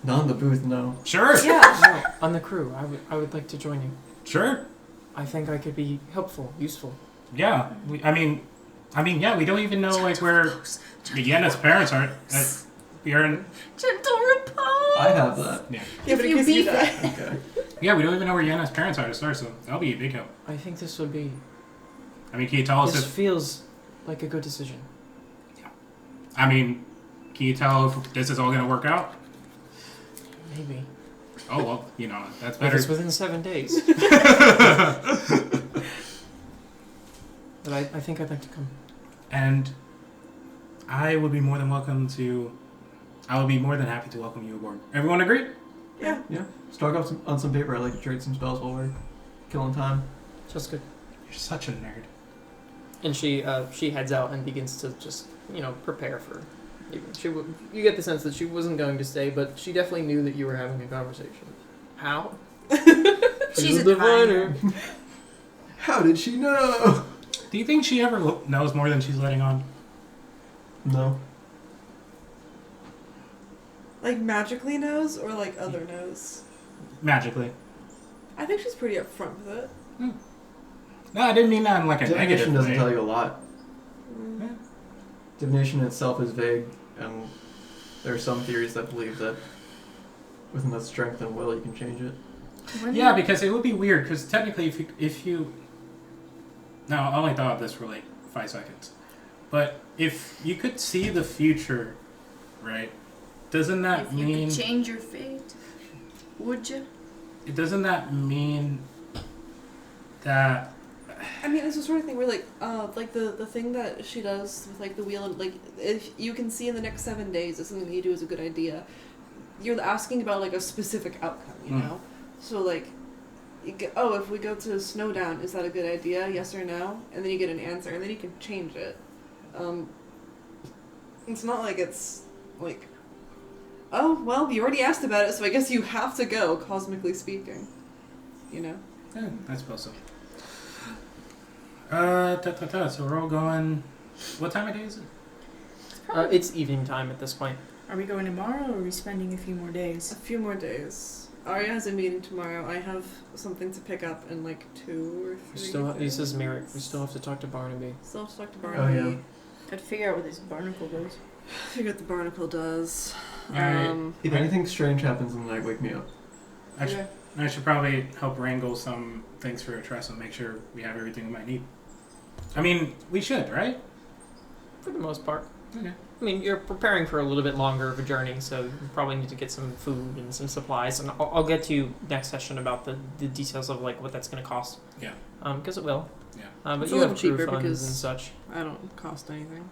Not in the booth, no. Sure. Yeah. No, on the crew. I would like to join you. Sure. I think I could be helpful, useful. Yeah. I mean, yeah, we don't even know, like, where Yena's parents are. You're in... Gentle repose. I have that. Yeah. Yeah, but If in you case you beat die. Okay. Yeah, we don't even know where Yena's parents are to start, so that'll be a big help. I think this would be. I mean, can you tell us This if... feels like a good decision. I mean, can you tell if this is all going to work out? Maybe. Oh, well, you know, that's If better. it's within 7 days. But I think I'd like to come. And I would be more than welcome to... I would be more than happy to welcome you aboard. Everyone agree? Yeah. Stock up on some paper. I'd like to trade some spells while we're killing time. Just good. You're such a nerd. And she heads out and begins to just, prepare for... You get the sense that she wasn't going to stay, but she definitely knew that you were having a conversation. How? She's a diviner. How did she know? Do you think she ever knows more than she's letting on? No. Like magically knows or like other knows? Magically. I think she's pretty upfront with it. No, I didn't mean that in like a Divination negative doesn't way. tell you a lot. Yeah. Divination itself is vague, and there are some theories that believe that with enough strength and will, you can change it. Yeah, because it would be weird. Because technically, if you, no, I only thought of this for like 5 seconds, but if you could see the future, right? Doesn't that If you mean? could change your fate, would you? Doesn't that mean that? I mean, it's the sort of thing where, like the thing that she does with, like, the wheel, and, like, if you can see in the next 7 days that something that you do is a good idea, you're asking about, like, a specific outcome, you know? So, like, if we go to Snowdown, is that a good idea, yes or no? And then you get an answer, and then you can change it. It's not like it's, like, oh, well, you already asked about it, so I guess you have to go, cosmically speaking. You know? Yeah, I suppose so. So we're all going. What time of day is it? It's evening time at this point. Are we going tomorrow, or are we spending a few more A days? few more days. Arya has a meeting tomorrow. I have something to pick up in, like, 2 or 3 We still, days. he says Merrick. We still have to talk to Barnaby. Still have to talk to Oh, Barnaby. yeah. Gotta figure out what this barnacle does. Figure out what the barnacle does. Alright. If anything strange happens in the night, wake me up. I should probably help wrangle some things for Tressa and make sure we have everything we might need. I mean, we should, right? For the most part. Okay. I mean, you're preparing for a little bit longer of a journey, so you probably need to get some food and some supplies. And I'll get to you next session about the details of like what that's going to cost. Yeah. Because it will. Yeah. But It's you a little have crew cheaper funds because- and such. I don't cost anything.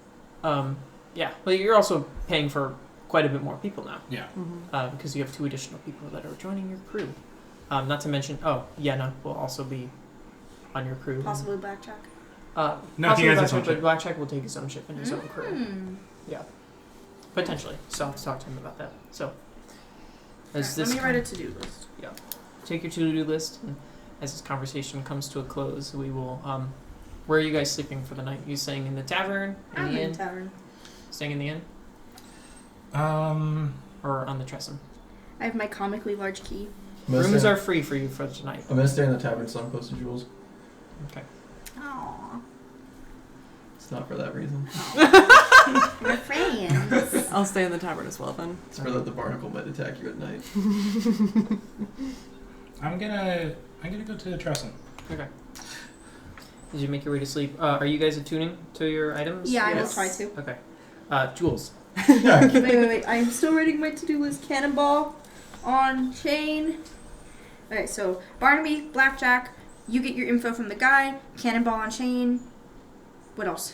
Yeah. Well, you're also paying for quite a bit more people now. Yeah. Mm-hmm. Because you have 2 additional people that are joining your crew. Not to mention, Yenna will also be on your crew. Possibly blackjack. No, he Possibly has his own Blackjack, but ship. Blackjack will take his own ship and his own crew. Mm. Potentially. So I'll have to talk to him about that. So, as Alright, this let me write a to-do list. take your to-do list, and as this conversation comes to a close, we will. Where are you guys sleeping for the night? You staying in the tavern, in I'm the in inn, tavern. staying in the inn, Uh, or on the Tressum? I have my comically large key. Rooms are free for you for tonight. I'm gonna stay in the tavern so I'm close to Jules. Okay. Aww. It's not for that reason. We're friends. I'll stay in the tavern as well then. It's for that the barnacle might attack you at night. I'm gonna go to the Tressa. Okay. Did you make your way to sleep? Are you guys attuning to your items? Yeah, I will Yes. try to. Okay. Jules. wait. I'm still writing my to-do list. Cannonball on chain. Alright, so Barnaby, Blackjack, you get your info from the guy. Cannonball on chain. What else?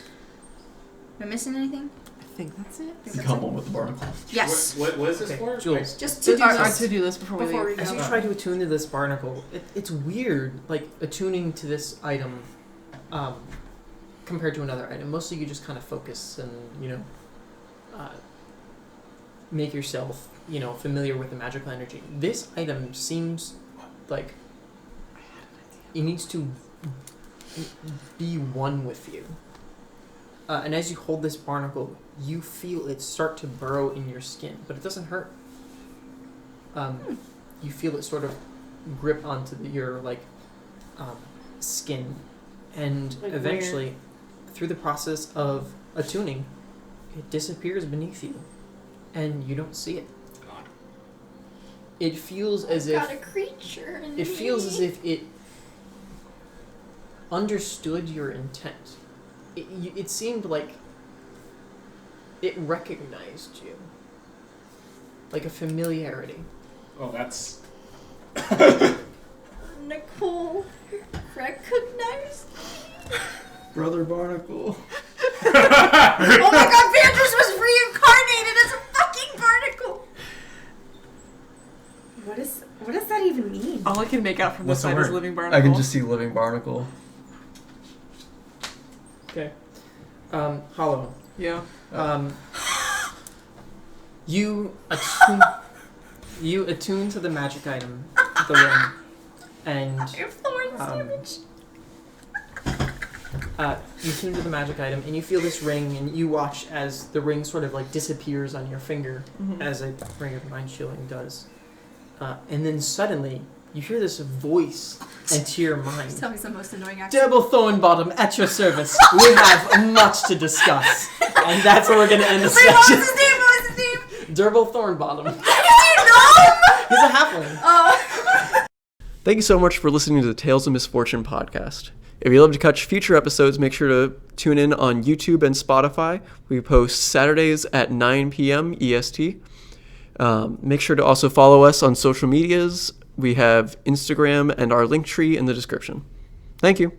Am I missing anything? I think that's it. I think You that's come it. on with the barnacle. Yes. What is this Okay, for? Jules. Just Our- to-do Our list. to-do list before we Before leave. we As go. you try to attune to this barnacle, it's weird, like attuning to this item compared to another item. Mostly you just kind of focus and, make yourself, familiar with the magical energy. This item seems like it needs to be one with you. And as you hold this barnacle, you feel it start to burrow in your skin, but it doesn't hurt. You feel it sort of grip onto your skin, and Like eventually, through the process of attuning, it disappears beneath you, and you don't see it. God. It feels as if Got a creature in it feels me. as if it understood your intent. It seemed like it recognized you, like a familiarity. Oh, that's. Nicole recognized me. Brother barnacle. Oh my god, Beatrice was reincarnated as a fucking barnacle. What does that even mean? All I can make out from this What's the side is word? living barnacle. I can just see living barnacle. Okay. Hollow. Yeah. You attune to the magic item, the ring, and I have Thorn's Um, image. You tune to the magic item, and you feel this ring, and you watch as the ring sort of like disappears on your finger, as a ring of mind shielding does. And then suddenly, you hear this voice enter your mind. Tell me the most annoying accent. Durble Thornbottom, at your service. We have much to discuss. And that's where we're going to end the Wait, what session. was his name? What was his name? Durble Thornbottom. Do you know? He's a halfling. Thank you so much for listening to the Tales of Misfortune podcast. If you'd love to catch future episodes, make sure to tune in on YouTube and Spotify. We post Saturdays at 9 p.m. EST. Make sure to also follow us on social medias. We have Instagram and our link tree in the description. Thank you.